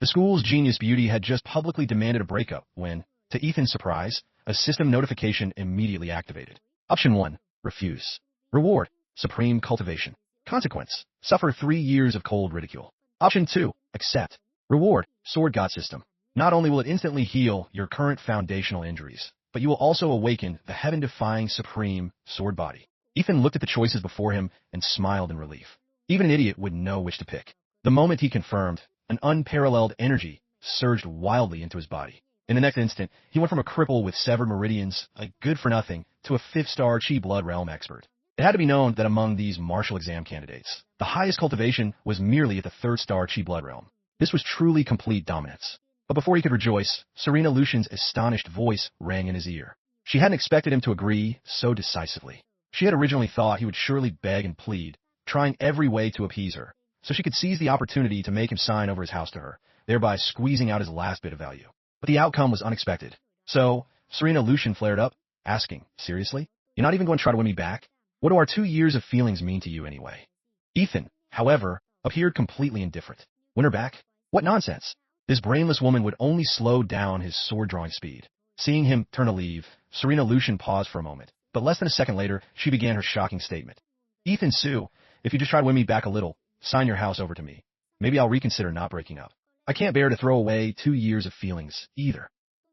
The school's genius beauty had just publicly demanded a breakup when, to Ethan's surprise, a system notification immediately activated. Option 1. Refuse. Reward. Supreme cultivation. Consequence. Suffer 3 years of cold ridicule. Option 2. Accept. Reward. Sword God system. Not only will it instantly heal your current foundational injuries, but you will also awaken the heaven-defying supreme sword body. Ethan looked at the choices before him and smiled in relief. Even an idiot would know which to pick. The moment he confirmed, an unparalleled energy surged wildly into his body. In the next instant, he went from a cripple with severed meridians, a good-for-nothing, to a 5-star Chi Blood Realm expert. It had to be known that among these martial exam candidates, the highest cultivation was merely at the 3rd-star Chi Blood Realm. This was truly complete dominance. But before he could rejoice, Serena Lucian's astonished voice rang in his ear. She hadn't expected him to agree so decisively. She had originally thought he would surely beg and plead, trying every way to appease her, so she could seize the opportunity to make him sign over his house to her, thereby squeezing out his last bit of value. But the outcome was unexpected. So, Serena Lucian flared up, asking, "Seriously? You're not even going to try to win me back? What do our 2 years of feelings mean to you anyway?" Ethan, however, appeared completely indifferent. Win her back? What nonsense! This brainless woman would only slow down his sword-drawing speed. Seeing him turn to leave, Serena Lucian paused for a moment, but less than a second later, she began her shocking statement. "Ethan Sue, if you just try to win me back a little, sign your house over to me. Maybe I'll reconsider not breaking up. I can't bear to throw away 2 years of feelings, either."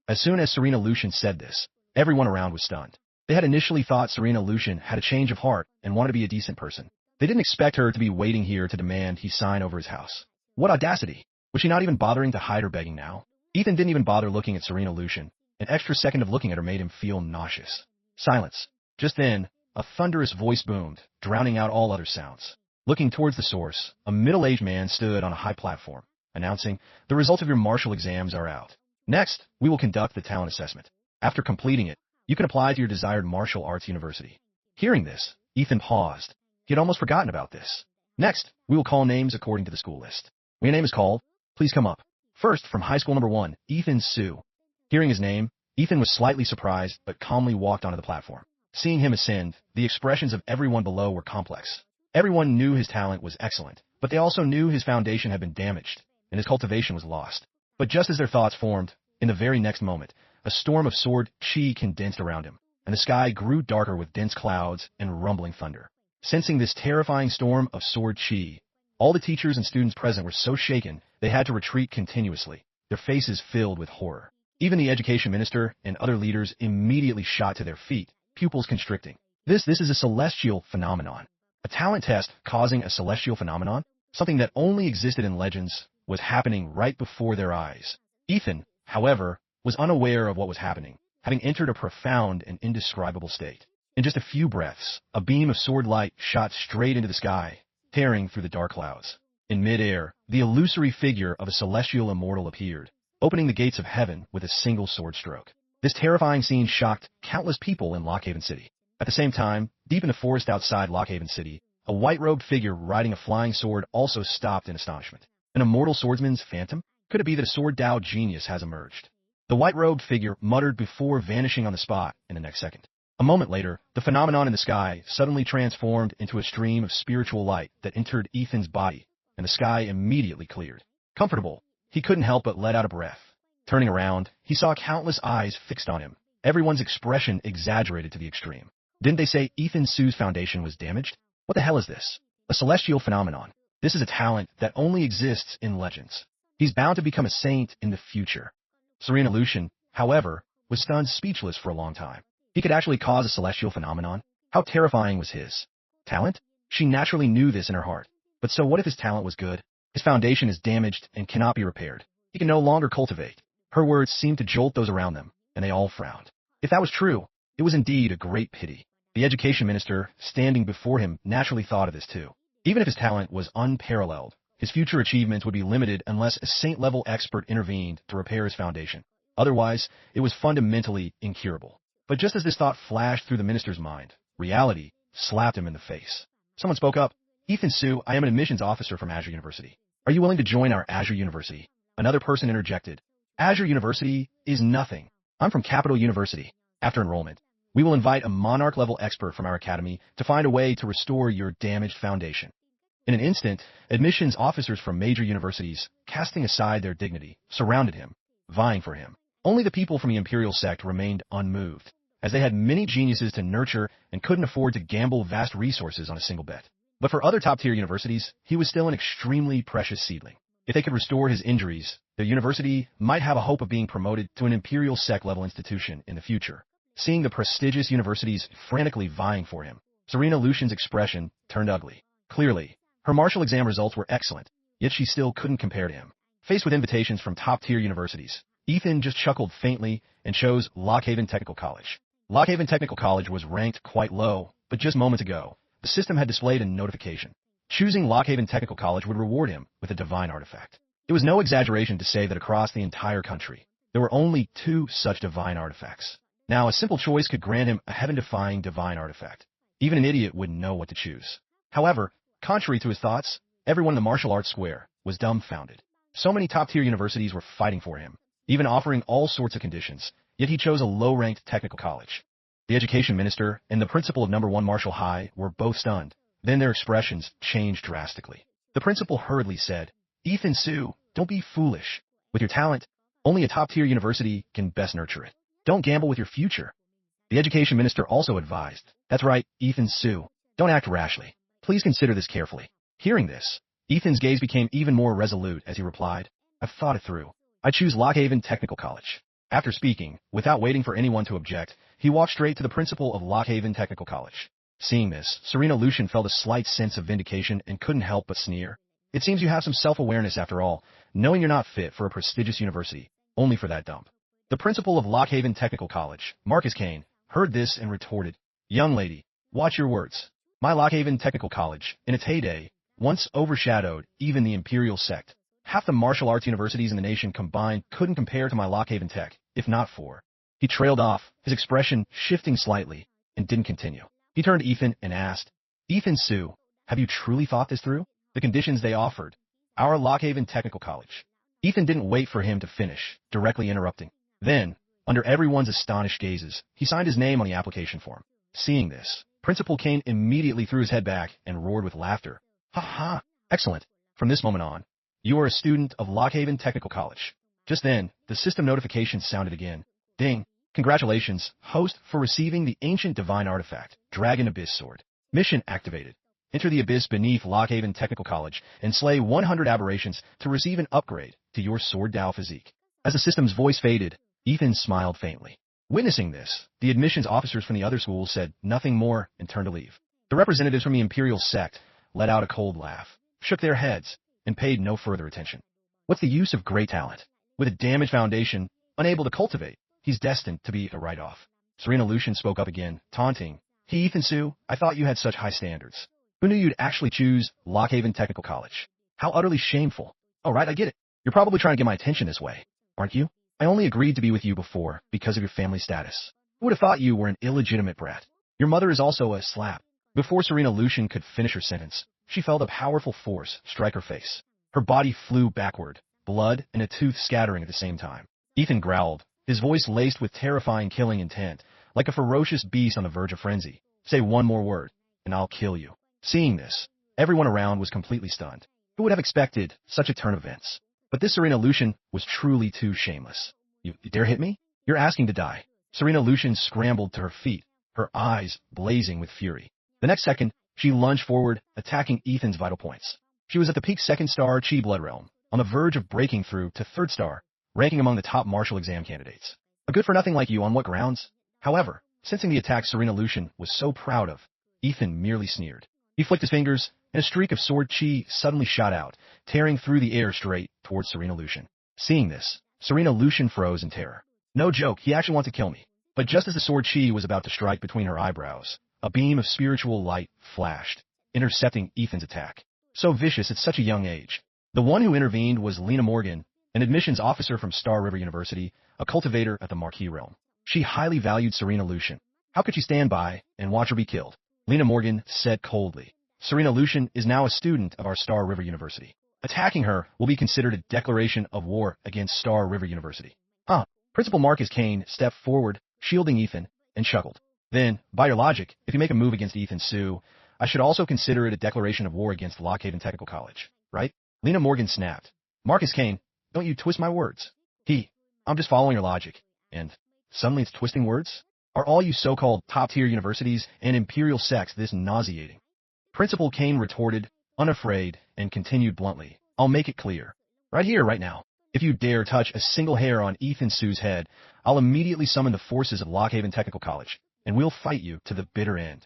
As soon as Serena Lucian said this, everyone around was stunned. They had initially thought Serena Lucian had a change of heart and wanted to be a decent person. They didn't expect her to be waiting here to demand he sign over his house. What audacity! Was she not even bothering to hide her begging now? Ethan didn't even bother looking at Serena Lucian. An extra second of looking at her made him feel nauseous. Silence. Just then, a thunderous voice boomed, drowning out all other sounds. Looking towards the source, a middle-aged man stood on a high platform, announcing, "The results of your martial exams are out. Next, we will conduct the talent assessment. After completing it, you can apply to your desired martial arts university." Hearing this, Ethan paused. He had almost forgotten about this. "Next, we will call names according to the school list. When your name is called, please come up. First, from high school number 1, Ethan Sue." Hearing his name, Ethan was slightly surprised but calmly walked onto the platform. Seeing him ascend, the expressions of everyone below were complex. Everyone knew his talent was excellent, but they also knew his foundation had been damaged, and his cultivation was lost. But just as their thoughts formed, in the very next moment, a storm of sword chi condensed around him, and the sky grew darker with dense clouds and rumbling thunder. Sensing this terrifying storm of sword chi, all the teachers and students present were so shaken they had to retreat continuously, their faces filled with horror. Even the education minister and other leaders immediately shot to their feet, pupils constricting. This is a celestial phenomenon. A talent test causing a celestial phenomenon? Something that only existed in legends was happening right before their eyes. Ethan, however, was unaware of what was happening, having entered a profound and indescribable state. In just a few breaths, a beam of sword light shot straight into the sky, tearing through the dark clouds. In mid-air, the illusory figure of a celestial immortal appeared, opening the gates of heaven with a single sword stroke. This terrifying scene shocked countless people in Lockhaven City. At the same time, deep in the forest outside Lockhaven City, a white-robed figure riding a flying sword also stopped in astonishment. An immortal swordsman's phantom? Could it be that a sword Dao genius has emerged? The white-robed figure muttered before vanishing on the spot in the next second. A moment later, the phenomenon in the sky suddenly transformed into a stream of spiritual light that entered Ethan's body, and the sky immediately cleared. Comfortable, he couldn't help but let out a breath. Turning around, he saw countless eyes fixed on him, everyone's expression exaggerated to the extreme. Didn't they say Ethan Sue's foundation was damaged? What the hell is this? A celestial phenomenon. This is a talent that only exists in legends. He's bound to become a saint in the future. Serena Lucian, however, was stunned speechless for a long time. He could actually cause a celestial phenomenon? How terrifying was his talent? She naturally knew this in her heart. But so what if his talent was good? His foundation is damaged and cannot be repaired. He can no longer cultivate. Her words seemed to jolt those around them, and they all frowned. If that was true, it was indeed a great pity. The education minister, standing before him, naturally thought of this too. Even if his talent was unparalleled, his future achievements would be limited unless a saint-level expert intervened to repair his foundation. Otherwise, it was fundamentally incurable. But just as this thought flashed through the minister's mind, reality slapped him in the face. Someone spoke up. "Ethan Sue, I am an admissions officer from Azure University. Are you willing to join our Azure University?" Another person interjected. "Azure University is nothing. I'm from Capital University. After enrollment, we will invite a monarch-level expert from our academy to find a way to restore your damaged foundation." In an instant, admissions officers from major universities, casting aside their dignity, surrounded him, vying for him. Only the people from the imperial sect remained unmoved, as they had many geniuses to nurture and couldn't afford to gamble vast resources on a single bet. But for other top-tier universities, he was still an extremely precious seedling. If they could restore his injuries, their university might have a hope of being promoted to an imperial sect-level institution in the future. Seeing the prestigious universities frantically vying for him, Serena Lucian's expression turned ugly. Clearly, her martial exam results were excellent, yet she still couldn't compare to him. Faced with invitations from top-tier universities, Ethan just chuckled faintly and chose Lockhaven Technical College. Lockhaven Technical College was ranked quite low, but just moments ago, the system had displayed a notification. Choosing Lockhaven Technical College would reward him with a divine artifact. It was no exaggeration to say that across the entire country, there were only 2 such divine artifacts. Now, a simple choice could grant him a heaven-defying divine artifact. Even an idiot wouldn't know what to choose. However, contrary to his thoughts, everyone in the martial arts square was dumbfounded. So many top-tier universities were fighting for him, even offering all sorts of conditions, yet he chose a low-ranked technical college. The education minister and the principal of number 1 Martial High were both stunned. Then their expressions changed drastically. The principal hurriedly said, "Ethan Su, don't be foolish. With your talent, only a top-tier university can best nurture it. Don't gamble with your future." The education minister also advised, "That's right, Ethan Su. Don't act rashly. Please consider this carefully." Hearing this, Ethan's gaze became even more resolute as he replied, "I've thought it through. I choose Lockhaven Technical College." After speaking, without waiting for anyone to object, he walked straight to the principal of Lockhaven Technical College. Seeing this, Serena Lucian felt a slight sense of vindication and couldn't help but sneer. It seems you have some self-awareness after all, knowing you're not fit for a prestigious university, only for that dump. The principal of Lockhaven Technical College, Marcus Kane, heard this and retorted, "Young lady, watch your words. My Lockhaven Technical College, in its heyday, once overshadowed even the imperial sect. Half the martial arts universities in the nation combined couldn't compare to my Lockhaven Tech, if not for." He trailed off, his expression shifting slightly, and didn't continue. He turned to Ethan and asked, "Ethan Su, have you truly thought this through? The conditions they offered. Our Lockhaven Technical College." Ethan didn't wait for him to finish, directly interrupting. Then, under everyone's astonished gazes, he signed his name on the application form. Seeing this, Principal Kane immediately threw his head back and roared with laughter. "Ha ha! Excellent. From this moment on, you are a student of Lockhaven Technical College." Just then, the system notification sounded again. Ding! Congratulations, host, for receiving the ancient divine artifact, Dragon Abyss Sword. Mission activated. Enter the abyss beneath Lockhaven Technical College and slay 100 aberrations to receive an upgrade to your Sword Dao physique. As the system's voice faded, Ethan smiled faintly. Witnessing this, the admissions officers from the other schools said nothing more and turned to leave. The representatives from the imperial sect let out a cold laugh, shook their heads, and paid no further attention. What's the use of great talent? With a damaged foundation, unable to cultivate, he's destined to be a write-off. Serena Lucian spoke up again, taunting, "Hey, Ethan Su, I thought you had such high standards. Who knew you'd actually choose Lockhaven Technical College? How utterly shameful." "Oh, right, I get it. You're probably trying to get my attention this way, aren't you? I only agreed to be with you before because of your family status. Who would have thought you were an illegitimate brat? Your mother is also a slap." Before Serena Lucian could finish her sentence, she felt a powerful force strike her face. Her body flew backward, blood and a tooth scattering at the same time. Ethan growled, his voice laced with terrifying killing intent, like a ferocious beast on the verge of frenzy. "Say one more word, and I'll kill you." Seeing this, everyone around was completely stunned. Who would have expected such a turn of events? But this Serena Lucian was truly too shameless. You dare hit me? You're asking to die." Serena Lucian scrambled to her feet, her eyes blazing with fury. The next second, she lunged forward, attacking Ethan's vital points. She was at the peak 2nd star Chi Blood Realm, on the verge of breaking through to 3rd star, ranking among the top martial exam candidates. A good-for-nothing like you on what grounds? However, sensing the attack Serena Lucian was so proud of, Ethan merely sneered. He flicked his fingers, and a streak of sword chi suddenly shot out, tearing through the air straight towards Serena Lucian. Seeing this, Serena Lucian froze in terror. No joke, he actually wants to kill me. But just as the sword chi was about to strike between her eyebrows, a beam of spiritual light flashed, intercepting Ethan's attack. So vicious at such a young age. The one who intervened was Lena Morgan, an admissions officer from Star River University, a cultivator at the Marquis Realm. She highly valued Serena Lucian. How could she stand by and watch her be killed? Lena Morgan said coldly, "Serena Lucian is now a student of our Star River University. Attacking her will be considered a declaration of war against Star River University." Huh. Principal Marcus Kane stepped forward, shielding Ethan, and chuckled. "Then, by your logic, if you make a move against Ethan Su, I should also consider it a declaration of war against Lockhaven Technical College, right? Lena Morgan snapped. Marcus Kane, don't you twist my words. I'm just following your logic. And suddenly it's twisting words? Are all you so-called top-tier universities and imperial sects this nauseating? Principal Kane retorted, unafraid, and continued bluntly. I'll make it clear. Right here, right now. If you dare touch a single hair on Ethan Sue's head, I'll immediately summon the forces of Lockhaven Technical College, and we'll fight you to the bitter end.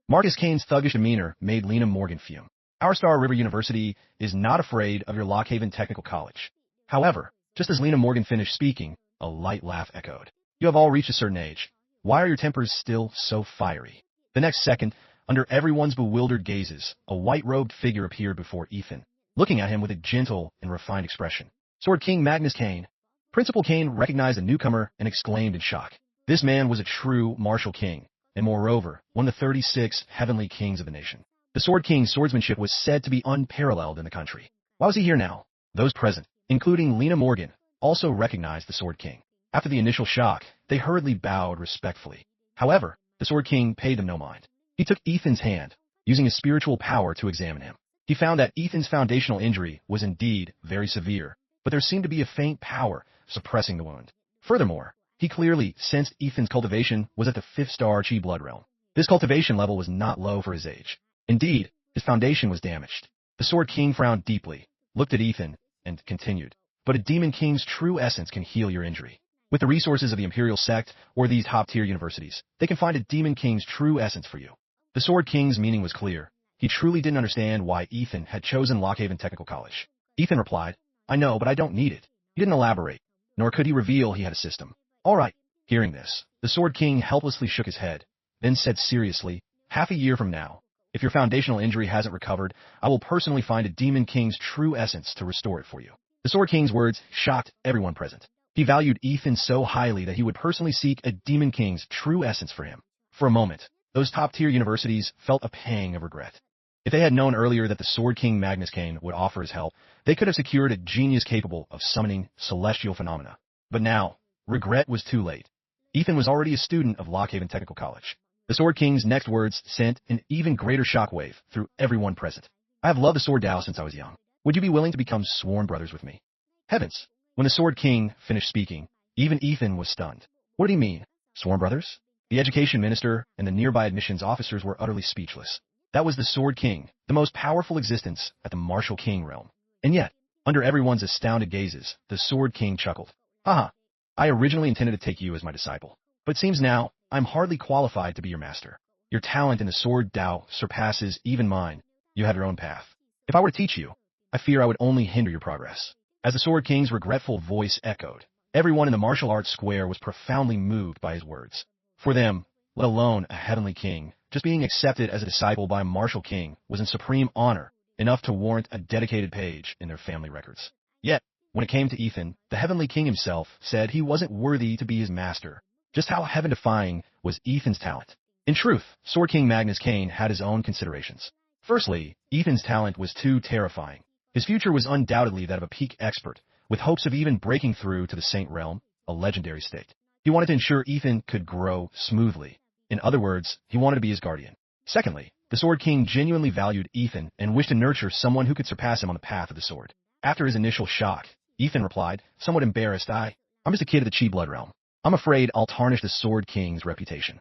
Marcus Kane's thuggish demeanor made Lena Morgan fume. Our Star River University is not afraid of your Lockhaven Technical College. However, just as Lena Morgan finished speaking, a light laugh echoed. You have all reached a certain age. Why are your tempers still so fiery? The next second, under everyone's bewildered gazes, a white-robed figure appeared before Ethan, looking at him with a gentle and refined expression. Sword King Magnus Kane. Principal Kane recognized the newcomer and exclaimed in shock. This man was a true martial king, and moreover, one of the 36 heavenly kings of the nation. The Sword King's swordsmanship was said to be unparalleled in the country. Why was he here now? Those present, including Lena Morgan, also recognized the Sword King. After the initial shock, they hurriedly bowed respectfully. However, the Sword King paid them no mind. He took Ethan's hand, using his spiritual power to examine him. He found that Ethan's foundational injury was indeed very severe, but there seemed to be a faint power suppressing the wound. Furthermore, he clearly sensed Ethan's cultivation was at the 5th-star Chi blood realm. This cultivation level was not low for his age. Indeed, his foundation was damaged. The Sword King frowned deeply, looked at Ethan, and continued. But a Demon King's true essence can heal your injury. With the resources of the Imperial Sect or these top-tier universities, they can find a Demon King's true essence for you. The Sword King's meaning was clear. He truly didn't understand why Ethan had chosen Lockhaven Technical College. Ethan replied, I know, but I don't need it. He didn't elaborate, nor could he reveal he had a system. All right. Hearing this, the Sword King helplessly shook his head, then said seriously, half a year from now, if your foundational injury hasn't recovered, I will personally find a Demon King's true essence to restore it for you. The Sword King's words shocked everyone present. He valued Ethan so highly that he would personally seek a Demon King's true essence for him. For a moment, those top-tier universities felt a pang of regret. If they had known earlier that the Sword King Magnus Kane would offer his help, they could have secured a genius capable of summoning celestial phenomena. But now, regret was too late. Ethan was already a student of Lockhaven Technical College. The Sword King's next words sent an even greater shockwave through everyone present. I have loved the Sword Dao since I was young. Would you be willing to become sworn brothers with me? Heavens! When the Sword King finished speaking, even Ethan was stunned. What did he mean? Sworn brothers? The education minister and the nearby admissions officers were utterly speechless. That was the Sword King, the most powerful existence at the Martial King realm. And yet, under everyone's astounded gazes, the Sword King chuckled. Haha, I originally intended to take you as my disciple, but it seems now I'm hardly qualified to be your master. Your talent in the Sword Dao surpasses even mine. You have your own path. If I were to teach you, I fear I would only hinder your progress. As the Sword King's regretful voice echoed, everyone in the martial arts square was profoundly moved by his words. For them, let alone a heavenly king, just being accepted as a disciple by a martial king was in supreme honor, enough to warrant a dedicated page in their family records. Yet, when it came to Ethan, the heavenly king himself said he wasn't worthy to be his master. Just how heaven-defying was Ethan's talent? In truth, Sword King Magnus Kane had his own considerations. Firstly, Ethan's talent was too terrifying. His future was undoubtedly that of a peak expert, with hopes of even breaking through to the Saint Realm, a legendary state. He wanted to ensure Ethan could grow smoothly. In other words, he wanted to be his guardian. Secondly, the Sword King genuinely valued Ethan and wished to nurture someone who could surpass him on the path of the sword. After his initial shock, Ethan replied, somewhat embarrassed, I'm just a kid of the Chi blood realm. I'm afraid I'll tarnish the Sword King's reputation.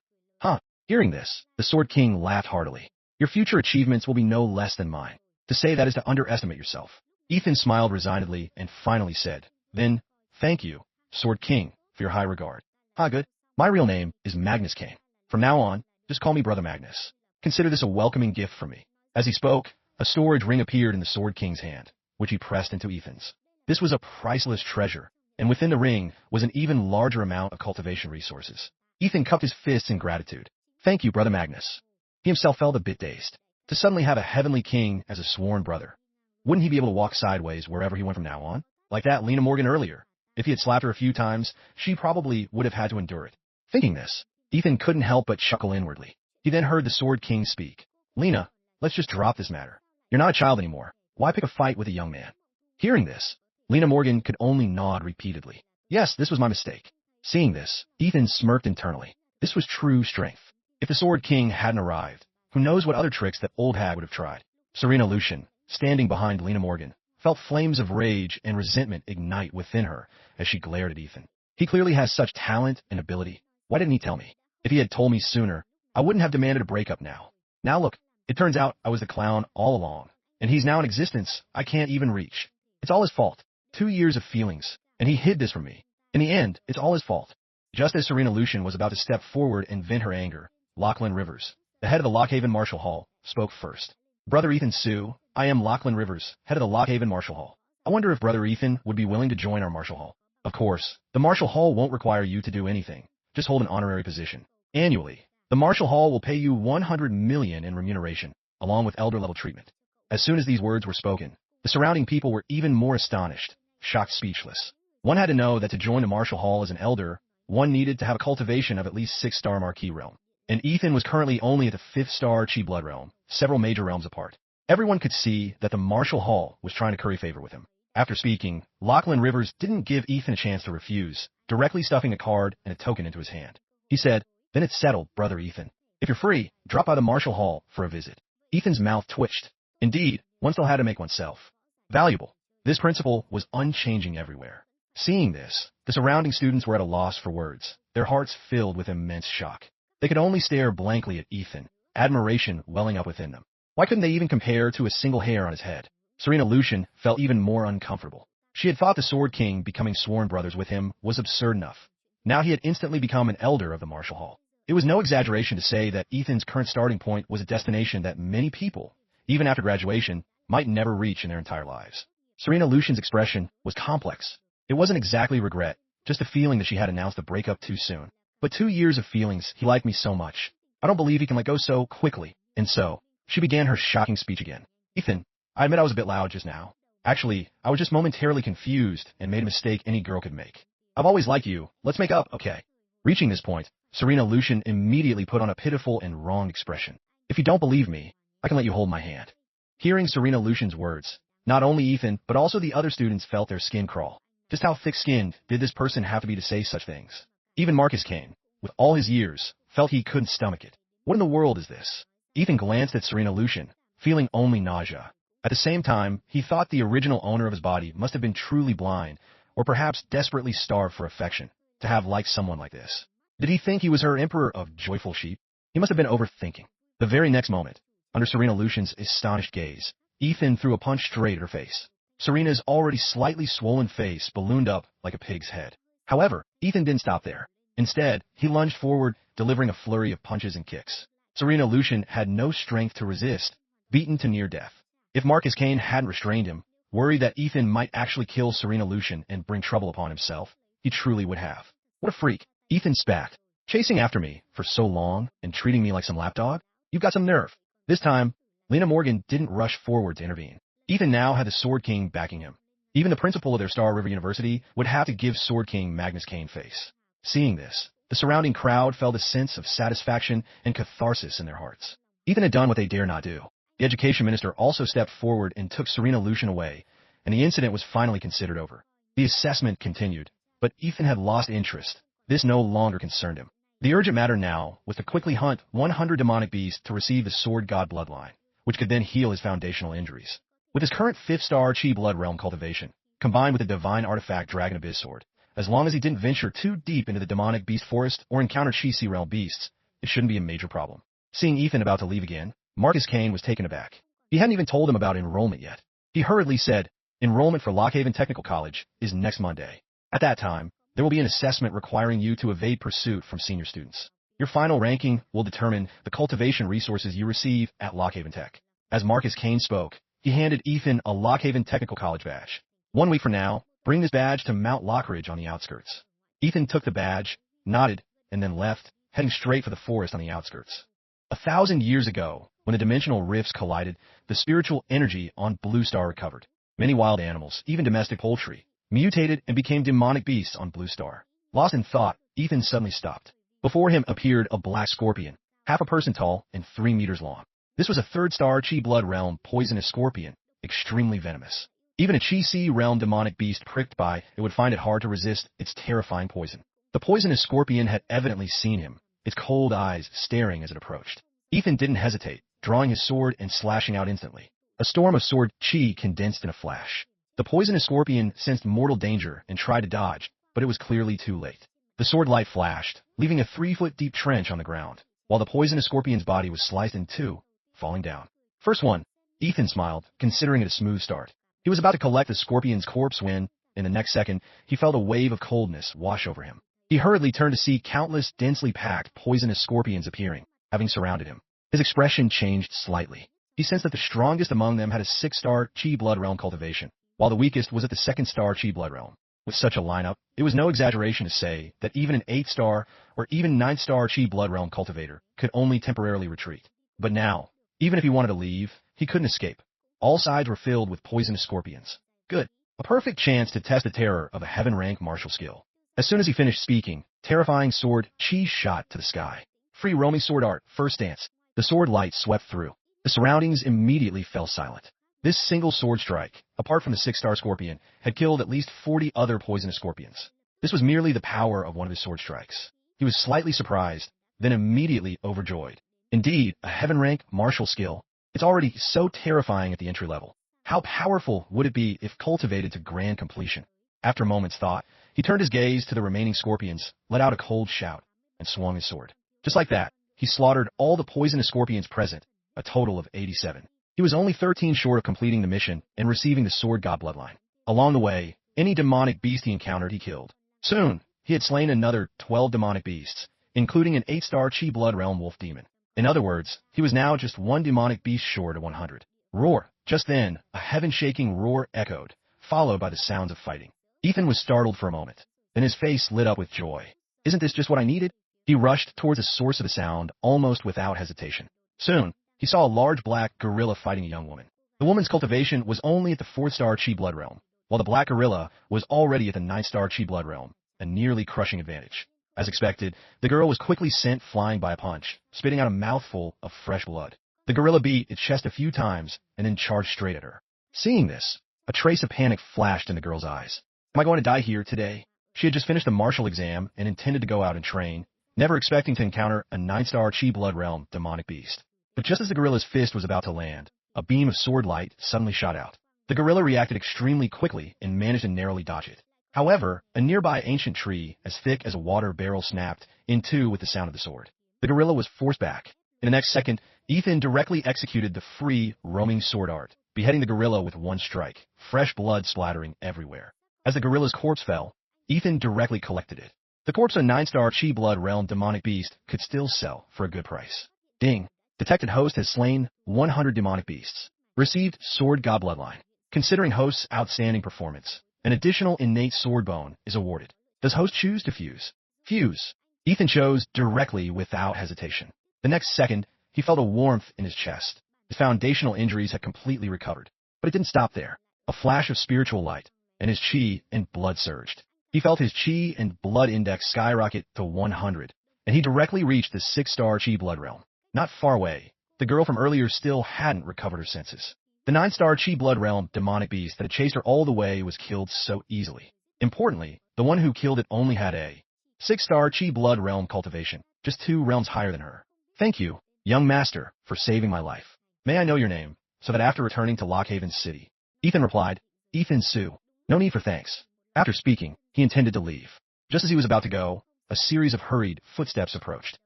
Hearing this, the Sword King laughed heartily. Your future achievements will be no less than mine. To say that is to underestimate yourself. Ethan smiled resignedly and finally said, then, thank you, Sword King, for your high regard. Good. My real name is Magnus Kane. From now on, just call me Brother Magnus. Consider this a welcoming gift from me. As he spoke, a storage ring appeared in the Sword King's hand, which he pressed into Ethan's. This was a priceless treasure, and within the ring was an even larger amount of cultivation resources. Ethan cupped his fists in gratitude. Thank you, Brother Magnus. He himself felt a bit dazed. To suddenly have a heavenly king as a sworn brother. Wouldn't he be able to walk sideways wherever he went from now on? Like that Lena Morgan earlier. If he had slapped her a few times, she probably would have had to endure it. Thinking this, Ethan couldn't help but chuckle inwardly. He then heard the Sword King speak. Lena, let's just drop this matter. You're not a child anymore. Why pick a fight with a young man? Hearing this, Lena Morgan could only nod repeatedly. Yes, this was my mistake. Seeing this, Ethan smirked internally. This was true strength. If the Sword King hadn't arrived, Who knows what other tricks that old hag would have tried? Serena Lucian, standing behind Lena Morgan, felt flames of rage and resentment ignite within her as she glared at Ethan. He clearly has such talent and ability. Why didn't he tell me? If he had told me sooner, I wouldn't have demanded a breakup now. Now look, it turns out I was the clown all along, and he's now in existence I can't even reach. It's all his fault. 2 years of feelings, and he hid this from me. In the end, it's all his fault. Just as Serena Lucian was about to step forward and vent her anger, Lachlan Rivers, the head of the Lockhaven Marshall Hall, spoke first. Brother Ethan Sue, I am Lachlan Rivers, head of the Lockhaven Marshall Hall. I wonder if Brother Ethan would be willing to join our Marshall Hall. Of course, the Marshall Hall won't require you to do anything. Just hold an honorary position. Annually, the Marshall Hall will pay you $100 million in remuneration, along with elder-level treatment. As soon as these words were spoken, the surrounding people were even more astonished, shocked, speechless. One had to know that to join the Marshall Hall as an elder, one needed to have a cultivation of at least 6-star Marquis realm. And Ethan was currently only at the 5th-star Chi Blood realm, several major realms apart. Everyone could see that the Marshall Hall was trying to curry favor with him. After speaking, Lachlan Rivers didn't give Ethan a chance to refuse, directly stuffing a card and a token into his hand. He said, "Then it's settled, Brother Ethan. If you're free, drop by the Marshall Hall for a visit." Ethan's mouth twitched. Indeed, one still had to make oneself valuable. This principle was unchanging everywhere. Seeing this, the surrounding students were at a loss for words, their hearts filled with immense shock. They could only stare blankly at Ethan, admiration welling up within them. Why couldn't they even compare to a single hair on his head? Serena Lucian felt even more uncomfortable. She had thought the Sword King becoming sworn brothers with him was absurd enough. Now he had instantly become an elder of the Marshall Hall. It was no exaggeration to say that Ethan's current starting point was a destination that many people, even after graduation, might never reach in their entire lives. Serena Lucian's expression was complex. It wasn't exactly regret, just a feeling that she had announced the breakup too soon. But 2 years of feelings, he liked me so much. I don't believe he can let go so quickly. And so, she began her shocking speech again. Ethan, I admit I was a bit loud just now. Actually, I was just momentarily confused and made a mistake any girl could make. I've always liked you. Let's make up, okay? Reaching this point, Serena Lucian immediately put on a pitiful and wrong expression. If you don't believe me, I can let you hold my hand. Hearing Serena Lucian's words, not only Ethan, but also the other students felt their skin crawl. Just how thick-skinned did this person have to be to say such things? Even Marcus Kane, with all his years, felt he couldn't stomach it. What in the world is this? Ethan glanced at Serena Lucian, feeling only nausea. At the same time, he thought the original owner of his body must have been truly blind, or perhaps desperately starved for affection, to have liked someone like this. Did he think he was her emperor of joyful sheep? He must have been overthinking. The very next moment, under Serena Lucian's astonished gaze, Ethan threw a punch straight at her face. Serena's already slightly swollen face ballooned up like a pig's head. However, Ethan didn't stop there. Instead, he lunged forward, delivering a flurry of punches and kicks. Serena Lucian had no strength to resist, beaten to near death. If Marcus Kane hadn't restrained him, worried that Ethan might actually kill Serena Lucian and bring trouble upon himself, he truly would have. What a freak. Ethan spat. Chasing after me for so long and treating me like some lapdog? You've got some nerve. This time, Lena Morgan didn't rush forward to intervene. Ethan now had the Sword King backing him. Even the principal of their Star River University would have to give Sword King Magnus Kane face. Seeing this, the surrounding crowd felt a sense of satisfaction and catharsis in their hearts. Ethan had done what they dare not do. The education minister also stepped forward and took Serena Lucian away, and the incident was finally considered over. The assessment continued, but Ethan had lost interest. This no longer concerned him. The urgent matter now was to quickly hunt 100 demonic beasts to receive the Sword God bloodline, which could then heal his foundational injuries. With his current 5th-star Chi Blood Realm cultivation, combined with the divine artifact Dragon Abyss Sword, as long as he didn't venture too deep into the demonic beast forest or encounter Chi Sea Realm beasts, it shouldn't be a major problem. Seeing Ethan about to leave again, Marcus Kane was taken aback. He hadn't even told him about enrollment yet. He hurriedly said, "Enrollment for Lockhaven Technical College is next Monday. At that time, there will be an assessment requiring you to evade pursuit from senior students. Your final ranking will determine the cultivation resources you receive at Lockhaven Tech." As Marcus Kane spoke, he handed Ethan a Lockhaven Technical College badge. 1 week from now, bring this badge to Mount Lockridge on the outskirts. Ethan took the badge, nodded, and then left, heading straight for the forest on the outskirts. 1,000 years ago, when the dimensional rifts collided, the spiritual energy on Blue Star recovered. Many wild animals, even domestic poultry, mutated and became demonic beasts on Blue Star. Lost in thought, Ethan suddenly stopped. Before him appeared a black scorpion, half a person tall and 3 meters long. This was a 3rd-star Chi Blood Realm poisonous scorpion, extremely venomous. Even a Chi Sea Realm demonic beast pricked by it would find it hard to resist its terrifying poison. The poisonous scorpion had evidently seen him, its cold eyes staring as it approached. Ethan didn't hesitate. drawing his sword and slashing out instantly. A storm of sword chi condensed in a flash. The poisonous scorpion sensed mortal danger and tried to dodge, but it was clearly too late. The sword light flashed, leaving a 3-foot deep trench on the ground, while the poisonous scorpion's body was sliced in two, falling down. First one. Ethan smiled, considering it a smooth start. He was about to collect the scorpion's corpse when, in the next second, he felt a wave of coldness wash over him. He hurriedly turned to see countless densely packed poisonous scorpions appearing, having surrounded him. His expression changed slightly. He sensed that the strongest among them had a 6-star Chi Blood Realm cultivation, while the weakest was at the 2nd-star Chi Blood Realm. With such a lineup, it was no exaggeration to say that even an 8-star or even 9-star Chi Blood Realm cultivator could only temporarily retreat. But now, even if he wanted to leave, he couldn't escape. All sides were filled with poisonous scorpions. Good. A perfect chance to test the terror of a heaven-rank martial skill. As soon as he finished speaking, terrifying sword chi shot to the sky. Free roaming sword art, first dance. The sword light swept through. The surroundings immediately fell silent. This single sword strike, apart from the 6-star scorpion, had killed at least 40 other poisonous scorpions. This was merely the power of one of his sword strikes. He was slightly surprised, then immediately overjoyed. Indeed, a heaven-rank martial skill. It's already so terrifying at the entry level. How powerful would it be if cultivated to grand completion? After a moment's thought, he turned his gaze to the remaining scorpions, let out a cold shout, and swung his sword. Just like that, he slaughtered all the poisonous scorpions present, a total of 87. He was only 13 short of completing the mission and receiving the Sword God bloodline. Along the way, any demonic beast he encountered he killed. Soon, he had slain another 12 demonic beasts, including an 8-star Chi Blood Realm wolf demon. In other words, he was now just one demonic beast short of 100. Roar! Just then, a heaven-shaking roar echoed, followed by the sounds of fighting. Ethan was startled for a moment. Then his face lit up with joy. Isn't this just what I needed? He rushed towards the source of the sound, almost without hesitation. Soon, he saw a large black gorilla fighting a young woman. The woman's cultivation was only at the 4th-star Chi Blood Realm, while the black gorilla was already at the 9th-star Chi Blood Realm, a nearly crushing advantage. As expected, the girl was quickly sent flying by a punch, spitting out a mouthful of fresh blood. The gorilla beat its chest a few times and then charged straight at her. Seeing this, a trace of panic flashed in the girl's eyes. Am I going to die here today? She had just finished a martial exam and intended to go out and train, never expecting to encounter a 9-star Chi Blood Realm demonic beast. But just as the gorilla's fist was about to land, a beam of sword light suddenly shot out. The gorilla reacted extremely quickly and managed to narrowly dodge it. However, a nearby ancient tree as thick as a water barrel snapped in two with the sound of the sword. The gorilla was forced back. In the next second, Ethan directly executed the free roaming sword art, beheading the gorilla with one strike, fresh blood splattering everywhere. As the gorilla's corpse fell, Ethan directly collected it. The corpse of a 9-star Chi Blood Realm demonic beast could still sell for a good price. Ding! Detected host has slain 100 demonic beasts. Received Sword God bloodline. Considering host's outstanding performance, an additional innate sword bone is awarded. Does host choose to fuse? Fuse. Ethan chose directly without hesitation. The next second, he felt a warmth in his chest. His foundational injuries had completely recovered. But it didn't stop there. A flash of spiritual light, and his chi and blood surged. He felt his chi and blood index skyrocket to 100, and he directly reached the 6-star Chi Blood Realm. Not far away, the girl from earlier still hadn't recovered her senses. The 9-star Chi Blood Realm demonic beast that had chased her all the way was killed so easily. Importantly, the one who killed it only had a 6-star Chi Blood Realm cultivation, just 2 realms higher than her. Thank you, young master, for saving my life. May I know your name, so that after returning to Lockhaven City? Ethan replied, Ethan Su. No need for thanks. After speaking, he intended to leave. Just as he was about to go, a series of hurried footsteps approached.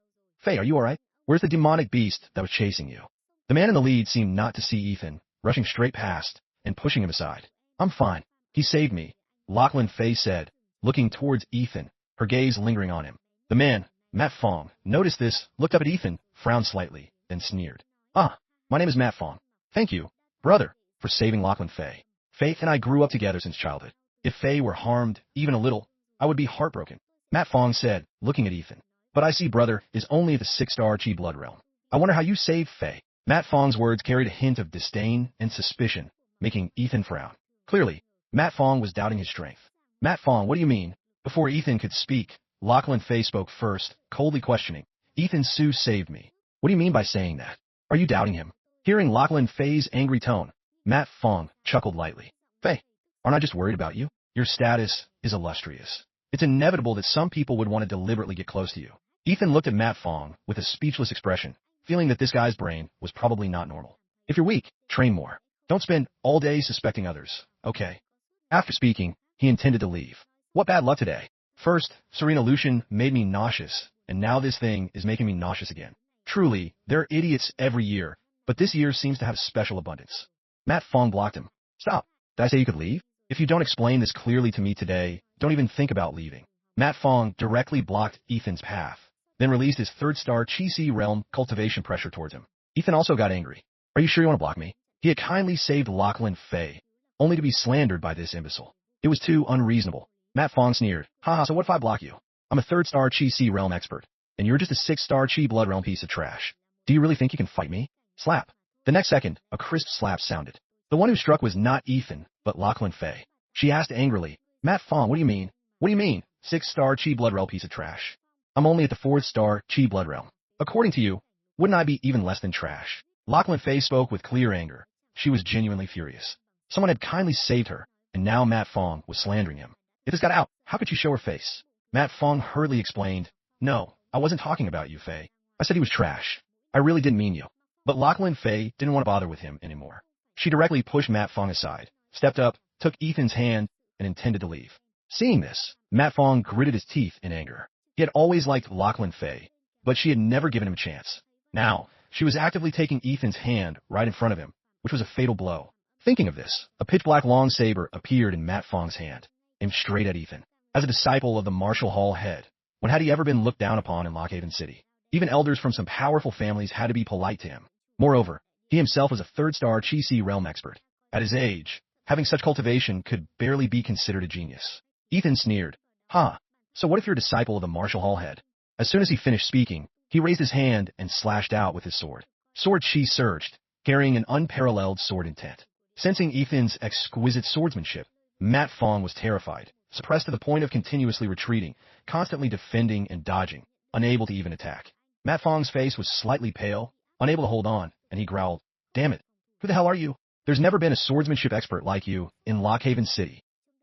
Faye, are you alright? Where's the demonic beast that was chasing you? The man in the lead seemed not to see Ethan, rushing straight past and pushing him aside. I'm fine. He saved me, Lachlan Faye said, looking towards Ethan, her gaze lingering on him. The man, Matt Fong, noticed this, looked up at Ethan, frowned slightly, then sneered. Ah, my name is Matt Fong. Thank you, brother, for saving Lachlan Faye. Faith and I grew up together since childhood. If Faye were harmed, even a little, I would be heartbroken. Matt Fong said, looking at Ethan. But I see brother is only the 6-star Chi Blood Realm. I wonder how you saved Faye. Matt Fong's words carried a hint of disdain and suspicion, making Ethan frown. Clearly, Matt Fong was doubting his strength. Matt Fong, what do you mean? Before Ethan could speak, Lachlan Faye spoke first, coldly questioning. Ethan Su saved me. What do you mean by saying that? Are you doubting him? Hearing Lachlan Faye's angry tone, Matt Fong chuckled lightly. Faye, aren't I just worried about you? Your status is illustrious. It's inevitable that some people would want to deliberately get close to you. Ethan looked at Matt Fong with a speechless expression, feeling that this guy's brain was probably not normal. If you're weak, train more. Don't spend all day suspecting others, okay? After speaking, he intended to leave. What bad luck today. First, Serena Lucian made me nauseous, and now this thing is making me nauseous again. Truly, there are idiots every year, but this year seems to have special abundance. Matt Fong blocked him. Stop. Did I say you could leave? If you don't explain this clearly to me today, don't even think about leaving. Matt Fong directly blocked Ethan's path, then released his third-star Chi-Si realm cultivation pressure towards him. Ethan also got angry. Are you sure you want to block me? He had kindly saved Lachlan Fei, only to be slandered by this imbecile. It was too unreasonable. Matt Fong sneered. Haha, so what if I block you? I'm a third-star Chi-Si realm expert, and you're just a six-star Chi blood realm piece of trash. Do you really think you can fight me? Slap. The next second, a crisp slap sounded. The one who struck was not Ethan, but Lachlan Fei. She asked angrily, Matt Fong, what do you mean? What do you mean, six-star Chi blood realm piece of trash? I'm only at the fourth-star Chi blood realm. According to you, wouldn't I be even less than trash? Lachlan Fei spoke with clear anger. She was genuinely furious. Someone had kindly saved her, and now Matt Fong was slandering him. If this got out, how could she show her face? Matt Fong hurriedly explained, No, I wasn't talking about you, Fei. I said he was trash. I really didn't mean you. But Lachlan Fei didn't want to bother with him anymore. She directly pushed Matt Fong aside, stepped up, took Ethan's hand, and intended to leave. Seeing this, Matt Fong gritted his teeth in anger. He had always liked Lachlan Fei, but she had never given him a chance. Now, she was actively taking Ethan's hand right in front of him, which was a fatal blow. Thinking of this, a pitch-black long saber appeared in Matt Fong's hand, aimed straight at Ethan. As a disciple of the Marshall Hall head, when had he ever been looked down upon in Lockhaven City? Even elders from some powerful families had to be polite to him. Moreover, he himself was a third-star Chi-Si realm expert. At his age, having such cultivation could barely be considered a genius. Ethan sneered. So what if you're a disciple of the Marshall Hall head? As soon as he finished speaking, he raised his hand and slashed out with his sword. Sword Chi surged, carrying an unparalleled sword intent. Sensing Ethan's exquisite swordsmanship, Matt Fong was terrified, suppressed to the point of continuously retreating, constantly defending and dodging, unable to even attack. Matt Fong's face was slightly pale, unable to hold on, and he growled, Damn it, who the hell are you? There's never been a swordsmanship expert like you in Lockhaven City.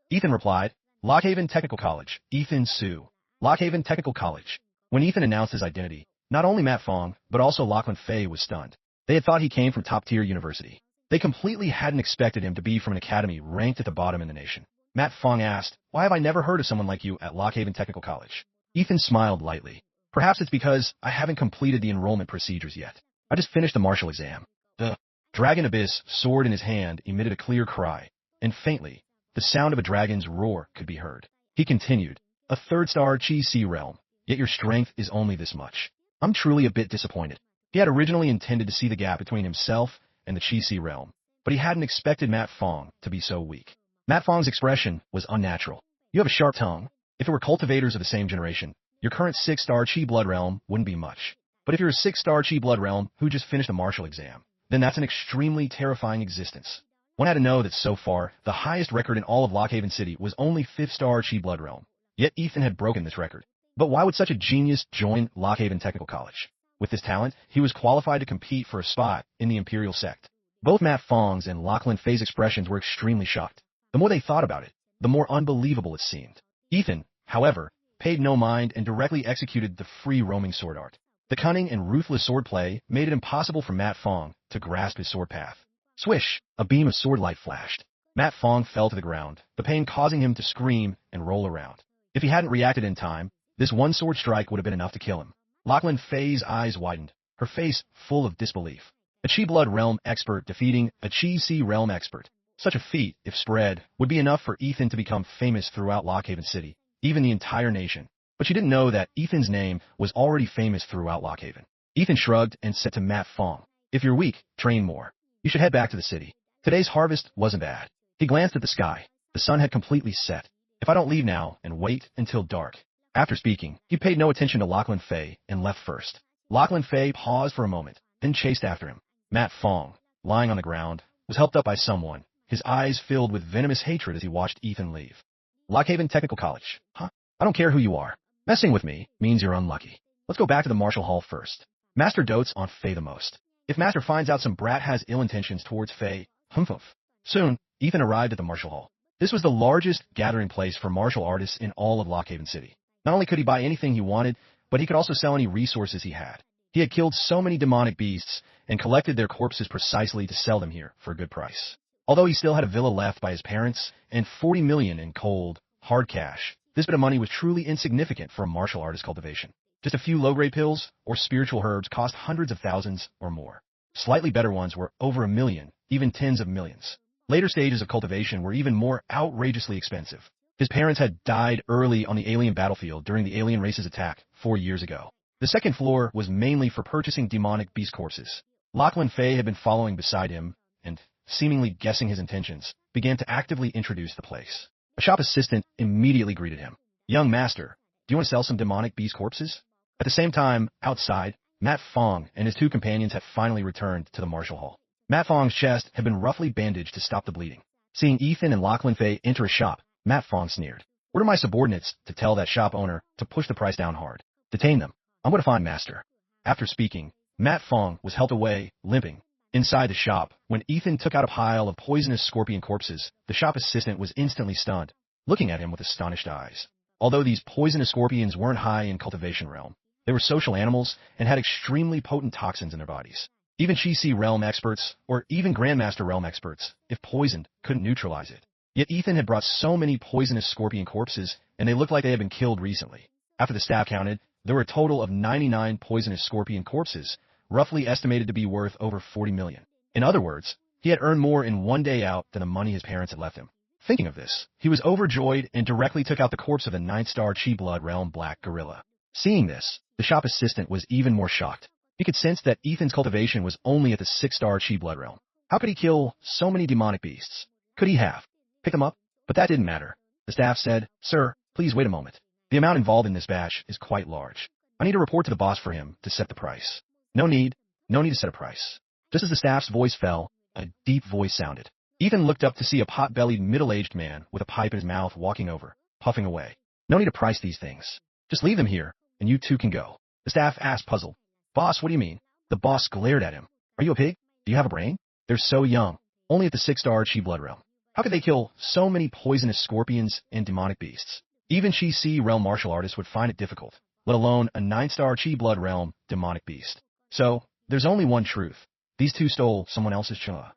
Ethan replied, Lockhaven Technical College, Ethan Su. Lockhaven Technical College. When Ethan announced his identity, not only Matt Fong, but also Lachlan Fei was stunned. They had thought he came from top-tier university. They completely hadn't expected him to be from an academy ranked at the bottom in the nation. Matt Fong asked, Why have I never heard of someone like you at Lockhaven Technical College? Ethan smiled lightly. Perhaps it's because I haven't completed the enrollment procedures yet. I just finished the martial exam. The Dragon Abyss, sword in his hand, emitted a clear cry, and faintly, the sound of a dragon's roar could be heard. He continued, A third-star Chi-Si realm, yet your strength is only this much. I'm truly a bit disappointed. He had originally intended to see the gap between himself and the Chi-Si realm, but he hadn't expected Matt Fong to be so weak. Matt Fong's expression was unnatural. You have a sharp tongue. If it were cultivators of the same generation, your current six-star Chi blood realm wouldn't be much. But if you're a six-star Chi blood realm who just finished a martial exam, then that's an extremely terrifying existence. One had to know that so far, the highest record in all of Lockhaven City was only fifth-star Chi blood realm. Yet Ethan had broken this record. But why would such a genius join Lockhaven Technical College? With this talent, he was qualified to compete for a spot in the Imperial Sect. Both Matt Fong's and Lachlan Fei's expressions were extremely shocked. The more they thought about it, the more unbelievable it seemed. Ethan, however, paid no mind and directly executed the free-roaming sword art. The cunning and ruthless swordplay made it impossible for Matt Fong to grasp his sword path. Swish! A beam of sword light flashed. Matt Fong fell to the ground, the pain causing him to scream and roll around. If he hadn't reacted in time, this one sword strike would have been enough to kill him. Lachlan Fei's eyes widened, her face full of disbelief. A Chi Blood Realm expert defeating a Chi-Si Realm expert. Such a feat, if spread, would be enough for Ethan to become famous throughout Lockhaven City, even the entire nation. But she didn't know that Ethan's name was already famous throughout Lockhaven. Ethan shrugged and said to Matt Fong, If you're weak, train more. You should head back to the city. Today's harvest wasn't bad. He glanced at the sky. The sun had completely set. If I don't leave now and wait until dark. After speaking, he paid no attention to Lachlan Fei and left first. Lachlan Fei paused for a moment, then chased after him. Matt Fong, lying on the ground, was helped up by someone, his eyes filled with venomous hatred as he watched Ethan leave. Lockhaven Technical College. Huh? I don't care who you are. Messing with me means you're unlucky. Let's go back to the Marshall Hall first. Master dotes on Fei the most. If Master finds out some brat has ill intentions towards Fei, humph. Soon, Ethan arrived at the Marshall Hall. This was the largest gathering place for martial artists in all of Lockhaven City. Not only could he buy anything he wanted, but he could also sell any resources he had. He had killed so many demonic beasts and collected their corpses precisely to sell them here for a good price. Although he still had a villa left by his parents and 40 million in cold, hard cash, this bit of money was truly insignificant for a martial artist cultivation. Just a few low-grade pills or spiritual herbs cost hundreds of thousands or more. Slightly better ones were over 1 million, even tens of millions. Later stages of cultivation were even more outrageously expensive. His parents had died early on the alien battlefield during the alien race's attack 4 years ago. The second floor was mainly for purchasing demonic beast corpses. Lachlan Fay had been following beside him and, seemingly guessing his intentions, began to actively introduce the place. A shop assistant immediately greeted him. "Young master, do you want to sell some demonic beast corpses?" At the same time, outside, Matt Fong and his two companions had finally returned to the martial hall. Matt Fong's chest had been roughly bandaged to stop the bleeding. Seeing Ethan and Lachlan Fay enter a shop, Matt Fong sneered. "What are my subordinates to tell that shop owner to push the price down hard? Detain them. I'm going to find master." After speaking, Matt Fong was helped away, limping. Inside the shop, when Ethan took out a pile of poisonous scorpion corpses, the shop assistant was instantly stunned, looking at him with astonished eyes. Although these poisonous scorpions weren't high in cultivation realm, they were social animals and had extremely potent toxins in their bodies. Even Chi-Si realm experts, or even Grandmaster realm experts, if poisoned, couldn't neutralize it. Yet Ethan had brought so many poisonous scorpion corpses, and they looked like they had been killed recently. After the staff counted, there were a total of 99 poisonous scorpion corpses, roughly estimated to be worth over 40 million. In other words, he had earned more in one day out than the money his parents had left him. Thinking of this, he was overjoyed and directly took out the corpse of the 9-star Chi Blood Realm Black Gorilla. Seeing this, the shop assistant was even more shocked. He could sense that Ethan's cultivation was only at the 6-star Chi Blood Realm. How could he kill so many demonic beasts? Could he have picked them up? But that didn't matter. The staff said, "Sir, please wait a moment. The amount involved in this batch is quite large. I need to report to the boss for him to set the price." No need to set a price. Just as the staff's voice fell, a deep voice sounded. Ethan looked up to see a pot-bellied middle-aged man with a pipe in his mouth walking over, puffing away. "No need to price these things. Just leave them here, and you two can go." The staff asked, puzzled. "Boss, what do you mean?" The boss glared at him. "Are you a pig? Do you have a brain? They're so young, only at the 6-star Chi Blood Realm. How could they kill so many poisonous scorpions and demonic beasts? Even Chi-Si realm martial artists would find it difficult, let alone a 9-star Chi Blood Realm demonic beast. So, there's only one truth. These two stole someone else's chungwa."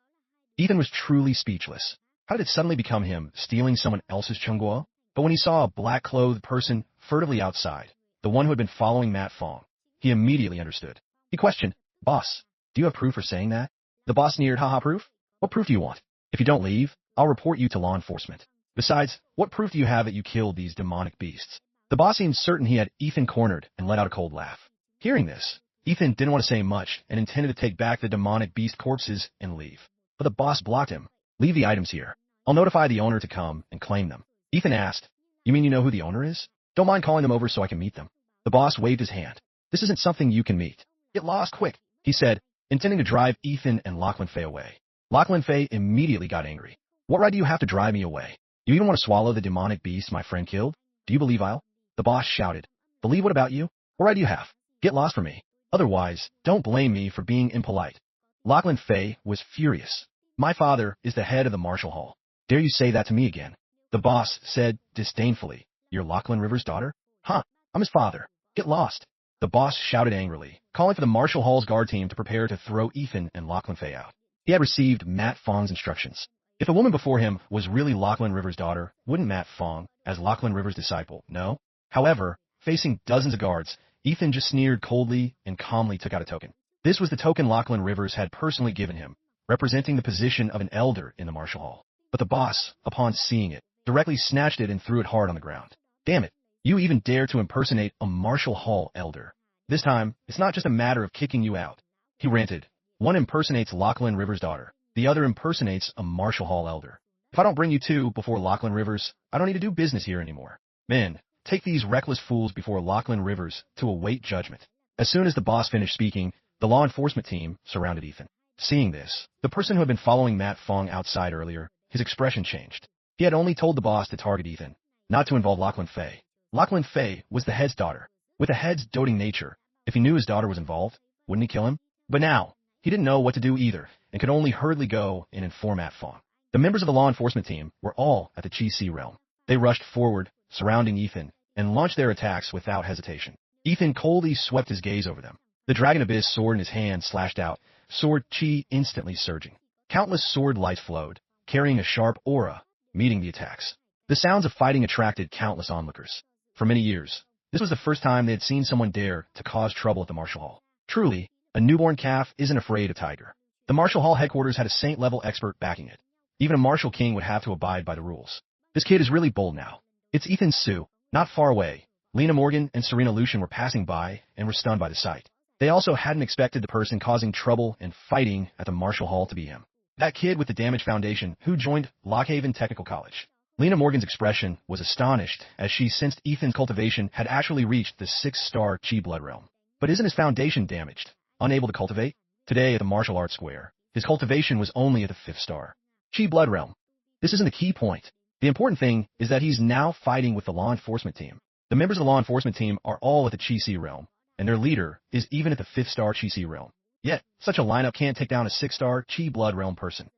Ethan was truly speechless. How did it suddenly become him stealing someone else's chungwa? But when he saw a black-clothed person furtively outside, the one who had been following Matt Fong, he immediately understood. He questioned, "Boss, do you have proof for saying that?" The boss sneered, "Haha, proof? What proof do you want? If you don't leave, I'll report you to law enforcement. Besides, what proof do you have that you killed these demonic beasts?" The boss seemed certain he had Ethan cornered and let out a cold laugh. Hearing this, Ethan didn't want to say much and intended to take back the demonic beast corpses and leave. But the boss blocked him. "Leave the items here. I'll notify the owner to come and claim them." Ethan asked, "You mean you know who the owner is? Don't mind calling them over so I can meet them." The boss waved his hand. "This isn't something you can meet. Get lost quick," he said, intending to drive Ethan and Lachlan Fay away. Lachlan Fay immediately got angry. "What right do you have to drive me away? You even want to swallow the demonic beast my friend killed? Do you believe I'll?" The boss shouted. "Believe what about you? What right do you have? Get lost from me. Otherwise, don't blame me for being impolite." Lachlan Fay was furious. "My father is the head of the martial hall. Dare you say that to me again?" The boss said disdainfully, "You're Lachlan Rivers' daughter?" "Huh, I'm his father. Get lost." The boss shouted angrily, calling for the martial hall's guard team to prepare to throw Ethan and Lachlan Fay out. He had received Matt Fong's instructions. If the woman before him was really Lachlan Rivers' daughter, wouldn't Matt Fong, as Lachlan Rivers' disciple, know? However, facing dozens of guards, Ethan just sneered coldly and calmly took out a token. This was the token Lachlan Rivers had personally given him, representing the position of an elder in the martial hall. But the boss, upon seeing it, directly snatched it and threw it hard on the ground. "Damn it, you even dare to impersonate a martial hall elder. This time, it's not just a matter of kicking you out," he ranted. "One impersonates Lachlan Rivers' daughter. The other impersonates a martial hall elder. If I don't bring you two before Lachlan Rivers, I don't need to do business here anymore. Men, take these reckless fools before Lachlan Rivers to await judgment." As soon as the boss finished speaking, the law enforcement team surrounded Ethan. Seeing this, the person who had been following Matt Fong outside earlier, his expression changed. He had only told the boss to target Ethan, not to involve Lachlan Fay. Lachlan Fay was the head's daughter. With the head's doting nature, if he knew his daughter was involved, wouldn't he kill him? But now, he didn't know what to do either, and could only hurriedly go and inform Matt Fong. The members of the law enforcement team were all at the Chi-Si realm. They rushed forward, surrounding Ethan, and launched their attacks without hesitation. Ethan coldly swept his gaze over them. The Dragon Abyss sword in his hand slashed out, sword chi instantly surging. Countless sword lights flowed, carrying a sharp aura, meeting the attacks. The sounds of fighting attracted countless onlookers. For many years, this was the first time they had seen someone dare to cause trouble at the martial hall. Truly, a newborn calf isn't afraid of tiger. The martial hall headquarters had a saint-level expert backing it. Even a martial king would have to abide by the rules. This kid is really bold now. It's Ethan Su. Not far away, Lena Morgan and Serena Lucian were passing by and were stunned by the sight. They also hadn't expected the person causing trouble and fighting at the martial hall to be him. That kid with the damaged foundation who joined Lockhaven Technical College. Lena Morgan's expression was astonished as she sensed Ethan's cultivation had actually reached the 6-star Chi Blood Realm. But isn't his foundation damaged? Unable to cultivate? Today at the martial arts square, his cultivation was only at the 5th star. Chi Blood Realm. This isn't the key point. The important thing is that he's now fighting with the law enforcement team. The members of the law enforcement team are all at the Chi C realm, and their leader is even at the 5th star Chi C realm. Yet, such a lineup can't take down a 6-star Chi Blood Realm person.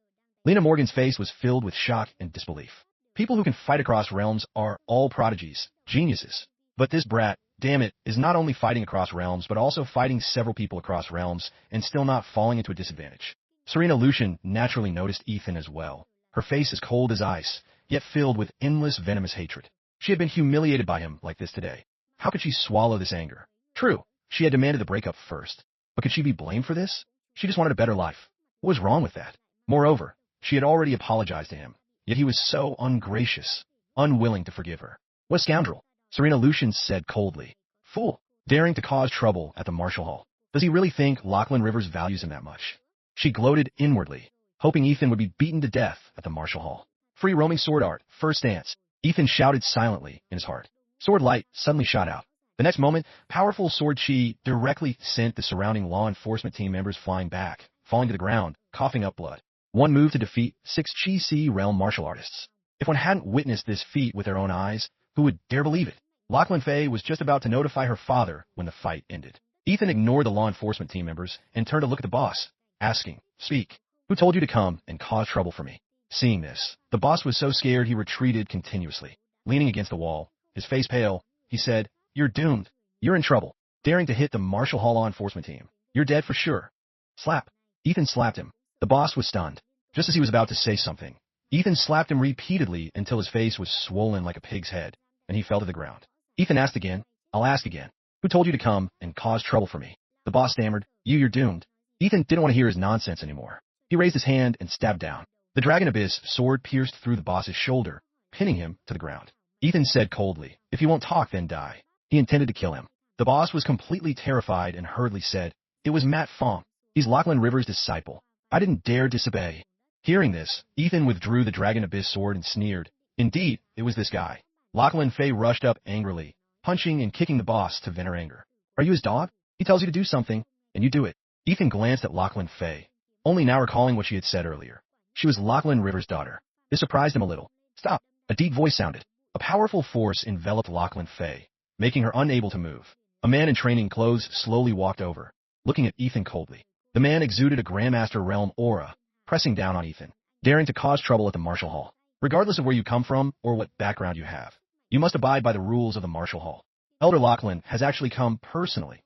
Lena Morgan's face was filled with shock and disbelief. People who can fight across realms are all prodigies, geniuses. But this brat, damn it, is not only fighting across realms but also fighting several people across realms and still not falling into a disadvantage. Serena Lucian naturally noticed Ethan as well. Her face as cold as ice, yet filled with endless venomous hatred. She had been humiliated by him like this today. How could she swallow this anger? True, she had demanded the breakup first. But could she be blamed for this? She just wanted a better life. What was wrong with that? Moreover, she had already apologized to him. Yet he was so ungracious, unwilling to forgive her. What a scoundrel, Serena Lucian said coldly. Fool, daring to cause trouble at the martial hall. Does he really think Lachlan Rivers values him that much? She gloated inwardly, hoping Ethan would be beaten to death at the martial hall. Free roaming sword art, first dance, Ethan shouted silently in his heart. Sword light suddenly shot out. The next moment, powerful sword chi directly sent the surrounding law enforcement team members flying back, falling to the ground, coughing up blood. One move to defeat 6 Chi C realm martial artists. If one hadn't witnessed this feat with their own eyes, who would dare believe it? Lachlan Fay was just about to notify her father when the fight ended. Ethan ignored the law enforcement team members and turned to look at the boss, asking, "Speak. Who told you to come and cause trouble for me?" Seeing this, the boss was so scared he retreated continuously. Leaning against the wall, his face pale, he said, "You're doomed. You're in trouble. Daring to hit the martial hall law enforcement team. You're dead for sure." Slap. Ethan slapped him. The boss was stunned. Just as he was about to say something, Ethan slapped him repeatedly until his face was swollen like a pig's head, and he fell to the ground. Ethan asked again, "I'll ask again. Who told you to come and cause trouble for me?" The boss stammered, You're doomed." Ethan didn't want to hear his nonsense anymore. He raised his hand and stabbed down. The Dragon Abyss sword pierced through the boss's shoulder, pinning him to the ground. Ethan said coldly, "If you won't talk, then die." He intended to kill him. The boss was completely terrified and hurriedly said, "It was Matt Fong. He's Lachlan Rivers' disciple. I didn't dare disobey." Hearing this, Ethan withdrew the Dragon Abyss sword and sneered. Indeed, it was this guy. Lachlan Fay rushed up angrily, punching and kicking the boss to vent her anger. "Are you his dog? He tells you to do something, and you do it." Ethan glanced at Lachlan Fay, only now recalling what she had said earlier. She was Lachlan Rivers' daughter. This surprised him a little. "Stop!" A deep voice sounded. A powerful force enveloped Lachlan Fay, making her unable to move. A man in training clothes slowly walked over, looking at Ethan coldly. The man exuded a Grandmaster Realm aura, pressing down on Ethan, daring to cause trouble at the martial hall. Regardless of where you come from or what background you have, you must abide by the rules of the martial hall. Elder Lachlan has actually come personally.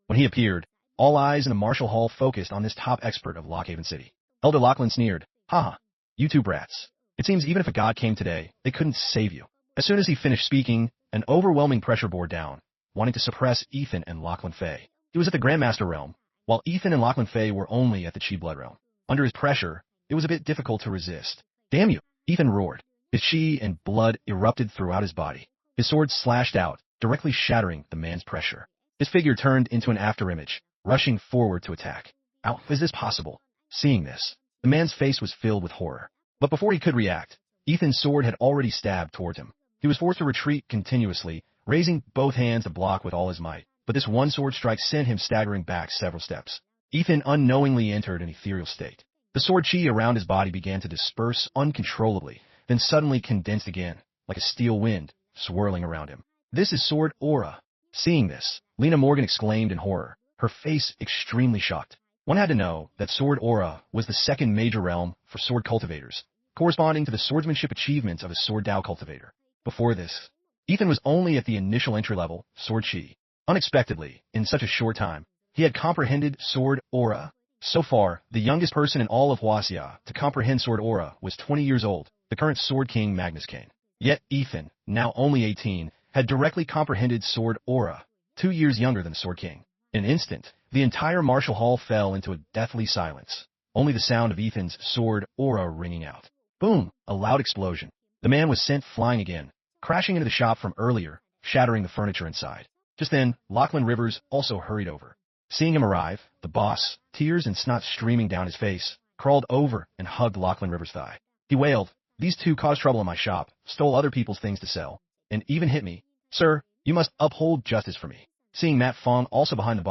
When he appeared, all eyes in the martial hall focused on this top expert of Lockhaven City. Elder Lachlan sneered, "Haha, you two brats. It seems even if a god came today, they couldn't save you." As soon as he finished speaking, an overwhelming pressure bore down, wanting to suppress Ethan and Lachlan Fay. He was at the Grandmaster Realm, while Ethan and Lachlan Fay were only at the Chi Blood Realm. Under his pressure, it was a bit difficult to resist. "Damn you!" Ethan roared. His chi and blood erupted throughout his body. His sword slashed out, directly shattering the man's pressure. His figure turned into an afterimage, rushing forward to attack. How is this possible? Seeing this, the man's face was filled with horror. But before he could react, Ethan's sword had already stabbed toward him. He was forced to retreat continuously, raising both hands to block with all his might. But this one sword strike sent him staggering back several steps. Ethan unknowingly entered an ethereal state. The sword chi around his body began to disperse uncontrollably, then suddenly condensed again, like a steel wind, swirling around him. "This is sword aura." Seeing this, Lena Morgan exclaimed in horror, her face extremely shocked. One had to know that sword aura was the second major realm for sword cultivators, corresponding to the swordsmanship achievements of a sword Dao cultivator. Before this, Ethan was only at the initial entry level, sword chi. Unexpectedly, in such a short time, He had comprehended sword aura. So far, the youngest person in all of Huaxia to comprehend sword aura was 20 years old, the current Sword King Magnus Kane. Yet Ethan, now only 18, had directly comprehended sword aura, 2 years younger than the Sword King. In an instant, the entire martial hall fell into a deathly silence, only the sound of Ethan's sword aura ringing out. Boom! A loud explosion. The man was sent flying again, crashing into the shop from earlier, shattering the furniture inside. Just then, Lachlan Rivers also hurried over. Seeing him arrive, the boss, tears and snot streaming down his face, crawled over and hugged Lachlan Rivers' thigh. He wailed, "These two caused trouble in my shop, stole other people's things to sell, and even hit me. Sir, you must uphold justice for me." Seeing Matt Fong also behind the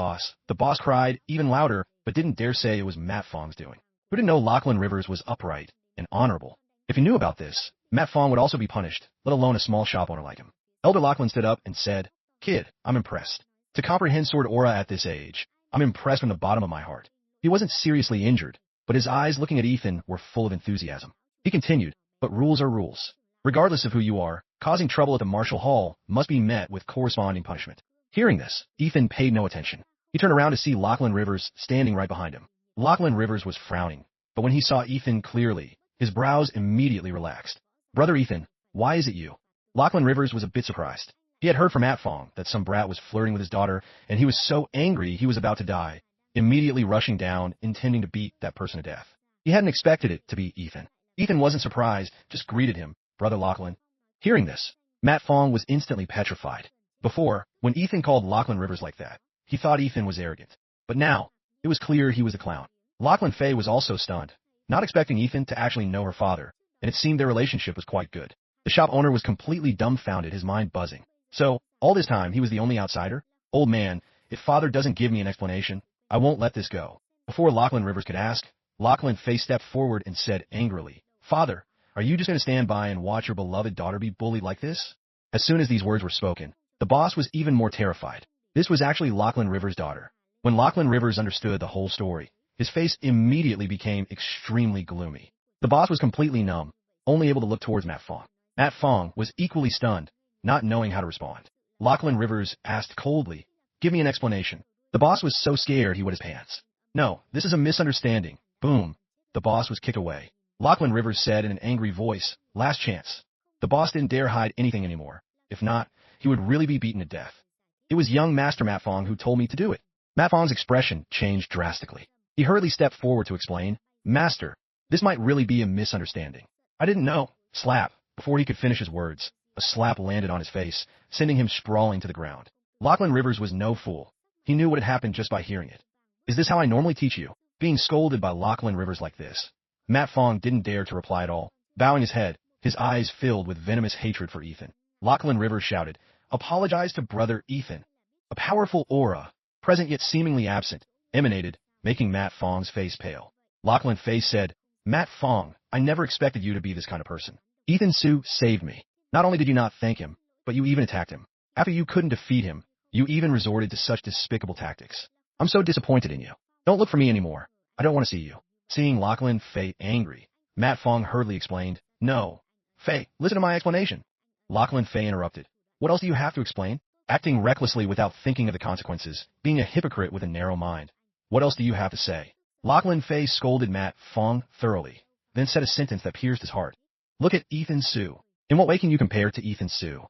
boss cried even louder, but didn't dare say it was Matt Fong's doing. Who didn't know Lachlan Rivers was upright and honorable? If he knew about this, Matt Fong would also be punished, let alone a small shop owner like him. Elder Lachlan stood up and said, "Kid, I'm impressed. To comprehend sword aura at this age, I'm impressed from the bottom of my heart." He wasn't seriously injured, but his eyes looking at Ethan were full of enthusiasm. He continued, "But rules are rules. Regardless of who you are, causing trouble at the martial hall must be met with corresponding punishment." Hearing this, Ethan paid no attention. He turned around to see Lachlan Rivers standing right behind him. Lachlan Rivers was frowning, but when he saw Ethan clearly, his brows immediately relaxed. "Brother Ethan, why is it you?" Lachlan Rivers was a bit surprised. He had heard from Matt Fong that some brat was flirting with his daughter, and he was so angry he was about to die, immediately rushing down, intending to beat that person to death. He hadn't expected it to be Ethan. Ethan wasn't surprised, just greeted him, "Brother Lachlan." Hearing this, Matt Fong was instantly petrified. Before, when Ethan called Lachlan Rivers like that, he thought Ethan was arrogant. But now, it was clear he was a clown. Lachlan Fay was also stunned, not expecting Ethan to actually know her father, and it seemed their relationship was quite good. The shop owner was completely dumbfounded, his mind buzzing. So, all this time, he was the only outsider? "Old man, if father doesn't give me an explanation, I won't let this go." Before Lachlan Rivers could ask, Lachlan Fay stepped forward and said angrily, "Father, are you just going to stand by and watch your beloved daughter be bullied like this?" As soon as these words were spoken, the boss was even more terrified. This was actually Lachlan Rivers' daughter. When Lachlan Rivers understood the whole story, his face immediately became extremely gloomy. The boss was completely numb, only able to look towards Matt Fong. Matt Fong was equally stunned, not knowing how to respond. Lachlan Rivers asked coldly, "Give me an explanation." The boss was so scared he wet his pants. "No, this is a misunderstanding." Boom. The boss was kicked away. Lachlan Rivers said in an angry voice, "Last chance." The boss didn't dare hide anything anymore. If not, he would really be beaten to death. "It was young Master Matt Fong who told me to do it." Matt Fong's expression changed drastically. He hurriedly stepped forward to explain, "Master, this might really be a misunderstanding. I didn't know." Slap. Before he could finish his words, a slap landed on his face, sending him sprawling to the ground. Lachlan Rivers was no fool. He knew what had happened just by hearing it. "Is this how I normally teach you?" Being scolded by Lachlan Rivers like this, Matt Fong didn't dare to reply at all. Bowing his head, his eyes filled with venomous hatred for Ethan, Lachlan Rivers shouted, "Apologize to brother Ethan." A powerful aura, present yet seemingly absent, emanated, making Matt Fong's face pale. Lachlan Fay said, "Matt Fong, I never expected you to be this kind of person. Ethan Su saved me. Not only did you not thank him, but you even attacked him. After you couldn't defeat him, you even resorted to such despicable tactics. I'm so disappointed in you. Don't look for me anymore. I don't want to see you." Seeing Lachlan Fay angry, Matt Fong hurriedly explained, "No. Fay, listen to my explanation." Lachlan Fay interrupted. "What else do you have to explain?" Acting recklessly without thinking of the consequences, being a hypocrite with a narrow mind. "What else do you have to say?" Lachlan Fay scolded Matt Fong thoroughly, then said a sentence that pierced his heart. "Look at Ethan Su. In what way can you compare to Ethan Su?"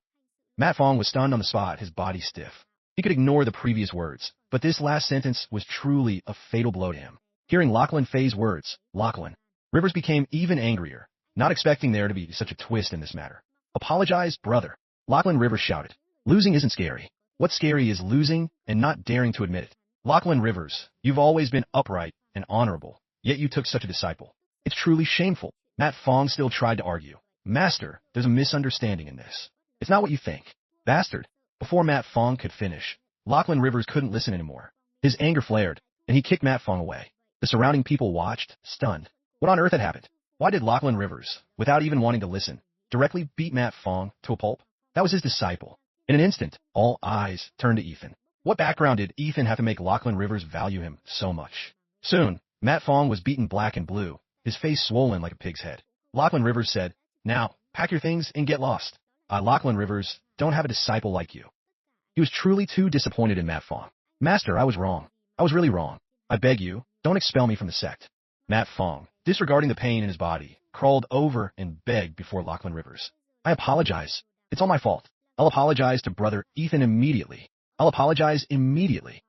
Matt Fong was stunned on the spot, his body stiff. He could ignore the previous words, but this last sentence was truly a fatal blow to him. Hearing Lachlan Fay's words, Lachlan Rivers became even angrier, not expecting there to be such a twist in this matter. "Apologize, brother." Lachlan Rivers shouted. "Losing isn't scary. What's scary is losing and not daring to admit it. Lachlan Rivers, you've always been upright and honorable, yet you took such a disciple. It's truly shameful." Matt Fong still tried to argue. "Master, there's a misunderstanding in this. It's not what you think. Bastard." Before Matt Fong could finish, Lachlan Rivers couldn't listen anymore. His anger flared, and he kicked Matt Fong away. The surrounding people watched, stunned. What on earth had happened? Why did Lachlan Rivers, without even wanting to listen, directly beat Matt Fong to a pulp? That was his disciple. In an instant, all eyes turned to Ethan. What background did Ethan have to make Lachlan Rivers value him so much? Soon, Matt Fong was beaten black and blue, his face swollen like a pig's head. Lachlan Rivers said, "Now, pack your things and get lost. I, Lachlan Rivers, don't have a disciple like you." He was truly too disappointed in Matt Fong. "Master, I was wrong. I was really wrong. I beg you, don't expel me from the sect. Matt Fong, disregarding the pain in his body, crawled over and begged before Lachlan Rivers. I apologize. It's all my fault. I'll apologize to brother Ethan immediately. I'll apologize immediately.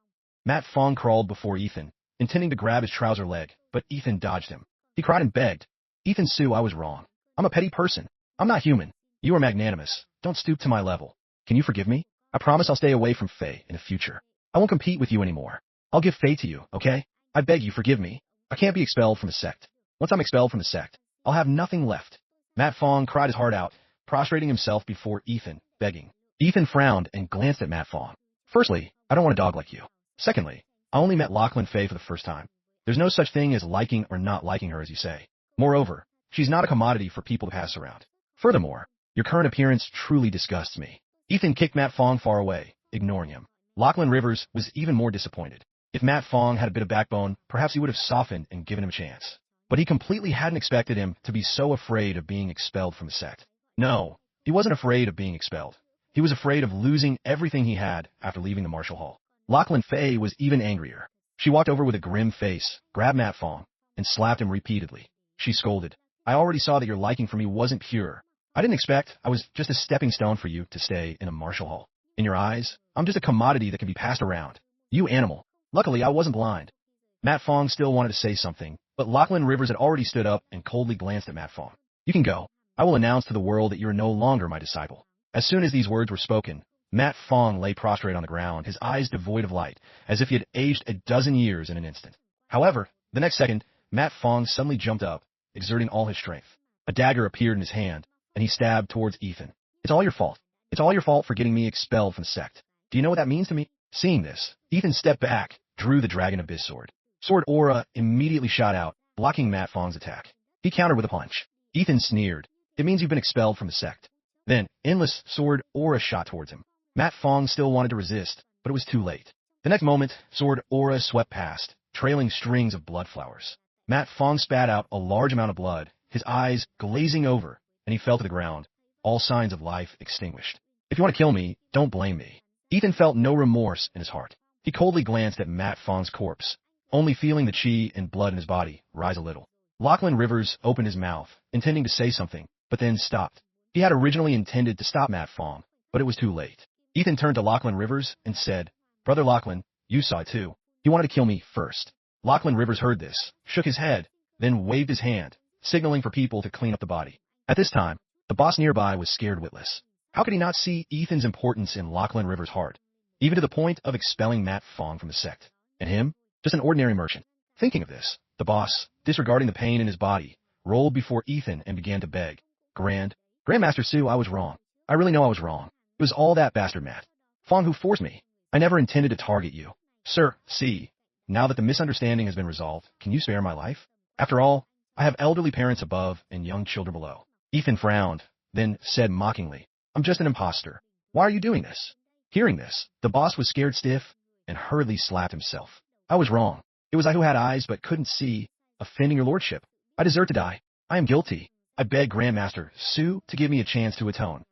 Matt Fong crawled before Ethan, intending to grab his trouser leg, but Ethan dodged him. He cried and begged. Ethan Sue, I was wrong. I'm a petty person. I'm not human. You are magnanimous. Don't stoop to my level. Can you forgive me? I promise I'll stay away from Faye in the future. I won't compete with you anymore. I'll give Faye to you, okay? I beg you, forgive me. I can't be expelled from the sect. Once I'm expelled from the sect, I'll have nothing left. Matt Fong cried his heart out, prostrating himself before Ethan, begging. Ethan frowned and glanced at Matt Fong. Firstly, I don't want a dog like you. Secondly, I only met Lachlan Faye for the first time. There's no such thing as liking or not liking her, as you say. Moreover, she's not a commodity for people to pass around. Furthermore, your current appearance truly disgusts me. Ethan kicked Matt Fong far away, ignoring him. Lachlan Rivers was even more disappointed. If Matt Fong had a bit of backbone, perhaps he would have softened and given him a chance. But he completely hadn't expected him to be so afraid of being expelled from the sect. No, he wasn't afraid of being expelled. He was afraid of losing everything he had after leaving the martial hall. Lachlan Faye was even angrier. She walked over with a grim face, grabbed Matt Fong, and slapped him repeatedly. She scolded. I already saw that your liking for me wasn't pure. I didn't expect I was just a stepping stone for you to stay in a martial hall. In your eyes, I'm just a commodity that can be passed around. You animal. Luckily, I wasn't blind. Matt Fong still wanted to say something, but Lachlan Rivers had already stood up and coldly glanced at Matt Fong. You can go. I will announce to the world that you are no longer my disciple. As soon as these words were spoken, Matt Fong lay prostrate on the ground, his eyes devoid of light, as if he had aged a dozen years in an instant. However, the next second, Matt Fong suddenly jumped up, exerting all his strength. A dagger appeared in his hand, and he stabbed towards Ethan. It's all your fault. It's all your fault for getting me expelled from the sect. Do you know what that means to me? Seeing this, Ethan stepped back, drew the Dragon Abyss sword. Sword aura immediately shot out, blocking Matt Fong's attack. He countered with a punch. Ethan sneered. It means you've been expelled from the sect. Then, endless sword aura shot towards him. Matt Fong still wanted to resist, but it was too late. The next moment, sword aura swept past, trailing strings of blood flowers. Matt Fong spat out a large amount of blood, his eyes glazing over, and he fell to the ground, all signs of life extinguished. If you want to kill me, don't blame me. Ethan felt no remorse in his heart. He coldly glanced at Matt Fong's corpse, only feeling the chi and blood in his body rise a little. Lachlan Rivers opened his mouth, intending to say something, but then stopped. He had originally intended to stop Matt Fong, but it was too late. Ethan turned to Lachlan Rivers and said, Brother Lachlan, you saw it too. He wanted to kill me first. Lachlan Rivers heard this, shook his head, then waved his hand, signaling for people to clean up the body. At this time, the boss nearby was scared witless. How could he not see Ethan's importance in Lachlan Rivers' heart, even to the point of expelling Matt Fong from the sect? And him? Just an ordinary merchant. Thinking of this, the boss, disregarding the pain in his body, rolled before Ethan and began to beg. Grandmaster Sue, I was wrong. I really know I was wrong. It was all that bastard Matt Fong who forced me. I never intended to target you. Sir, see, now that the misunderstanding has been resolved, can you spare my life? After all, I have elderly parents above and young children below. Ethan frowned, then said mockingly, I'm just an imposter. Why are you doing this? Hearing this, the boss was scared stiff and hurriedly slapped himself. I was wrong. It was I who had eyes but couldn't see, offending your lordship. I deserve to die. I am guilty. I beg Grandmaster Sue to give me a chance to atone.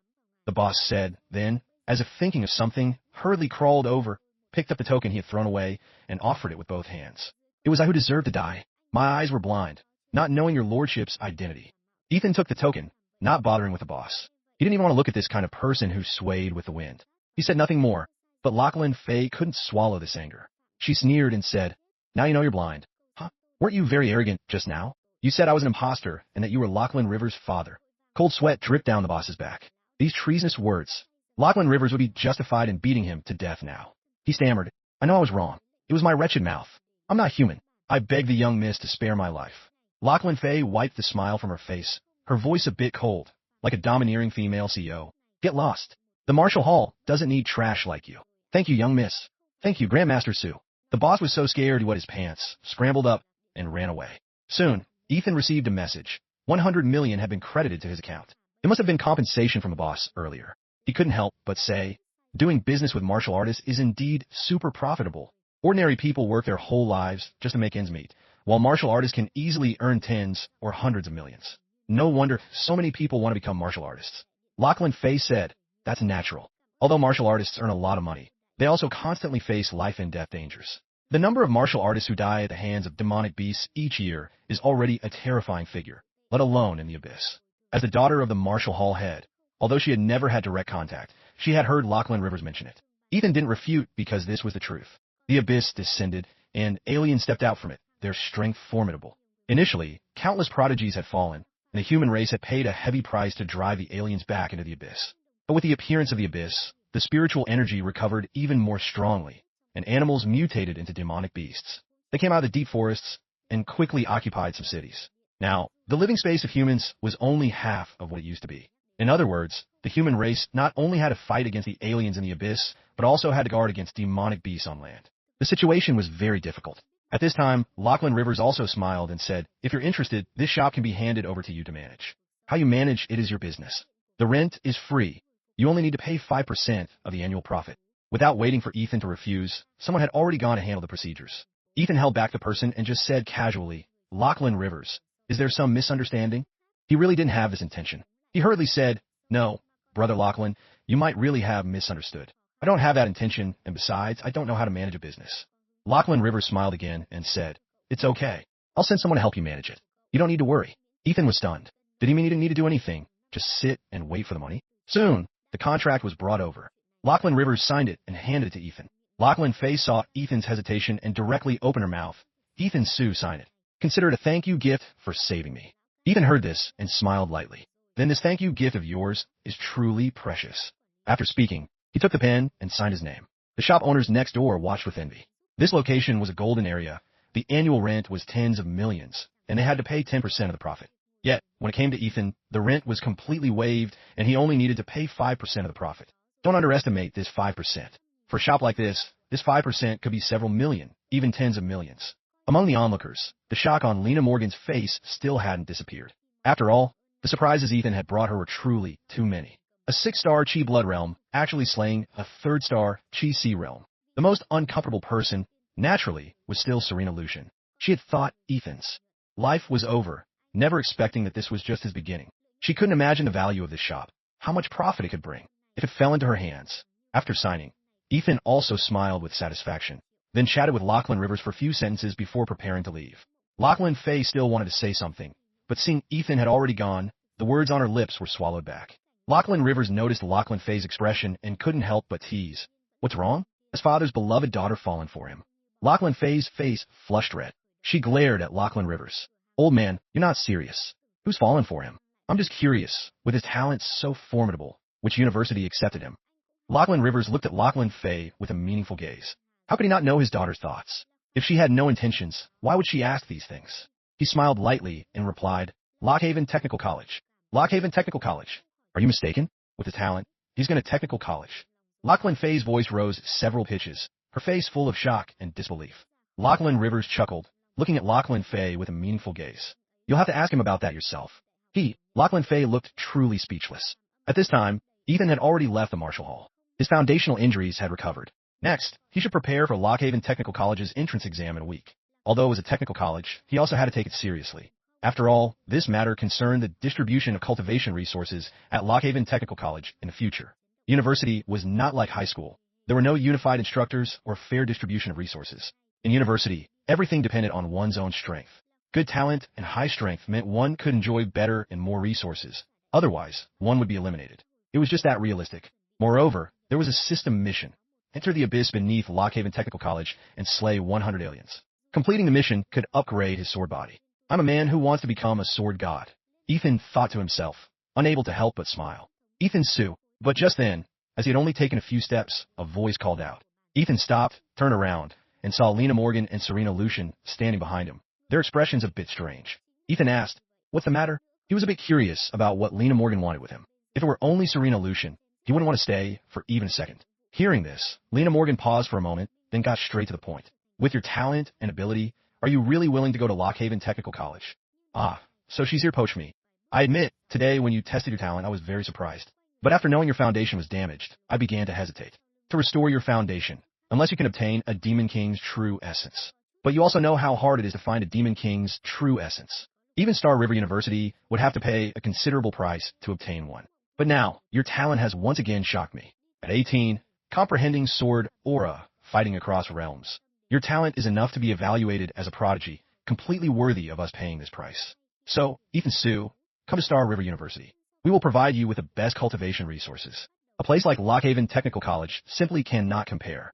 The boss said, then, as if thinking of something, hurriedly crawled over, picked up the token he had thrown away, and offered it with both hands. It was I who deserved to die. My eyes were blind, not knowing your lordship's identity. Ethan took the token, not bothering with the boss. He didn't even want to look at this kind of person who swayed with the wind. He said nothing more, but Lachlan Faye couldn't swallow this anger. She sneered and said, Now you know you're blind. Huh? Weren't you very arrogant just now? You said I was an imposter and that you were Lachlan Rivers' father. Cold sweat dripped down the boss's back. These treasonous words. Lachlan Rivers would be justified in beating him to death now. He stammered, I know I was wrong. It was my wretched mouth. I'm not human. I beg the young miss to spare my life. Lachlan Faye wiped the smile from her face, her voice a bit cold, like a domineering female CEO. Get lost. The martial hall doesn't need trash like you. Thank you, young miss. Thank you, Grandmaster Sue. The boss was so scared he wet his pants, scrambled up, and ran away. Soon, Ethan received a message. 100 million had been credited to his account. It must have been compensation from the boss earlier. He couldn't help but say, doing business with martial artists is indeed super profitable. Ordinary people work their whole lives just to make ends meet, while martial artists can easily earn tens or hundreds of millions. No wonder so many people want to become martial artists. Lachlan Faye said, that's natural. Although martial artists earn a lot of money, they also constantly face life and death dangers. The number of martial artists who die at the hands of demonic beasts each year is already a terrifying figure, let alone in the abyss. As the daughter of the martial hall head, although she had never had direct contact, she had heard Lachlan Rivers mention it. Ethan didn't refute because this was the truth. The abyss descended, and aliens stepped out from it, their strength formidable. Initially, countless prodigies had fallen, and the human race had paid a heavy price to drive the aliens back into the abyss. But with the appearance of the abyss, the spiritual energy recovered even more strongly, and animals mutated into demonic beasts. They came out of the deep forests and quickly occupied some cities. Now, the living space of humans was only half of what it used to be. In other words, the human race not only had to fight against the aliens in the abyss, but also had to guard against demonic beasts on land. The situation was very difficult. At this time, Lachlan Rivers also smiled and said, "If you're interested, this shop can be handed over to you to manage. How you manage it is your business. The rent is free. You only need to pay 5% of the annual profit." Without waiting for Ethan to refuse, someone had already gone to handle the procedures. Ethan held back the person and just said casually, "Lachlan Rivers, is there some misunderstanding?" He really didn't have this intention. He hurriedly said, "No, Brother Lachlan, you might really have misunderstood. I don't have that intention, and besides, I don't know how to manage a business." Lachlan Rivers smiled again and said, "It's okay. I'll send someone to help you manage it. You don't need to worry." Ethan was stunned. Did he mean he didn't need to do anything? Just sit and wait for the money? Soon, the contract was brought over. Lachlan Rivers signed it and handed it to Ethan. Lachlan Faye saw Ethan's hesitation and directly opened her mouth. "Ethan Sue, sign it. Consider it a thank you gift for saving me." Ethan heard this and smiled lightly. "Then this thank you gift of yours is truly precious." After speaking, he took the pen and signed his name. The shop owners next door watched with envy. This location was a golden area. The annual rent was tens of millions, and they had to pay 10% of the profit. Yet, when it came to Ethan, the rent was completely waived, and he only needed to pay 5% of the profit. Don't underestimate this 5%. For a shop like this 5% could be several million, even tens of millions. Among the onlookers, the shock on Lena Morgan's face still hadn't disappeared. After all, the surprises Ethan had brought her were truly too many. A 6-star Chi Blood realm actually slaying a 3rd-star Chi Sea realm. The most uncomfortable person, naturally, was still Serena Lucian. She had thought Ethan's life was over, never expecting that this was just his beginning. She couldn't imagine the value of this shop, how much profit it could bring, if it fell into her hands. After signing, Ethan also smiled with satisfaction, then chatted with Lachlan Rivers for a few sentences before preparing to leave. Lachlan Faye still wanted to say something, but seeing Ethan had already gone, the words on her lips were swallowed back. Lachlan Rivers noticed Lachlan Faye's expression and couldn't help but tease. "What's wrong? His father's beloved daughter fallen for him." Lachlan Faye's face flushed red. She glared at Lachlan Rivers. "Old man, you're not serious. Who's fallen for him? I'm just curious, with his talents so formidable, which university accepted him?" Lachlan Rivers looked at Lachlan Faye with a meaningful gaze. How could he not know his daughter's thoughts? If she had no intentions, why would she ask these things? He smiled lightly and replied, "Lockhaven Technical College." "Lockhaven Technical College? Are you mistaken? With his talent, he's going to technical college." Lachlan Faye's voice rose several pitches, her face full of shock and disbelief. Lachlan Rivers chuckled, looking at Lachlan Faye with a meaningful gaze. "You'll have to ask him about that yourself." Lachlan Faye looked truly speechless. At this time, Ethan had already left the martial hall. His foundational injuries had recovered. Next, he should prepare for Lockhaven Technical College's entrance exam in a week. Although it was a technical college, he also had to take it seriously. After all, this matter concerned the distribution of cultivation resources at Lockhaven Technical College in the future. University was not like high school. There were no unified instructors or fair distribution of resources. In university, everything depended on one's own strength. Good talent and high strength meant one could enjoy better and more resources. Otherwise, one would be eliminated. It was just that realistic. Moreover, there was a system mission. Enter the abyss beneath Lockhaven Technical College and slay 100 aliens. Completing the mission could upgrade his sword body. "I'm a man who wants to become a sword god," Ethan thought to himself, unable to help but smile. "Ethan Sue." But just then, as he had only taken a few steps, a voice called out. Ethan stopped, turned around, and saw Lena Morgan and Serena Lucian standing behind him, their expressions a bit strange. Ethan asked, "What's the matter?" He was a bit curious about what Lena Morgan wanted with him. If it were only Serena Lucian, he wouldn't want to stay for even a second. Hearing this, Lena Morgan paused for a moment, then got straight to the point. "With your talent and ability, are you really willing to go to Lockhaven Technical College?" "Ah, so she's here to poach me. I admit, today when you tested your talent, I was very surprised. But after knowing your foundation was damaged, I began to hesitate. To restore your foundation, unless you can obtain a Demon King's true essence. But you also know how hard it is to find a Demon King's true essence. Even Star River University would have to pay a considerable price to obtain one. But now, your talent has once again shocked me. At 18, comprehending sword aura, fighting across realms. Your talent is enough to be evaluated as a prodigy, completely worthy of us paying this price. So, Ethan Sue, come to Star River University. We will provide you with the best cultivation resources. A place like Lockhaven Technical College simply cannot compare.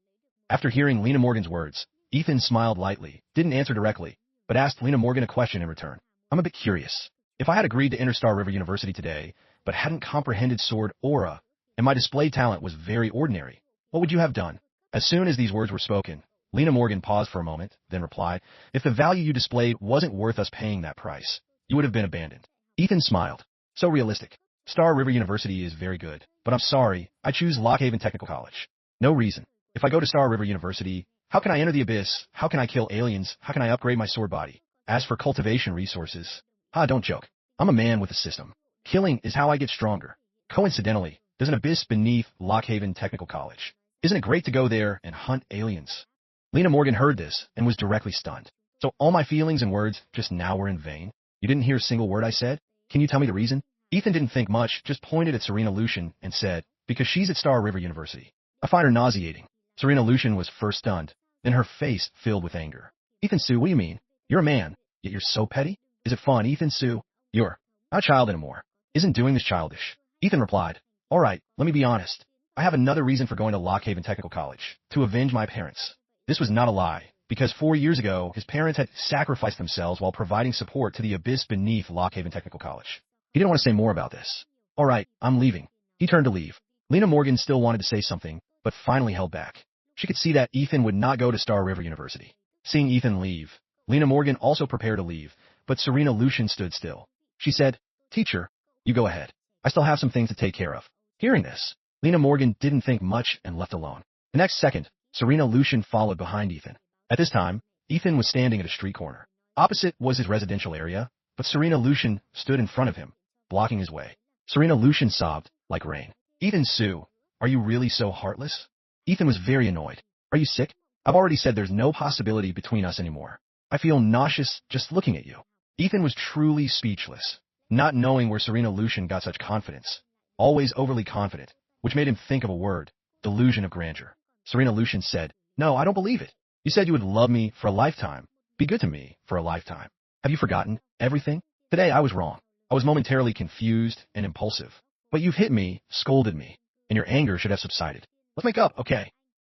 After hearing Lena Morgan's words, Ethan smiled lightly, didn't answer directly, but asked Lena Morgan a question in return. I'm a bit curious. If I had agreed to enter Star River University today, but hadn't comprehended sword aura, and my display talent was very ordinary, what would you have done? As soon as these words were spoken, Lena Morgan paused for a moment, then replied, if the value you displayed wasn't worth us paying that price, you would have been abandoned. Ethan smiled. So realistic. Star River University is very good, but I'm sorry, I choose Lockhaven Technical College. No reason. If I go to Star River University, how can I enter the abyss? How can I kill aliens? How can I upgrade my sword body? As for cultivation resources, don't joke. I'm a man with a system. Killing is how I get stronger. Coincidentally, there's an abyss beneath Lockhaven Technical College. Isn't it great to go there and hunt aliens? Lena Morgan heard this and was directly stunned. So all my feelings and words just now were in vain? You didn't hear a single word I said? Can you tell me the reason? Ethan didn't think much, just pointed at Serena Lucian and said, because she's at Star River University. I find her nauseating. Serena Lucian was first stunned, then her face filled with anger. Ethan Sue, what do you mean? You're a man, yet you're so petty? Is it fun, Ethan Sue? You're not a child anymore. Isn't doing this childish? Ethan replied, all right, let me be honest. I have another reason for going to Lockhaven Technical College, to avenge my parents. This was not a lie, because 4 years ago, his parents had sacrificed themselves while providing support to the abyss beneath Lockhaven Technical College. He didn't want to say more about this. All right, I'm leaving. He turned to leave. Lena Morgan still wanted to say something, but finally held back. She could see that Ethan would not go to Star River University. Seeing Ethan leave, Lena Morgan also prepared to leave, but Serena Lucian stood still. She said, teacher, you go ahead. I still have some things to take care of. Hearing this, Lena Morgan didn't think much and left alone. The next second, Serena Lucian followed behind Ethan. At this time, Ethan was standing at a street corner. Opposite was his residential area, but Serena Lucian stood in front of him, blocking his way. Serena Lucian sobbed like rain. Ethan Sue, are you really so heartless? Ethan was very annoyed. Are you sick? I've already said there's no possibility between us anymore. I feel nauseous just looking at you. Ethan was truly speechless, not knowing where Serena Lucian got such confidence. Always overly confident, which made him think of a word, delusion of grandeur. Serena Lucian said, no, I don't believe it. You said you would love me for a lifetime, be good to me for a lifetime. Have you forgotten everything? Today I was wrong. I was momentarily confused and impulsive. But you've hit me, scolded me, and your anger should have subsided. Let's make up, okay?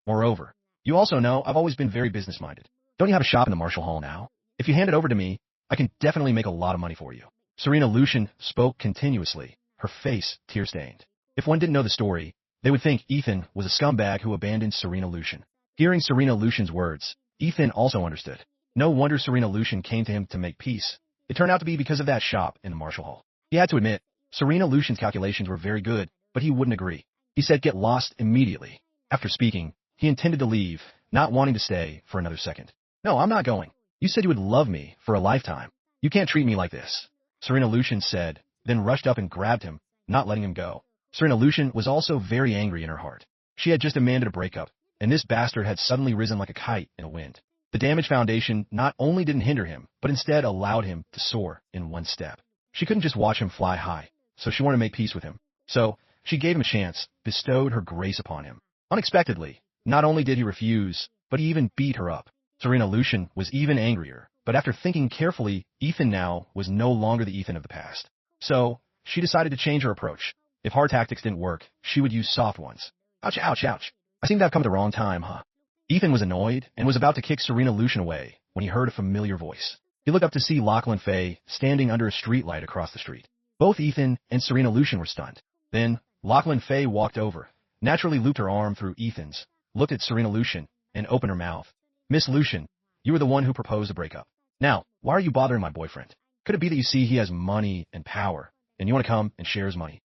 Moreover, you also know I've always been very business-minded. Don't you have a shop in the Marshall Hall now? If you hand it over to me, I can definitely make a lot of money for you. Serena Lucian spoke continuously, her face tear-stained. If one didn't know the story, they would think Ethan was a scumbag who abandoned Serena Lucian. Hearing Serena Lucian's words, Ethan also understood. No wonder Serena Lucian came to him to make peace. It turned out to be because of that shop in the Marshall Hall. He had to admit, Serena Lucian's calculations were very good, but he wouldn't agree. He said get lost immediately. After speaking, he intended to leave, not wanting to stay for another second. No, I'm not going. You said you would love me for a lifetime. You can't treat me like this. Serena Lucian said, then rushed up and grabbed him, not letting him go. Serena Lucian was also very angry in her heart. She had just demanded a breakup, and this bastard had suddenly risen like a kite in a wind. The damaged foundation not only didn't hinder him, but instead allowed him to soar in one step. She couldn't just watch him fly high, so she wanted to make peace with him. So, she gave him a chance, bestowed her grace upon him. Unexpectedly, not only did he refuse, but he even beat her up. Serena Lucian was even angrier, but after thinking carefully, Ethan now was no longer the Ethan of the past. So, she decided to change her approach. If hard tactics didn't work, she would use soft ones. Ouch, ouch, ouch. I seem to have come at the wrong time, huh? Ethan was annoyed and was about to kick Serena Lucian away when he heard a familiar voice. He looked up to see Lachlan Fay standing under a streetlight across the street. Both Ethan and Serena Lucian were stunned. Then, Lachlan Fay walked over, naturally looped her arm through Ethan's, looked at Serena Lucian, and opened her mouth. Miss Lucian, you were the one who proposed a breakup. Now, why are you bothering my boyfriend? Could it be that you see he has money and power, and you want to come and share his money?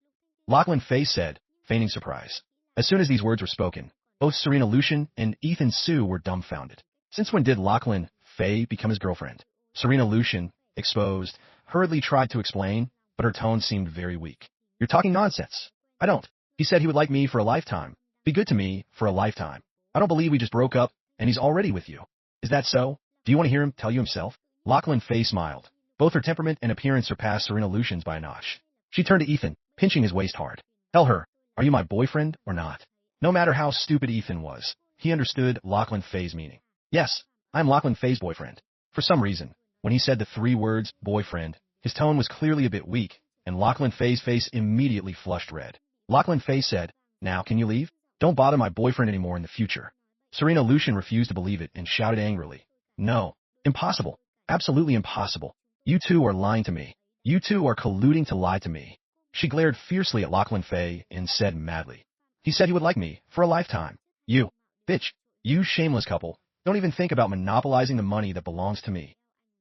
Lachlan Fay said, feigning surprise. As soon as these words were spoken, both Serena Lucian and Ethan Sue were dumbfounded. Since when did Lachlan Fay become his girlfriend? Serena Lucian, exposed, hurriedly tried to explain, but her tone seemed very weak. You're talking nonsense. I don't. He said he would like me for a lifetime. Be good to me for a lifetime. I don't believe we just broke up, and he's already with you. Is that so? Do you want to hear him tell you himself? Lachlan Fay smiled. Both her temperament and appearance surpassed Serena Lucian's by a notch. She turned to Ethan, pinching his waist hard. Tell her, are you my boyfriend or not? No matter how stupid Ethan was, he understood Lachlan Fay's meaning. Yes, I am Lachlan Fei's boyfriend. For some reason, when he said the three words, boyfriend, his tone was clearly a bit weak, and Lachlan Fei's face immediately flushed red. Lachlan Fei said, "Now can you leave? Don't bother my boyfriend anymore in the future." Serena Lucian refused to believe it and shouted angrily, "No, impossible. Absolutely impossible. You two are lying to me. You two are colluding to lie to me." She glared fiercely at Lachlan Fei and said madly, "He said he would like me for a lifetime. You, bitch, you shameless couple, don't even think about monopolizing the money that belongs to me."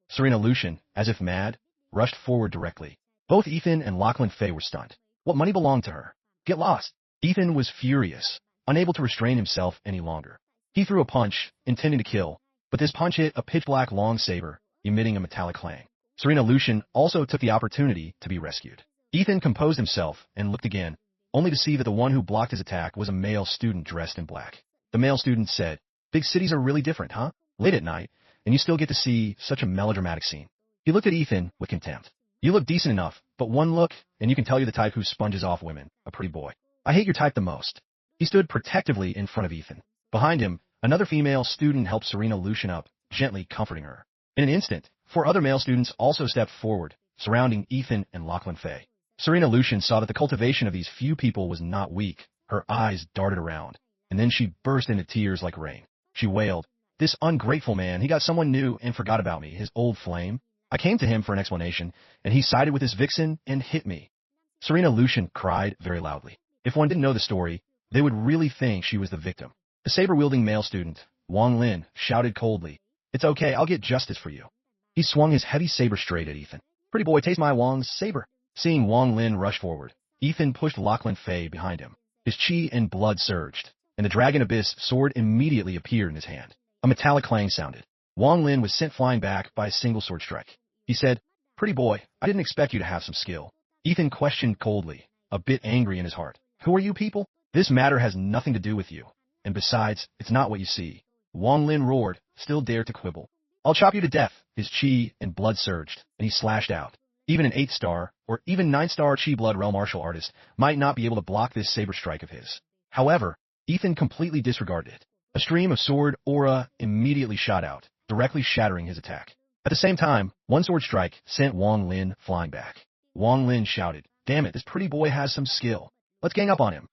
Serena Lucian, as if mad, rushed forward directly. Both Ethan and Lachlan Fei were stunned. What money belonged to her? Get lost. Ethan was furious, unable to restrain himself any longer. He threw a punch, intending to kill, but this punch hit a pitch-black long saber, emitting a metallic clang. Serena Lucian also took the opportunity to be rescued. Ethan composed himself and looked again, only to see that the one who blocked his attack was a male student dressed in black. The male student said, "Big cities are really different, huh? Late at night, and you still get to see such a melodramatic scene." He looked at Ethan with contempt. "You look decent enough, but one look, and you can tell you're the type who sponges off women, a pretty boy. I hate your type the most." He stood protectively in front of Ethan. Behind him, another female student helped Serena Lucian up, gently comforting her. In an instant, 4 other male students also stepped forward, surrounding Ethan and Lachlan Fei. Serena Lucian saw that the cultivation of these few people was not weak. Her eyes darted around, and then she burst into tears like rain. She wailed, "This ungrateful man, he got someone new and forgot about me, his old flame. I came to him for an explanation, and he sided with his vixen and hit me." Serena Lucian cried very loudly. If one didn't know the story, they would really think she was the victim. The saber-wielding male student, Wang Lin, shouted coldly, "It's okay, I'll get justice for you." He swung his heavy saber straight at Ethan. "Pretty boy, taste my Wang's saber." Seeing Wang Lin rush forward, Ethan pushed Lachlan Fei behind him. His chi and blood surged, and the Dragon Abyss sword immediately appeared in his hand. A metallic clang sounded. Wang Lin was sent flying back by a single sword strike. He said, "Pretty boy, I didn't expect you to have some skill." Ethan questioned coldly, a bit angry in his heart, "Who are you people? This matter has nothing to do with you. And besides, it's not what you see." Wang Lin roared, still dared to quibble. "I'll chop you to death." His chi and blood surged, and he slashed out. Even an 8-star, or even 9-star Chi Blood Realm martial artist might not be able to block this saber strike of his. However, Ethan completely disregarded it. A stream of sword aura immediately shot out, directly shattering his attack. At the same time, one sword strike sent Wang Lin flying back. Wang Lin shouted, "Damn it, this pretty boy has some skill. Let's gang up on him."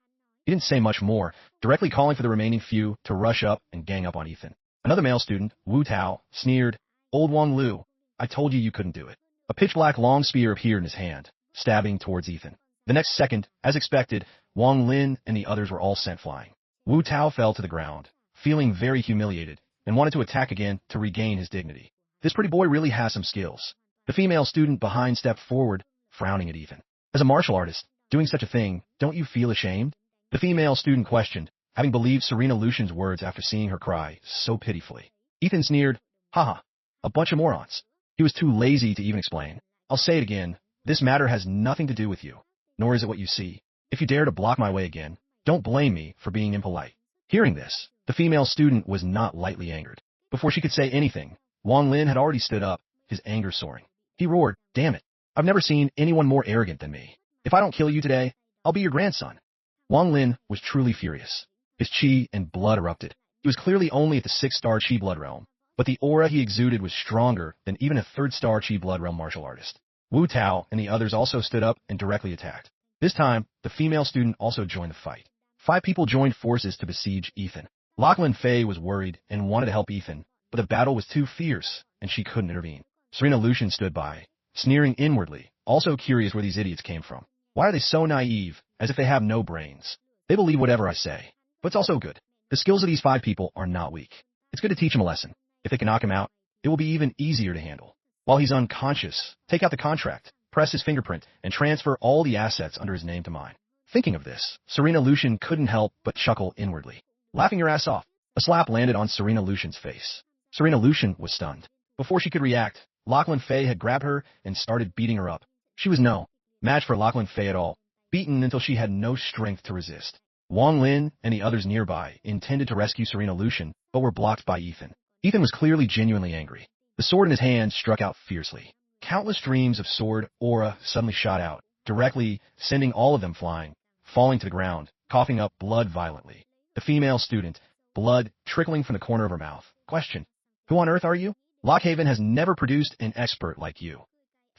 He didn't say much more, directly calling for the remaining few to rush up and gang up on Ethan. Another male student, Wu Tao, sneered, "Old Wang Lu, I told you you couldn't do it." A pitch-black long spear appeared in his hand, stabbing towards Ethan. The next second, as expected, Wang Lin and the others were all sent flying. Wu Tao fell to the ground, feeling very humiliated, and wanted to attack again to regain his dignity. This pretty boy really has some skills. The female student behind stepped forward, frowning at Ethan. "As a martial artist, doing such a thing, don't you feel ashamed?" The female student questioned, having believed Serena Lucian's words after seeing her cry so pitifully. Ethan sneered, "Haha, a bunch of morons." He was too lazy to even explain. "I'll say it again, this matter has nothing to do with you, nor is it what you see. If you dare to block my way again, don't blame me for being impolite." Hearing this, the female student was not lightly angered. Before she could say anything, Wang Lin had already stood up, his anger soaring. He roared, "Damn it, I've never seen anyone more arrogant than me. If I don't kill you today, I'll be your grandson." Wang Lin was truly furious. His chi and blood erupted. He was clearly only at the 6-star Chi Blood Realm, but the aura he exuded was stronger than even a 3rd-star Chi Blood Realm martial artist. Wu Tao and the others also stood up and directly attacked. This time, the female student also joined the fight. 5 people joined forces to besiege Ethan. Lachlan Fei was worried and wanted to help Ethan, but the battle was too fierce, and she couldn't intervene. Serena Lucian stood by, sneering inwardly, also curious where these idiots came from. Why are they so naive, as if they have no brains? They believe whatever I say. But it's also good. The skills of these 5 people are not weak. It's good to teach them a lesson. If they can knock him out, it will be even easier to handle. While he's unconscious, take out the contract, press his fingerprint, and transfer all the assets under his name to mine. Thinking of this, Serena Lucian couldn't help but chuckle inwardly. "Laughing your ass off." A slap landed on Serena Lucian's face. Serena Lucian was stunned. Before she could react, Lachlan Fei had grabbed her and started beating her up. She was no match for Lachlan Fei at all, beaten until she had no strength to resist. Wang Lin and the others nearby intended to rescue Serena Lucian, but were blocked by Ethan. Ethan was clearly genuinely angry. The sword in his hand struck out fiercely. Countless streams of sword aura suddenly shot out, directly sending all of them flying, falling to the ground, coughing up blood violently. The female student, blood trickling from the corner of her mouth, questioned, Who on earth are you? Lockhaven has never produced an expert like you.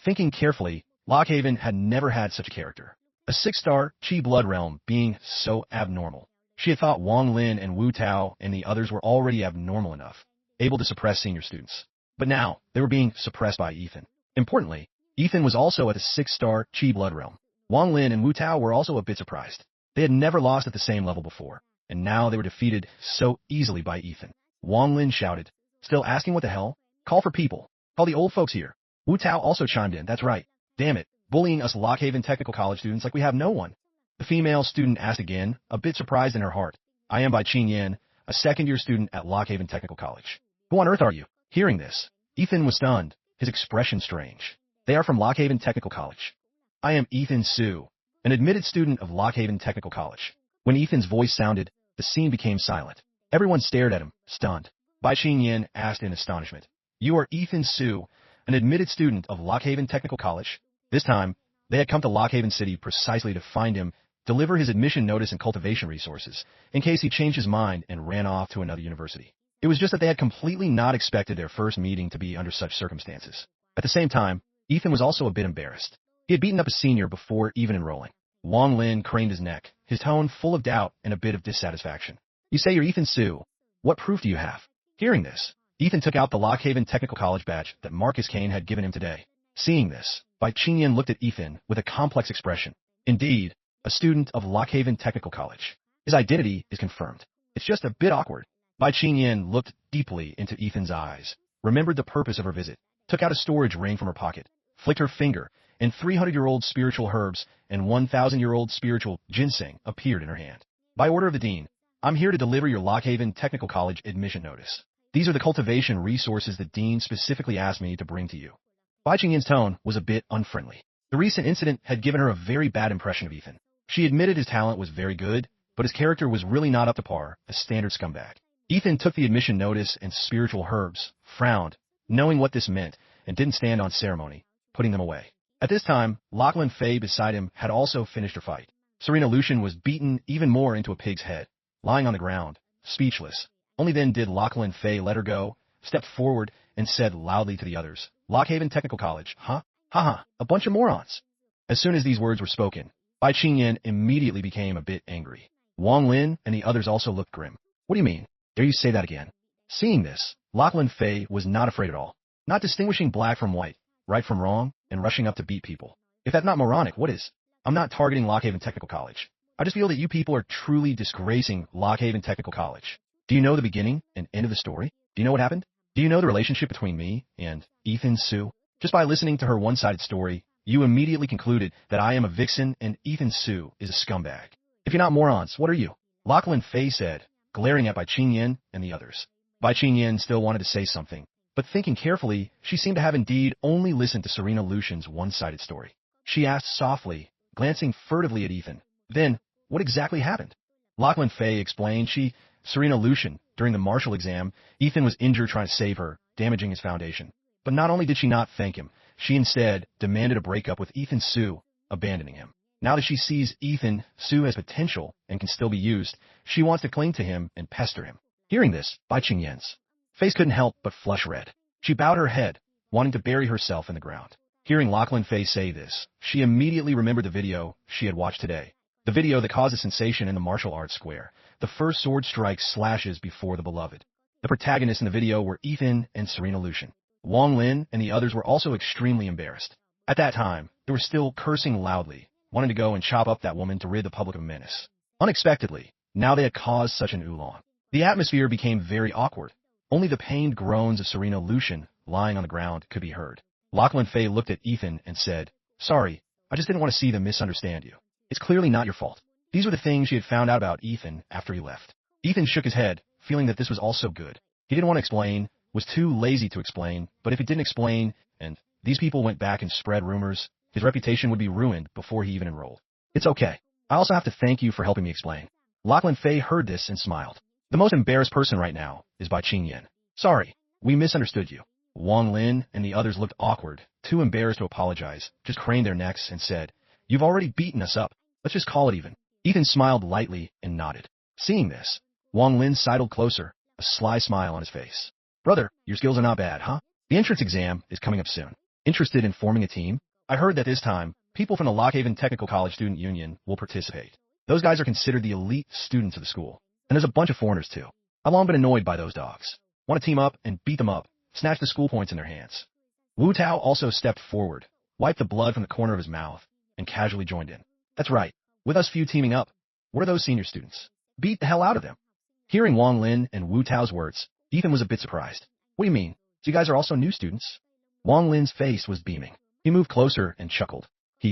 Thinking carefully, Lockhaven had never had such a character. A 6-star Chi blood realm being so abnormal. She had thought Wang Lin and Wu Tao and the others were already abnormal enough, able to suppress senior students. But now, they were being suppressed by Ethan. Importantly, Ethan was also at the 6-star Chi blood realm. Wang Lin and Wu Tao were also a bit surprised. They had never lost at the same level before, and now they were defeated so easily by Ethan. Wang Lin shouted, still asking what the hell? Call for people. Call the old folks here. Wu Tao also chimed in, that's right. Damn it, bullying us Lockhaven Technical College students like we have no one. The female student asked again, a bit surprised in her heart. I am by Qing Yan, a second-year student at Lockhaven Technical College. Who on earth are you? Hearing this, Ethan was stunned, his expression strange. They are from Lockhaven Technical College. I am Ethan Su, an admitted student of Lockhaven Technical College. When Ethan's voice sounded, the scene became silent. Everyone stared at him, stunned. Bai Qingyan asked in astonishment. You are Ethan Su, an admitted student of Lockhaven Technical College? This time, they had come to Lockhaven City precisely to find him, deliver his admission notice and cultivation resources, in case he changed his mind and ran off to another university. It was just that they had completely not expected their first meeting to be under such circumstances. At the same time, Ethan was also a bit embarrassed. He had beaten up a senior before even enrolling. Wang Lin craned his neck, his tone full of doubt and a bit of dissatisfaction. You say you're Ethan Su. What proof do you have? Hearing this, Ethan took out the Lockhaven Technical College badge that Marcus Kane had given him today. Seeing this, Bai Qingyan looked at Ethan with a complex expression. Indeed, a student of Lockhaven Technical College. His identity is confirmed. It's just a bit awkward. Bai Qingyan looked deeply into Ethan's eyes, remembered the purpose of her visit, took out a storage ring from her pocket, flicked her finger, and 300-year-old spiritual herbs and 1,000-year-old spiritual ginseng appeared in her hand. By order of the dean, I'm here to deliver your Lockhaven Technical College admission notice. These are the cultivation resources the dean specifically asked me to bring to you. Bai Qingyan's tone was a bit unfriendly. The recent incident had given her a very bad impression of Ethan. She admitted his talent was very good, but his character was really not up to par, a standard scumbag. Ethan took the admission notice and spiritual herbs, frowned, knowing what this meant, and didn't stand on ceremony, putting them away. At this time, Lachlan Fei beside him had also finished her fight. Serena Lucian was beaten even more into a pig's head, lying on the ground, speechless. Only then did Lachlan Fei let her go, stepped forward, and said loudly to the others, Lockhaven Technical College, huh? Haha, a bunch of morons. As soon as these words were spoken, Bai Qingyan immediately became a bit angry. Wang Lin and the others also looked grim. What do you mean? Dare you say that again? Seeing this, Lachlan Fei was not afraid at all, not distinguishing black from white, right from wrong, and rushing up to beat people. If that's not moronic, what is? I'm not targeting Lockhaven Technical College. I just feel that you people are truly disgracing Lockhaven Technical College. Do you know the beginning and end of the story? Do you know what happened? Do you know the relationship between me and Ethan Su? Just by listening to her one-sided story, you immediately concluded that I am a vixen and Ethan Su is a scumbag. If you're not morons, what are you? Lachlan Fei said, glaring at Bai Qingyan and the others. Bai Qingyan still wanted to say something, but thinking carefully, she seemed to have indeed only listened to Serena Lucian's one-sided story. She asked softly, glancing furtively at Ethan, then, what exactly happened? Lachlan Fei explained Serena Lucian, during the martial exam, Ethan was injured trying to save her, damaging his foundation. But not only did she not thank him, she instead demanded a breakup with Ethan Su, abandoning him. Now that she sees Ethan Su has potential and can still be used, she wants to cling to him and pester him. Hearing this, Bai Qingyan's face couldn't help but flush red. She bowed her head, wanting to bury herself in the ground. Hearing Lachlan Fei say this, she immediately remembered the video she had watched today. The video that caused a sensation in the martial arts square. The first sword strike slashes before the beloved. The protagonists in the video were Ethan and Serena Lucian. Wang Lin and the others were also extremely embarrassed. At that time, they were still cursing loudly, wanting to go and chop up that woman to rid the public of a menace. Unexpectedly, now they had caused such an oolong. The atmosphere became very awkward. Only the pained groans of Serena Lucian, lying on the ground, could be heard. Lachlan Fei looked at Ethan and said, Sorry, I just didn't want to see them misunderstand you. It's clearly not your fault. These were the things she had found out about Ethan after he left. Ethan shook his head, feeling that this was also good. He didn't want to explain, was too lazy to explain, but if he didn't explain, and these people went back and spread rumors, his reputation would be ruined before he even enrolled. It's okay. I also have to thank you for helping me explain. Lachlan Fei heard this and smiled. The most embarrassed person right now is Bai Qingyan. Sorry, we misunderstood you. Wang Lin and the others looked awkward, too embarrassed to apologize, just craned their necks and said, You've already beaten us up. Let's just call it even. Ethan smiled lightly and nodded. Seeing this, Wang Lin sidled closer, a sly smile on his face. Brother, your skills are not bad, huh? The entrance exam is coming up soon. Interested in forming a team? I heard that this time, people from the Lockhaven Technical College Student Union will participate. Those guys are considered the elite students of the school. And there's a bunch of foreigners too. I've long been annoyed by those dogs. Want to team up and beat them up, snatch the school points in their hands. Wu Tao also stepped forward, wiped the blood from the corner of his mouth, and casually joined in. That's right. With us few teaming up, what are those senior students? Beat the hell out of them. Hearing Wang Lin and Wu Tao's words, Ethan was a bit surprised. What do you mean? So you guys are also new students? Wang Lin's face was beaming. He moved closer and chuckled.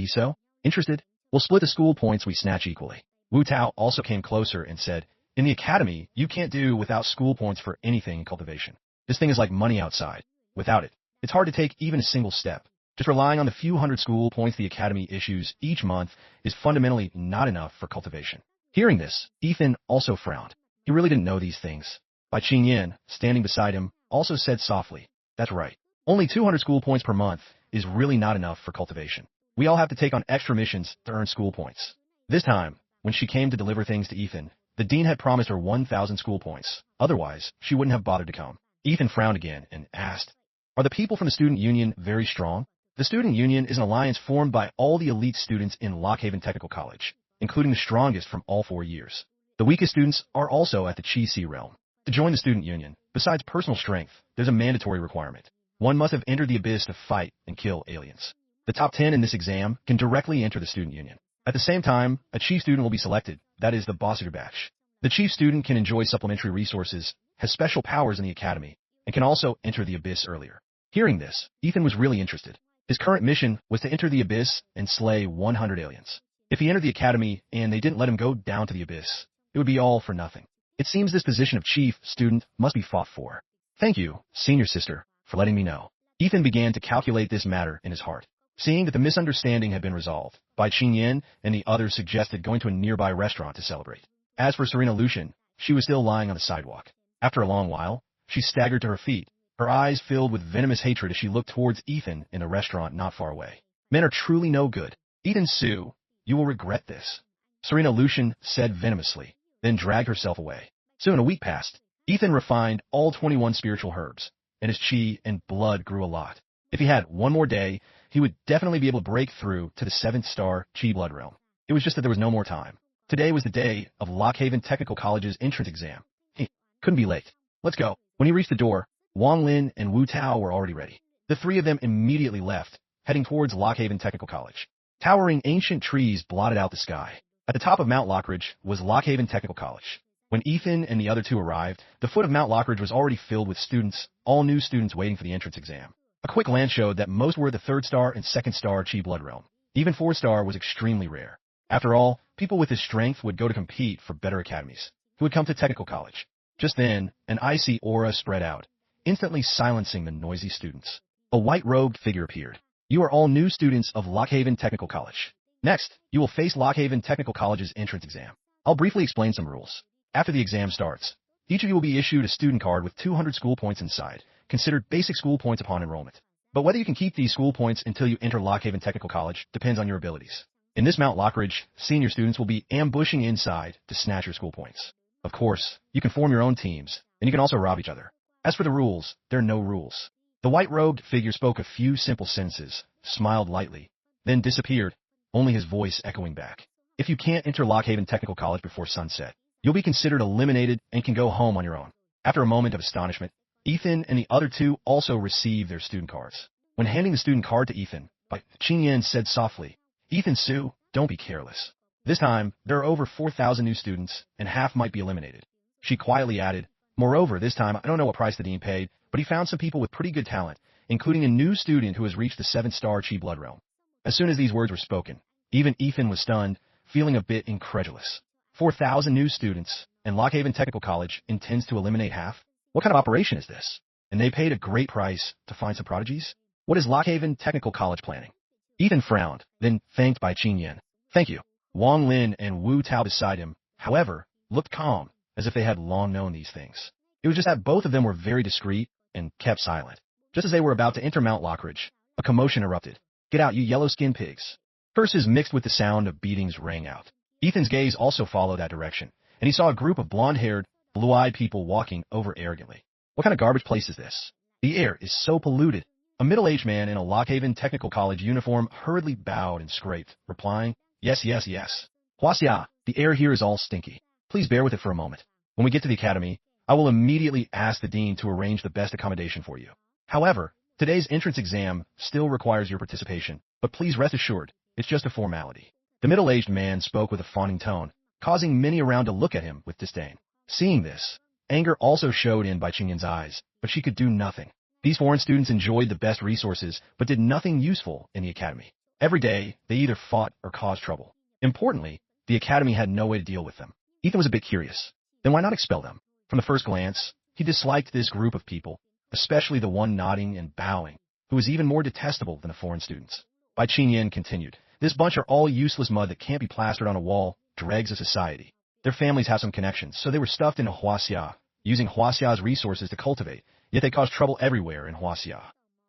So? Interested? We'll split the school points we snatch equally. Wu Tao also came closer and said, in the academy, you can't do without school points for anything in cultivation. This thing is like money outside. Without it, it's hard to take even a single step. Just relying on the few hundred school points the academy issues each month is fundamentally not enough for cultivation. Hearing this, Ethan also frowned. He really didn't know these things. Bai Qingyan, standing beside him, also said softly, that's right. Only 200 school points per month is really not enough for cultivation. We all have to take on extra missions to earn school points. This time, when she came to deliver things to Ethan, the dean had promised her 1,000 school points. Otherwise, she wouldn't have bothered to come. Ethan frowned again and asked, are the people from the student union very strong? The student union is an alliance formed by all the elite students in Lockhaven Technical College, including the strongest from all 4 years. The weakest students are also at the Chi Si realm. To join the student union, besides personal strength, there's a mandatory requirement. One must have entered the abyss to fight and kill aliens. The top 10 in this exam can directly enter the student union. At the same time, a chief student will be selected, that is the boss of your batch. The chief student can enjoy supplementary resources, has special powers in the academy, and can also enter the abyss earlier. Hearing this, Ethan was really interested. His current mission was to enter the abyss and slay 100 aliens. If he entered the academy and they didn't let him go down to the abyss, it would be all for nothing. It seems this position of chief student must be fought for. Thank you, senior sister, for letting me know. Ethan began to calculate this matter in his heart. Seeing that the misunderstanding had been resolved, Bai Qingyan and the others suggested going to a nearby restaurant to celebrate. As for Serena Lucian, she was still lying on the sidewalk. After a long while, she staggered to her feet, her eyes filled with venomous hatred as she looked towards Ethan in a restaurant not far away. Men are truly no good. Ethan Su, you will regret this. Serena Lucian said venomously, then dragged herself away. Soon a week passed. Ethan refined all 21 spiritual herbs, and his chi and blood grew a lot. If he had one more day, he would definitely be able to break through to the 7th star chi blood realm. It was just that there was no more time. Today was the day of Lockhaven Technical College's entrance exam. He couldn't be late. Let's go. When he reached the door, Wang Lin and Wu Tao were already ready. The three of them immediately left, heading towards Lockhaven Technical College. Towering ancient trees blotted out the sky. At the top of Mount Lockridge was Lockhaven Technical College. When Ethan and the other two arrived, the foot of Mount Lockridge was already filled with students, all new students waiting for the entrance exam. A quick glance showed that most were the 3rd star and 2nd star Chi blood realm. Even 4th star was extremely rare. After all, people with his strength would go to compete for better academies. He would come to Technical College. Just then, an icy aura spread out, instantly silencing the noisy students. A white-robed figure appeared. You are all new students of Lockhaven Technical College. Next, you will face Lockhaven Technical College's entrance exam. I'll briefly explain some rules. After the exam starts, each of you will be issued a student card with 200 school points inside, considered basic school points upon enrollment. But whether you can keep these school points until you enter Lockhaven Technical College depends on your abilities. In this Mount Lockridge, senior students will be ambushing inside to snatch your school points. Of course, you can form your own teams, and you can also rob each other. As for the rules, there are no rules. The white-robed figure spoke a few simple sentences, smiled lightly, then disappeared, only his voice echoing back. If you can't enter Lockhaven Technical College before sunset, you'll be considered eliminated and can go home on your own. After a moment of astonishment, Ethan and the other two also received their student cards. When handing the student card to Ethan, Bai Qingyan said softly, Ethan Su, don't be careless. This time, there are over 4,000 new students, and half might be eliminated. She quietly added, moreover, this time I don't know what price the dean paid, but he found some people with pretty good talent, including a new student who has reached the 7th star Chi blood realm. As soon as these words were spoken, even Ethan was stunned, feeling a bit incredulous. 4,000 new students, and Lockhaven Technical College intends to eliminate half? What kind of operation is this? And they paid a great price to find some prodigies? What is Lockhaven Technical College planning? Ethan frowned, then thanked Bai Qingyan. Thank you. Wang Lin and Wu Tao beside him, however, looked calm, as if they had long known these things. It was just that both of them were very discreet and kept silent. Just as they were about to enter Mount Lockridge, a commotion erupted. Get out, you yellow-skinned pigs. Curses mixed with the sound of beatings rang out. Ethan's gaze also followed that direction, and he saw a group of blonde-haired, blue-eyed people walking over arrogantly. What kind of garbage place is this? The air is so polluted. A middle-aged man in a Lockhaven Technical College uniform hurriedly bowed and scraped, replying, Yes, yes, yes. Huaxia, the air here is all stinky. Please bear with it for a moment. When we get to the academy, I will immediately ask the dean to arrange the best accommodation for you. However, today's entrance exam still requires your participation, but please rest assured, it's just a formality. The middle-aged man spoke with a fawning tone, causing many around to look at him with disdain. Seeing this, anger also showed in by Qingyan's eyes, but she could do nothing. These foreign students enjoyed the best resources, but did nothing useful in the academy. Every day, they either fought or caused trouble. Importantly, the academy had no way to deal with them. Ethan was a bit curious. Then why not expel them? From the first glance, he disliked this group of people, especially the one nodding and bowing, who was even more detestable than the foreign students. Bai Qingyan continued, This bunch are all useless mud that can't be plastered on a wall, dregs of society. Their families have some connections, so they were stuffed into Huaxia, using Huaxia's resources to cultivate, yet they cause trouble everywhere in Huaxia.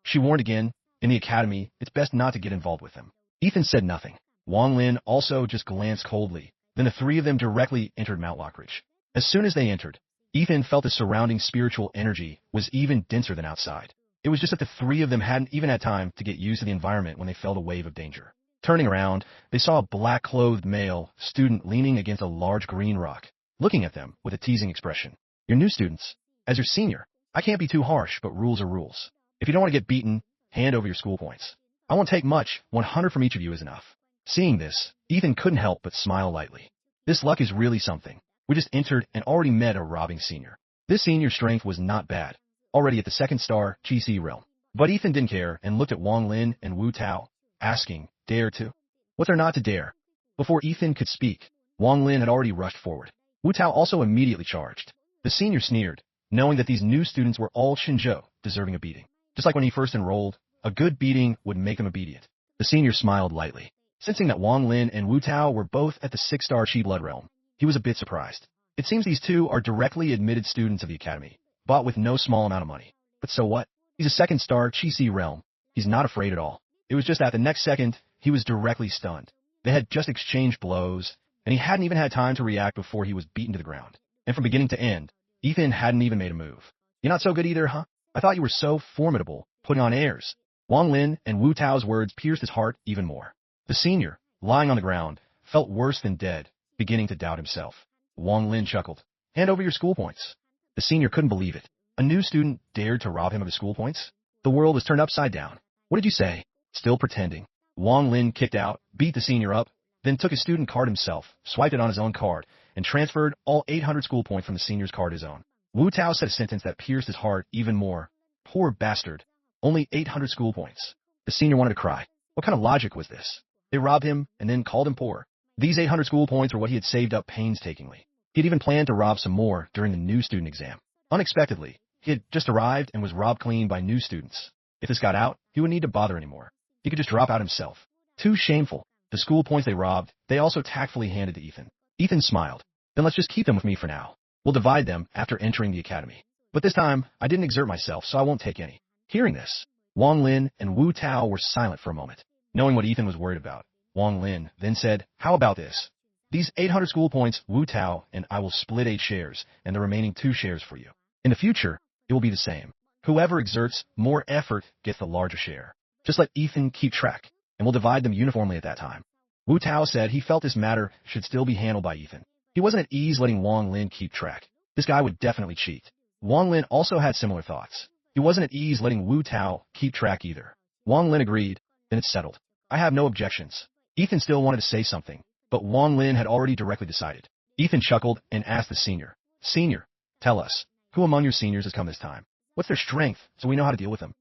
She warned again, in the academy, it's best not to get involved with them. Ethan said nothing. Wang Lin also just glanced coldly. Then the three of them directly entered Mount Lockridge. As soon as they entered, Ethan felt the surrounding spiritual energy was even denser than outside. It was just that the three of them hadn't even had time to get used to the environment when they felt a wave of danger. Turning around, they saw a black-clothed male student leaning against a large green rock, looking at them with a teasing expression. You're new students. As your senior, I can't be too harsh, but rules are rules. If you don't want to get beaten, hand over your school points. I won't take much, 100 from each of you is enough. Seeing this, Ethan couldn't help but smile lightly. This luck is really something. We just entered and already met a robbing senior. This senior's strength was not bad, already at the second star GC realm. But Ethan didn't care and looked at Wang Lin and Wu Tao, asking, Dare to? What's there not to dare? Before Ethan could speak, Wang Lin had already rushed forward. Wu Tao also immediately charged. The senior sneered, knowing that these new students were all Shinzhou, deserving a beating. Just like when he first enrolled, a good beating would make them obedient. The senior smiled lightly. Sensing that Wang Lin and Wu Tao were both at the 6-star Qi Blood Realm, he was a bit surprised. It seems these two are directly admitted students of the academy, bought with no small amount of money. But so what? He's a 2nd-star Qi Si realm. He's not afraid at all. It was just that the next second, he was directly stunned. They had just exchanged blows, and he hadn't even had time to react before he was beaten to the ground. And from beginning to end, Ethan hadn't even made a move. You're not so good either, huh? I thought you were so formidable, putting on airs. Wang Lin and Wu Tao's words pierced his heart even more. The senior, lying on the ground, felt worse than dead, beginning to doubt himself. Wang Lin chuckled. Hand over your school points. The senior couldn't believe it. A new student dared to rob him of his school points? The world was turned upside down. What did you say? Still pretending. Wang Lin kicked out, beat the senior up, then took his student card himself, swiped it on his own card, and transferred all 800 school points from the senior's card to his own. Wu Tao said a sentence that pierced his heart even more. Poor bastard. Only 800 school points. The senior wanted to cry. What kind of logic was this? They robbed him and then called him poor. These 800 school points were what he had saved up painstakingly. He had even planned to rob some more during the new student exam. Unexpectedly, he had just arrived and was robbed clean by new students. If this got out, he wouldn't need to bother anymore. He could just drop out himself. Too shameful. The school points they robbed, they also tactfully handed to Ethan. Ethan smiled. Then let's just keep them with me for now. We'll divide them after entering the academy. But this time, I didn't exert myself, so I won't take any. Hearing this, Wang Lin and Wu Tao were silent for a moment. Knowing what Ethan was worried about, Wang Lin then said, How about this? These 800 school points, Wu Tao and I will split 8 shares, and the remaining 2 shares for you. In the future, it will be the same. Whoever exerts more effort gets the larger share. Just let Ethan keep track, and we'll divide them uniformly at that time. Wu Tao said he felt this matter should still be handled by Ethan. He wasn't at ease letting Wang Lin keep track. This guy would definitely cheat. Wang Lin also had similar thoughts. He wasn't at ease letting Wu Tao keep track either. Wang Lin agreed, then it's settled. I have no objections. Ethan still wanted to say something, but Wang Lin had already directly decided. Ethan chuckled and asked the senior, Senior, tell us, who among your seniors has come this time? What's their strength so we know how to deal with them?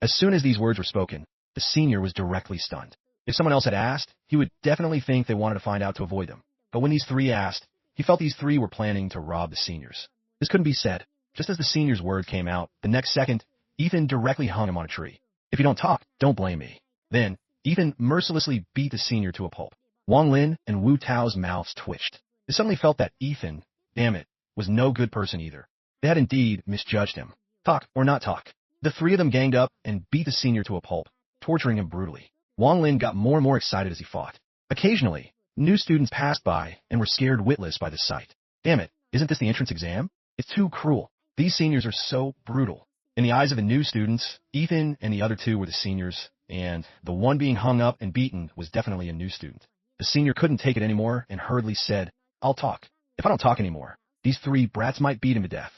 As soon as these words were spoken, the senior was directly stunned. If someone else had asked, he would definitely think they wanted to find out to avoid them. But when these 3 asked, he felt these 3 were planning to rob the seniors. This couldn't be said. Just as the senior's word came out, the next second, Ethan directly hung him on a tree. If you don't talk, don't blame me. Then, Ethan mercilessly beat the senior to a pulp. Wang Lin and Wu Tao's mouths twitched. They suddenly felt that Ethan, damn it, was no good person either. They had indeed misjudged him. Talk or not talk. The 3 of them ganged up and beat the senior to a pulp, torturing him brutally. Wang Lin got more and more excited as he fought. Occasionally, new students passed by and were scared witless by this sight. Damn it, isn't this the entrance exam? It's too cruel. These seniors are so brutal. In the eyes of the new students, Ethan and the other two were the seniors, and the one being hung up and beaten was definitely a new student. The senior couldn't take it anymore and hurriedly said, "I'll talk. If I don't talk anymore, these three brats might beat him to death."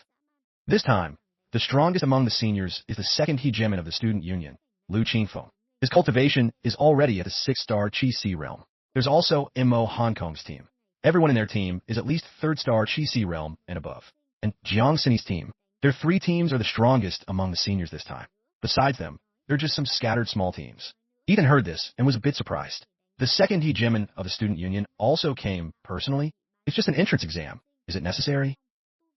This time, the strongest among the seniors is the second hegemon of the student union, Lu Qingfeng. His cultivation is already at the 6-star Chi Si realm. There's also Mo Hong Kong's team. Everyone in their team is at least 3rd-star Chi Si realm and above. And Jiang Sini's team. Their 3 teams are the strongest among the seniors this time. Besides them, they're just some scattered small teams. Ethan heard this and was a bit surprised. The second hegemon of the student union also came personally. "It's just an entrance exam. Is it necessary?"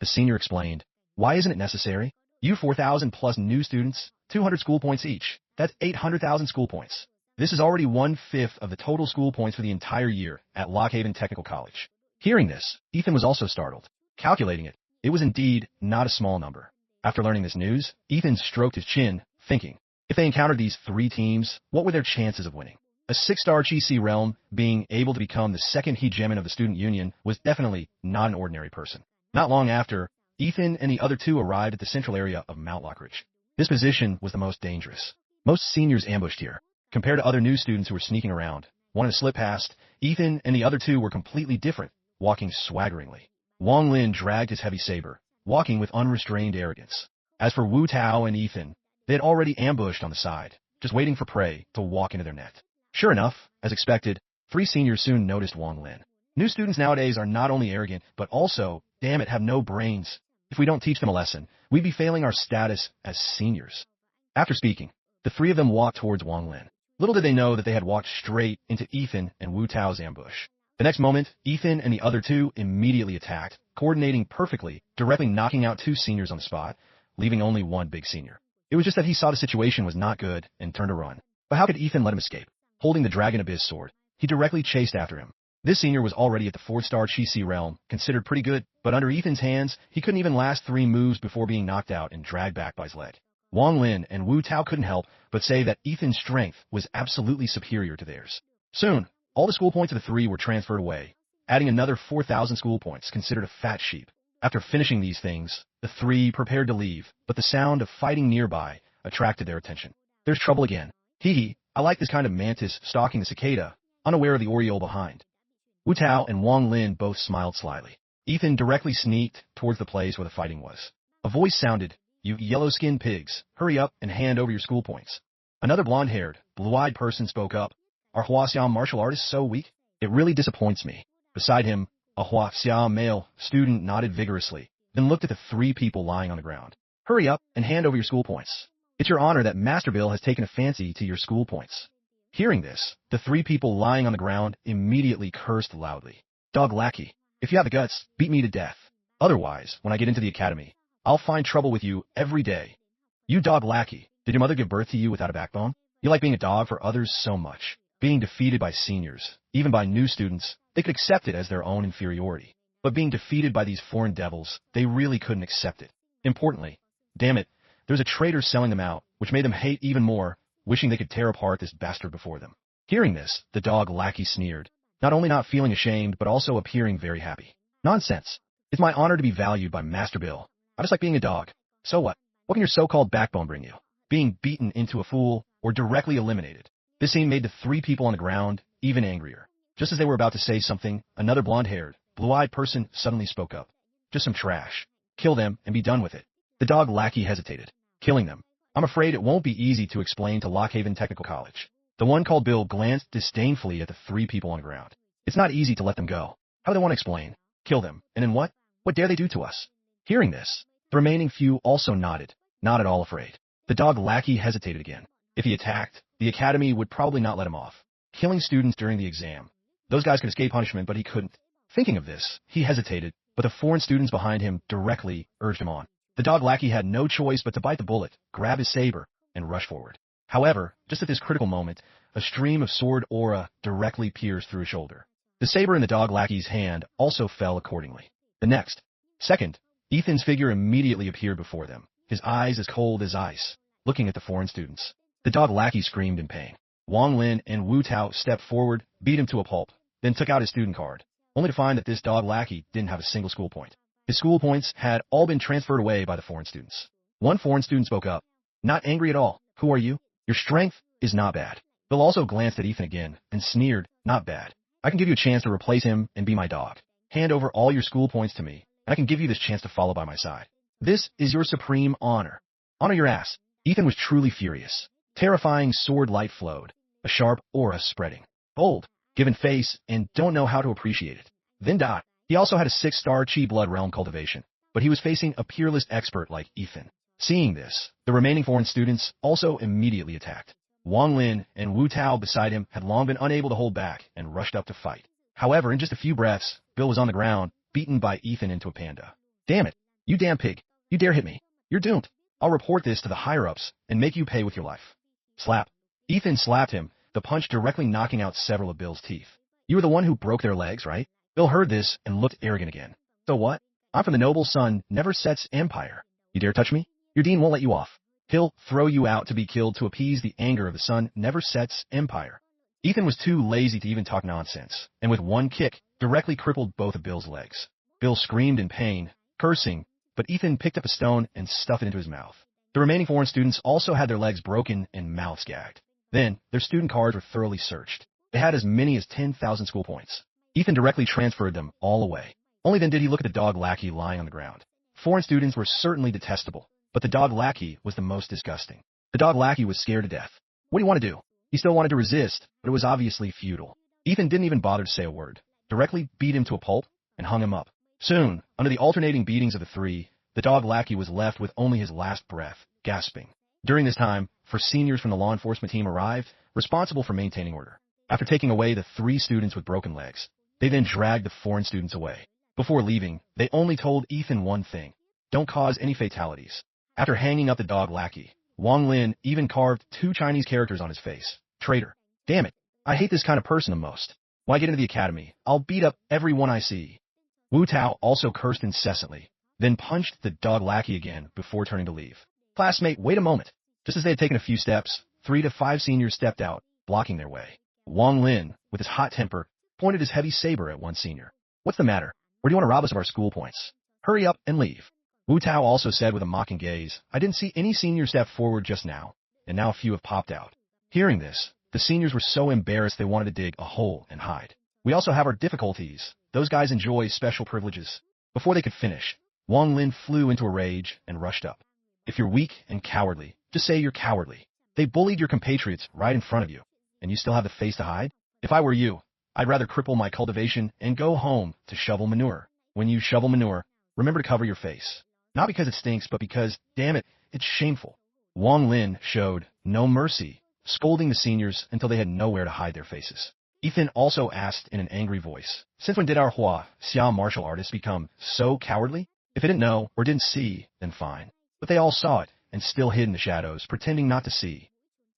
The senior explained. "Why isn't it necessary? You 4,000 plus new students, 200 school points each. That's 800,000 school points. This is already 1/5 of the total school points for the entire year at Lockhaven Technical College." Hearing this, Ethan was also startled. Calculating it, it was indeed not a small number. After learning this news, Ethan stroked his chin, thinking, if they encountered these 3 teams, what were their chances of winning? A 6-star Chi Si realm being able to become the second hegemon of the student union was definitely not an ordinary person. Not long after, Ethan and the other 2 arrived at the central area of Mount Lockridge. This position was the most dangerous. Most seniors ambushed here. Compared to other new students who were sneaking around, wanting to slip past, Ethan and the other 2 were completely different, walking swaggeringly. Wang Lin dragged his heavy saber, walking with unrestrained arrogance. As for Wu Tao and Ethan, they had already ambushed on the side, just waiting for prey to walk into their net. Sure enough, as expected, 3 seniors soon noticed Wang Lin. New students nowadays are not only arrogant, but also, damn it, have no brains. If we don't teach them a lesson, we'd be failing our status as seniors. After speaking, the 3 of them walked towards Wang Lin. Little did they know that they had walked straight into Ethan and Wu Tao's ambush. The next moment, Ethan and the other 2 immediately attacked, coordinating perfectly, directly knocking out 2 seniors on the spot, leaving only 1 big senior. It was just that he saw the situation was not good and turned to run. But how could Ethan let him escape? Holding the Dragon Abyss sword, he directly chased after him. This senior was already at the 4-star Chi Si realm, considered pretty good, but under Ethan's hands, he couldn't even last 3 moves before being knocked out and dragged back by his leg. Wang Lin and Wu Tao couldn't help but say that Ethan's strength was absolutely superior to theirs. Soon, all the school points of the 3 were transferred away, adding another 4,000 school points, considered a fat sheep. After finishing these things, the 3 prepared to leave, but the sound of fighting nearby attracted their attention. There's trouble again. Hee, I like this kind of mantis stalking the cicada, unaware of the oriole behind. Wu Tao and Wang Lin both smiled slyly. Ethan directly sneaked towards the place where the fighting was. A voice sounded, "You yellow-skinned pigs, hurry up and hand over your school points." Another blonde-haired, blue-eyed person spoke up. "Are Huaxiao martial artists so weak? It really disappoints me." Beside him, a Huaxiao male student nodded vigorously, then looked at the 3 people lying on the ground. "Hurry up and hand over your school points. It's your honor that Master Bill has taken a fancy to your school points." Hearing this, the 3 people lying on the ground immediately cursed loudly. "Dog lackey, if you have the guts, beat me to death. Otherwise, when I get into the academy, I'll find trouble with you every day. You dog lackey, did your mother give birth to you without a backbone? You like being a dog for others so much. Being defeated by seniors, even by new students, they could accept it as their own inferiority. But being defeated by these foreign devils, they really couldn't accept it. Importantly, damn it, there's a traitor selling them out, which made them hate even more, wishing they could tear apart this bastard before them." Hearing this, the dog lackey sneered, not only not feeling ashamed, but also appearing very happy. "Nonsense. It's my honor to be valued by Master Bill. I just like being a dog. So what? What can your so-called backbone bring you? Being beaten into a fool or directly eliminated?" This scene made the 3 people on the ground even angrier. Just as they were about to say something, another blonde-haired, blue-eyed person suddenly spoke up. "Just some trash. Kill them and be done with it." The dog lackey hesitated. "Killing them? I'm afraid it won't be easy to explain to Lockhaven Technical College." The one called Bill glanced disdainfully at the 3 people on the ground. "It's not easy to let them go. How do they want to explain? Kill them, and then what? What dare they do to us?" Hearing this, the remaining few also nodded, not at all afraid. The dog lackey hesitated again. If he attacked, the academy would probably not let him off. Killing students during the exam. Those guys could escape punishment, but he couldn't. Thinking of this, he hesitated, but the foreign students behind him directly urged him on. The dog lackey had no choice but to bite the bullet, grab his saber, and rush forward. However, just at this critical moment, a stream of sword aura directly pierced through his shoulder. The saber in the dog lackey's hand also fell accordingly. The next second, Ethan's figure immediately appeared before them, his eyes as cold as ice, looking at the foreign students. The dog lackey screamed in pain. Wang Lin and Wu Tao stepped forward, beat him to a pulp, then took out his student card, only to find that this dog lackey didn't have a single school point. His school points had all been transferred away by the foreign students. One foreign student spoke up. Not angry at all. Who are you? Your strength is not bad. Bill also glanced at Ethan again and sneered, not bad. I can give you a chance to replace him and be my dog. Hand over all your school points to me, and I can give you this chance to follow by my side. This is your supreme honor. Honor your ass. Ethan was truly furious. Terrifying sword light flowed, a sharp aura spreading. Bold, given face, and don't know how to appreciate it. Then dot. He also had a 6-star Chi Blood Realm cultivation, but he was facing a peerless expert like Ethan. Seeing this, the remaining foreign students also immediately attacked. Wang Lin and Wu Tao beside him had long been unable to hold back and rushed up to fight. However, in just a few breaths, Bill was on the ground, beaten by Ethan into a panda. Damn it, you damn pig. You dare hit me. You're doomed. I'll report this to the higher-ups and make you pay with your life. Slap. Ethan slapped him, the punch directly knocking out several of Bill's teeth. You were the one who broke their legs, right? Bill heard this and looked arrogant again. So what? I'm from the noble son Never Set's empire. You dare touch me? Your dean won't let you off. He'll throw you out to be killed to appease the anger of the sun Never Set's empire. Ethan was too lazy to even talk nonsense, and with one kick, directly crippled both of Bill's legs. Bill screamed in pain, cursing, but Ethan picked up a stone and stuffed it into his mouth. The remaining foreign students also had their legs broken and mouths gagged. Then, their student cards were thoroughly searched. They had as many as 10,000 school points. Ethan directly transferred them all away. Only then did he look at the dog lackey lying on the ground. Foreign students were certainly detestable, but the dog lackey was the most disgusting. The dog lackey was scared to death. What do you want to do? He still wanted to resist, but it was obviously futile. Ethan didn't even bother to say a word, directly beat him to a pulp, and hung him up. Soon, under the alternating beatings of the three, the dog lackey was left with only his last breath, gasping. During this time, 4 seniors from the law enforcement team arrived, responsible for maintaining order. After taking away the 3 students with broken legs, they then dragged the foreign students away. Before leaving, they only told Ethan one thing: don't cause any fatalities. After hanging up the dog lackey, Wang Lin even carved 2 Chinese characters on his face. Traitor. Damn it. I hate this kind of person the most. When I get into the academy, I'll beat up everyone I see. Wu Tao also cursed incessantly, then punched the dog lackey again before turning to leave. Classmate, wait a moment. Just as they had taken a few steps, 3 to 5 seniors stepped out, blocking their way. Wang Lin, with his hot temper, pointed his heavy saber at one senior. What's the matter? Or do you want to rob us of our school points? Hurry up and leave. Wu Tao also said with a mocking gaze, I didn't see any senior step forward just now, and now a few have popped out. Hearing this, the seniors were so embarrassed they wanted to dig a hole and hide. We also have our difficulties. Those guys enjoy special privileges. Before they could finish, Wang Lin flew into a rage and rushed up. If you're weak and cowardly, just say you're cowardly. They bullied your compatriots right in front of you, and you still have the face to hide? If I were you, I'd rather cripple my cultivation and go home to shovel manure. When you shovel manure, remember to cover your face. Not because it stinks, but because, damn it, it's shameful. Wang Lin showed no mercy, scolding the seniors until they had nowhere to hide their faces. Ethan also asked in an angry voice, since when did our Hua Xia martial artists become so cowardly? If they didn't know or didn't see, then fine. But they all saw it and still hid in the shadows, pretending not to see.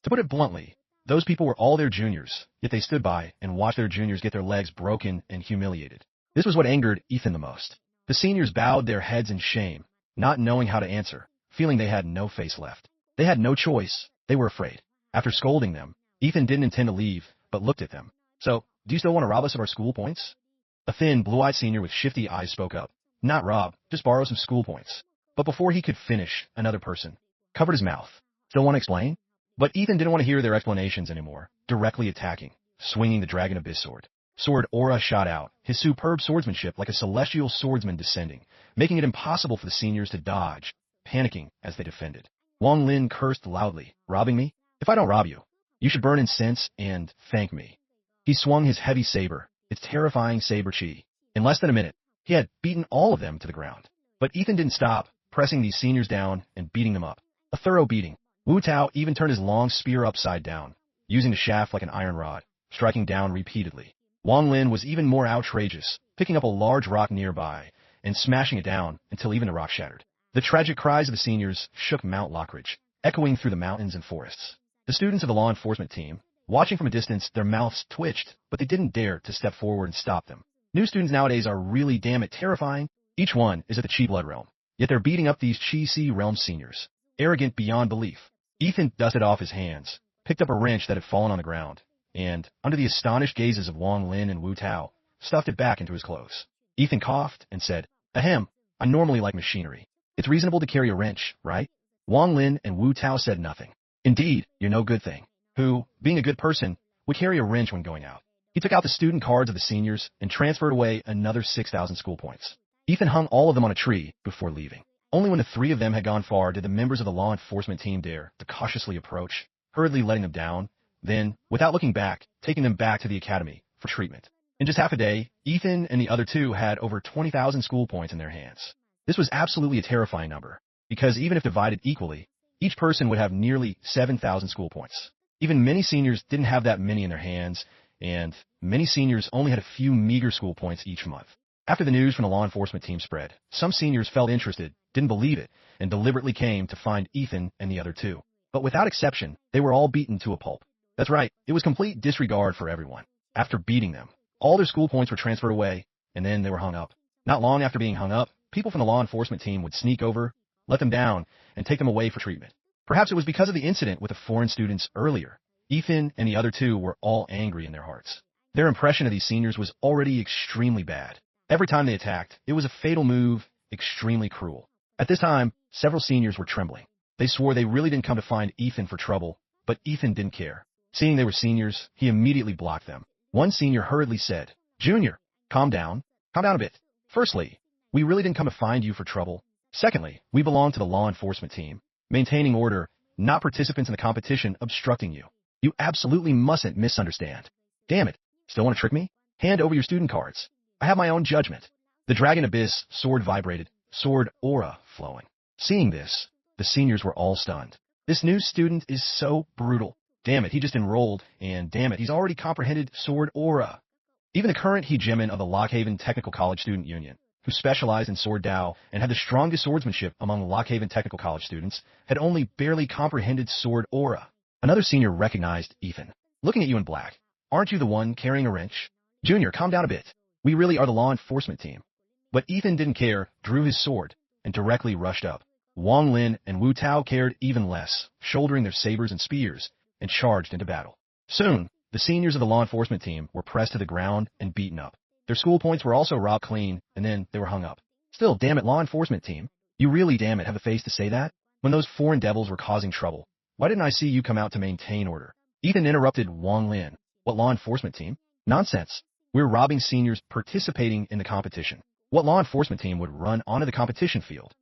To put it bluntly, those people were all their juniors, yet they stood by and watched their juniors get their legs broken and humiliated. This was what angered Ethan the most. The seniors bowed their heads in shame, not knowing how to answer, feeling they had no face left. They had no choice. They were afraid. After scolding them, Ethan didn't intend to leave, but looked at them. So, do you still want to rob us of our school points? A thin, blue-eyed senior with shifty eyes spoke up. Not rob, just borrow some school points. But before he could finish, another person covered his mouth. Still want to explain? But Ethan didn't want to hear their explanations anymore, directly attacking, swinging the Dragon Abyss sword. Sword aura shot out, his superb swordsmanship like a celestial swordsman descending, making it impossible for the seniors to dodge, panicking as they defended. Wang Lin cursed loudly, robbing me? If I don't rob you, you should burn incense and thank me. He swung his heavy saber, its terrifying saber chi. In less than a minute, he had beaten all of them to the ground. But Ethan didn't stop, pressing these seniors down and beating them up. A thorough beating. Wu Tao even turned his long spear upside down, using the shaft like an iron rod, striking down repeatedly. Wang Lin was even more outrageous, picking up a large rock nearby and smashing it down until even the rock shattered. The tragic cries of the seniors shook Mount Lockridge, echoing through the mountains and forests. The students of the law enforcement team, watching from a distance, their mouths twitched, but they didn't dare to step forward and stop them. New students nowadays are really damn it terrifying. Each one is at the Chi Blood Realm, yet they're beating up these Chi Si Realm seniors. Arrogant beyond belief. Ethan dusted off his hands, picked up a wrench that had fallen on the ground, and, under the astonished gazes of Wang Lin and Wu Tao, stuffed it back into his clothes. Ethan coughed and said, Ahem, I normally like machinery. It's reasonable to carry a wrench, right? Wang Lin and Wu Tao said nothing. Indeed, you're no good thing. Who, being a good person, would carry a wrench when going out. He took out the student cards of the seniors and transferred away another 6,000 school points. Ethan hung all of them on a tree before leaving. Only when the three of them had gone far did the members of the law enforcement team dare to cautiously approach, hurriedly letting them down, then, without looking back, taking them back to the academy for treatment. In just half a day, Ethan and the other two had over 20,000 school points in their hands. This was absolutely a terrifying number, because even if divided equally, each person would have nearly 7,000 school points. Even many seniors didn't have that many in their hands, and many seniors only had a few meager school points each month. After the news from the law enforcement team spread, some seniors felt interested, didn't believe it, and deliberately came to find Ethan and the other two. But without exception, they were all beaten to a pulp. That's right, it was complete disregard for everyone. After beating them, all their school points were transferred away, and then they were hung up. Not long after being hung up, people from the law enforcement team would sneak over, let them down, and take them away for treatment. Perhaps it was because of the incident with the foreign students earlier. Ethan and the other two were all angry in their hearts. Their impression of these seniors was already extremely bad. Every time they attacked, it was a fatal move, extremely cruel. At this time, several seniors were trembling. They swore they really didn't come to find Ethan for trouble, but Ethan didn't care. Seeing they were seniors, he immediately blocked them. One senior hurriedly said, "Junior, calm down a bit. Firstly, we really didn't come to find you for trouble. Secondly, we belong to the law enforcement team, maintaining order, not participants in the competition obstructing you. You absolutely mustn't misunderstand. Damn it, still want to trick me? Hand over your student cards. I have my own judgment." The Dragon Abyss sword vibrated, sword aura flowing. Seeing this, the seniors were all stunned. This new student is so brutal. Damn it, he just enrolled, and damn it, he's already comprehended sword aura. Even the current hegemon of the Lockhaven Technical College Student Union, who specialized in sword Dao and had the strongest swordsmanship among the Lockhaven Technical College students, had only barely comprehended sword aura. Another senior recognized Ethan. "Looking at you in black, aren't you the one carrying a wrench? Junior, calm down a bit. We really are the law enforcement team." But Ethan didn't care, drew his sword, and directly rushed up. Wang Lin and Wu Tao cared even less, shouldering their sabers and spears, and charged into battle. Soon, the seniors of the law enforcement team were pressed to the ground and beaten up. Their school points were also robbed clean, and then they were hung up. Still, damn it, law enforcement team. You really, damn it, have the face to say that? When those foreign devils were causing trouble, why didn't I see you come out to maintain order? Ethan interrupted Wang Lin. What law enforcement team? Nonsense. We're robbing seniors participating in the competition. What law enforcement team would run onto the competition field?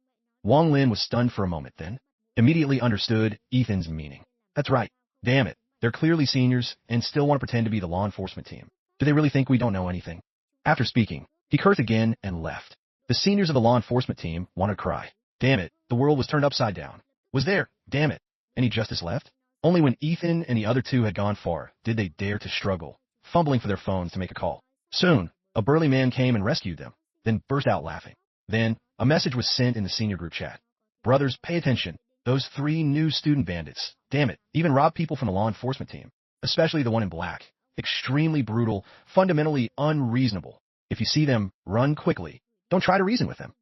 Wang Lin was stunned for a moment, then immediately understood Ethan's meaning. That's right. Damn it. They're clearly seniors and still want to pretend to be the law enforcement team. Do they really think we don't know anything? After speaking, he cursed again and left. The seniors of the law enforcement team wanted to cry. Damn it. The world was turned upside down. Was there, damn it, any justice left? Only when Ethan and the other two had gone far did they dare to struggle, fumbling for their phones to make a call. Soon, a burly man came and rescued them, then burst out laughing. Then, a message was sent in the senior group chat. "Brothers, pay attention. Those three new student bandits, damn it, even robbed people from the law enforcement team, especially the one in black. Extremely brutal, fundamentally unreasonable. If you see them, run quickly. Don't try to reason with them."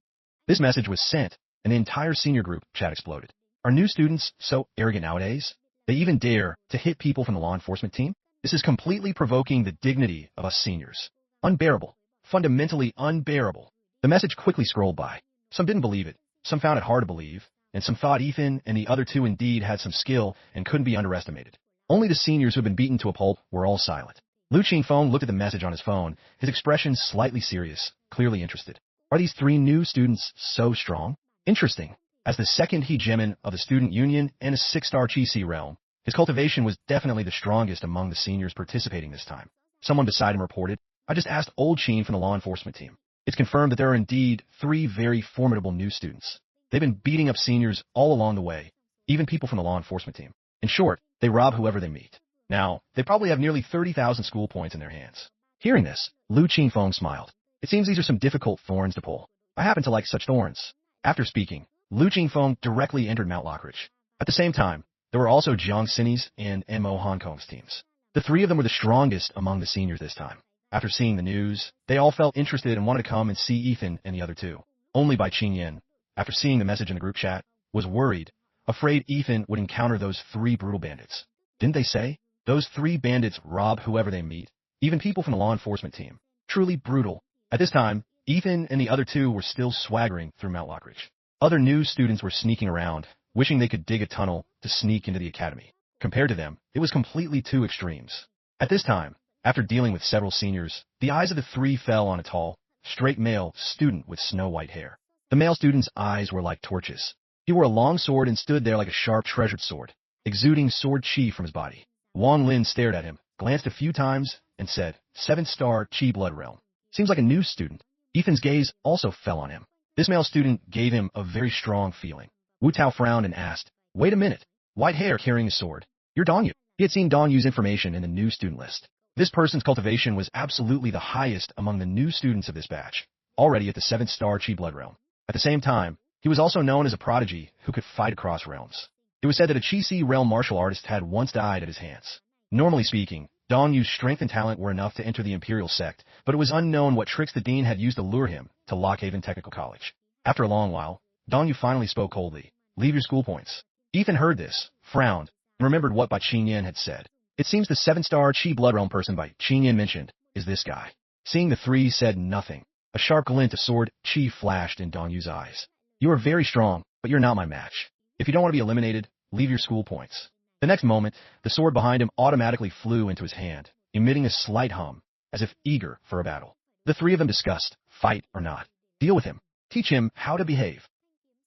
This message was sent, and the entire senior group chat exploded. Are new students so arrogant nowadays? They even dare to hit people from the law enforcement team? This is completely provoking the dignity of us seniors. Unbearable. Fundamentally unbearable. The message quickly scrolled by. Some didn't believe it. Some found it hard to believe. And some thought Ethan and the other two indeed had some skill and couldn't be underestimated. Only the seniors who had been beaten to a pulp were all silent. Lu Qingfeng looked at the message on his phone, his expression slightly serious, clearly interested. Are these three new students so strong? Interesting. As the second hegemon of the student union and a 6-star Chi-Si realm, his cultivation was definitely the strongest among the seniors participating this time. Someone beside him reported, "I just asked Old Chin from the law enforcement team. It's confirmed that there are indeed 3 very formidable new students. They've been beating up seniors all along the way, even people from the law enforcement team. In short, they rob whoever they meet. Now, they probably have nearly 30,000 school points in their hands." Hearing this, Lu Qingfeng smiled. "It seems these are some difficult thorns to pull. I happen to like such thorns." After speaking, Lu Qingfeng directly entered Mount Lockridge. At the same time, there were also Jiang Sinny's and Mo Hong Kong's teams. The 3 of them were the strongest among the seniors this time. After seeing the news, they all felt interested and wanted to come and see Ethan and the other two. Only Bai Qingyan, after seeing the message in the group chat, was worried, afraid Ethan would encounter those 3 brutal bandits. Didn't they say? Those 3 bandits rob whoever they meet, even people from the law enforcement team. Truly brutal. At this time, Ethan and the other two were still swaggering through Mount Lockridge. Other new students were sneaking around, wishing they could dig a tunnel to sneak into the academy. Compared to them, it was completely two extremes. At this time, after dealing with several seniors, the eyes of the three fell on a tall, straight male student with snow-white hair. The male student's eyes were like torches. He wore a long sword and stood there like a sharp, treasured sword, exuding sword chi from his body. Wang Lin stared at him, glanced a few times, and said, 7-star Chi Blood Realm. Seems like a new student. Ethan's gaze also fell on him. This male student gave him a very strong feeling. Wu Tao frowned and asked, wait a minute. White hair carrying a sword. You're Dong. He had seen Dong Yu's information in the new student list. This person's cultivation was absolutely the highest among the new students of this batch, already at the 7-star Chi Blood Realm. At the same time, he was also known as a prodigy who could fight across realms. It was said that a Chi-Si realm martial artist had once died at his hands. Normally speaking, Dong Yu's strength and talent were enough to enter the Imperial sect, but it was unknown what tricks the dean had used to lure him to Lockhaven Technical College. After a long while, Dong Yu finally spoke coldly. Leave your school points. Ethan heard this, frowned, and remembered what Bai Qingyan had said. It seems the 7-star Chi Blood Realm person Bai Qingyan mentioned is this guy. Seeing the three said nothing, a sharp glint of sword chi flashed in Dong Yu's eyes. You are very strong, but you're not my match. If you don't want to be eliminated, leave your school points. The next moment, the sword behind him automatically flew into his hand, emitting a slight hum, as if eager for a battle. The three of them discussed, fight or not. Deal with him. Teach him how to behave.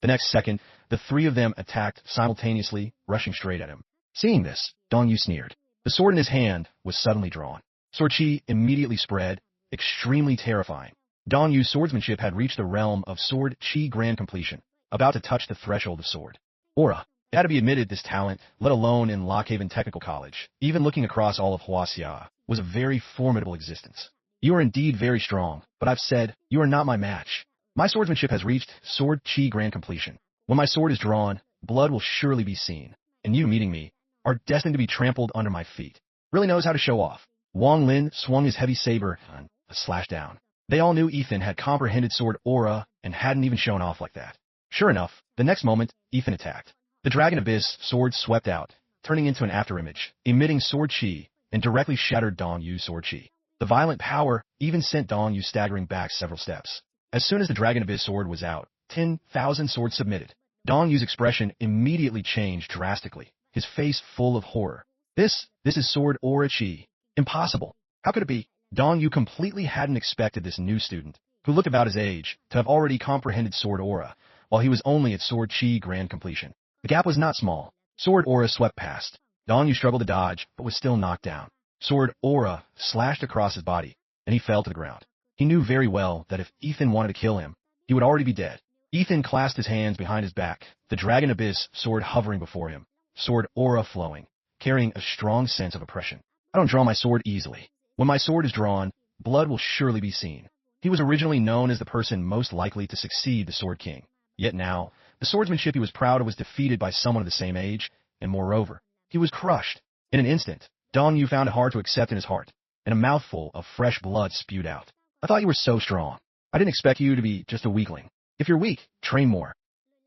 The next second, the three of them attacked simultaneously, rushing straight at him. Seeing this, Dong Yu sneered. The sword in his hand was suddenly drawn. Sword chi immediately spread, extremely terrifying. Dong Yu's swordsmanship had reached the realm of sword chi grand completion, about to touch the threshold of sword aura. It had to be admitted this talent, let alone in Lockhaven Technical College, even looking across all of Huaxia, was a very formidable existence. You are indeed very strong, but I've said, you are not my match. My swordsmanship has reached sword chi grand completion. When my sword is drawn, blood will surely be seen, and you meeting me are destined to be trampled under my feet. Really knows how to show off. Wang Lin swung his heavy saber and slashed down. They all knew Ethan had comprehended sword aura and hadn't even shown off like that. Sure enough, the next moment, Ethan attacked. The Dragon Abyss sword swept out, turning into an afterimage, emitting sword chi, and directly shattered Dong Yu's sword chi. The violent power even sent Dong Yu staggering back several steps. As soon as the Dragon Abyss sword was out, 10,000 swords submitted. Dong Yu's expression immediately changed drastically, his face full of horror. This is sword aura chi. Impossible. How could it be? Dong Yu completely hadn't expected this new student, who looked about his age, to have already comprehended sword aura, while he was only at sword chi grand completion. The gap was not small. Sword aura swept past. Dong Yu struggled to dodge, but was still knocked down. Sword aura slashed across his body, and he fell to the ground. He knew very well that if Ethan wanted to kill him, he would already be dead. Ethan clasped his hands behind his back, the Dragon Abyss sword hovering before him, sword aura flowing, carrying a strong sense of oppression. I don't draw my sword easily. When my sword is drawn, blood will surely be seen. He was originally known as the person most likely to succeed the Sword King. Yet now, the swordsmanship he was proud of was defeated by someone of the same age, and moreover, he was crushed. In an instant, Dong Yu found it hard to accept in his heart, and a mouthful of fresh blood spewed out. I thought you were so strong. I didn't expect you to be just a weakling. If you're weak, train more.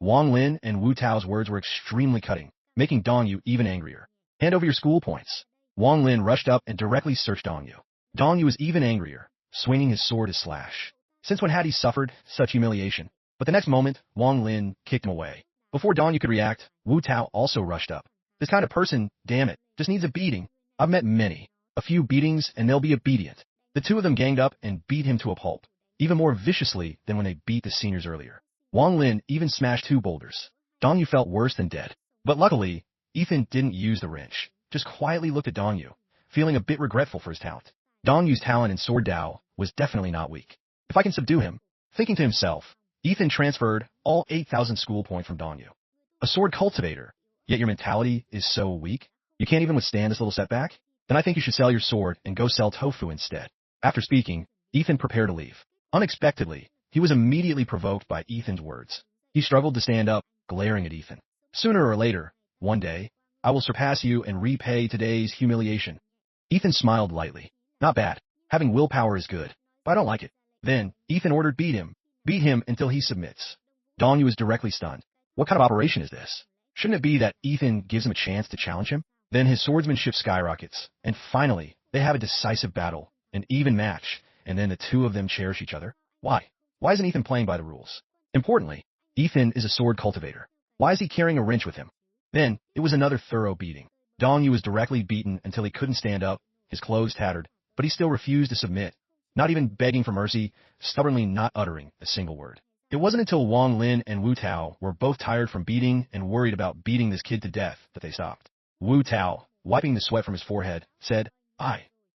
Wang Lin and Wu Tao's words were extremely cutting, making Dong Yu even angrier. Hand over your school points. Wang Lin rushed up and directly searched Dong Yu. Dong Yu was even angrier, swinging his sword to slash. Since when had he suffered such humiliation? But the next moment, Wang Lin kicked him away. Before Dong Yu could react, Wu Tao also rushed up. This kind of person, damn it, just needs a beating. I've met many. A few beatings and they'll be obedient. The two of them ganged up and beat him to a pulp, even more viciously than when they beat the seniors earlier. Wang Lin even smashed 2 boulders. Dong Yu felt worse than dead. But luckily, Ethan didn't use the wrench, just quietly looked at Dong Yu, feeling a bit regretful for his talent. Dong Yu's talent in Sword Dao was definitely not weak. If I can subdue him, thinking to himself, Ethan transferred all 8,000 school points from Dong Yu. A sword cultivator, yet your mentality is so weak, you can't even withstand this little setback? Then I think you should sell your sword and go sell tofu instead. After speaking, Ethan prepared to leave. Unexpectedly, he was immediately provoked by Ethan's words. He struggled to stand up, glaring at Ethan. Sooner or later, one day, I will surpass you and repay today's humiliation. Ethan smiled lightly. Not bad. Having willpower is good, but I don't like it. Then, Ethan ordered beat him. Beat him until he submits. Dong Yu was directly stunned. What kind of operation is this? Shouldn't it be that Ethan gives him a chance to challenge him? Then his swordsmanship skyrockets, and finally, they have a decisive battle, an even match, and then the two of them cherish each other. Why? Why isn't Ethan playing by the rules? Importantly, Ethan is a sword cultivator. Why is he carrying a wrench with him? Then, it was another thorough beating. Dongyu was directly beaten until he couldn't stand up, his clothes tattered, but he still refused to submit, not even begging for mercy, stubbornly not uttering a single word. It wasn't until Wang Lin and Wu Tao were both tired from beating and worried about beating this kid to death that they stopped. Wu Tao, wiping the sweat from his forehead, said,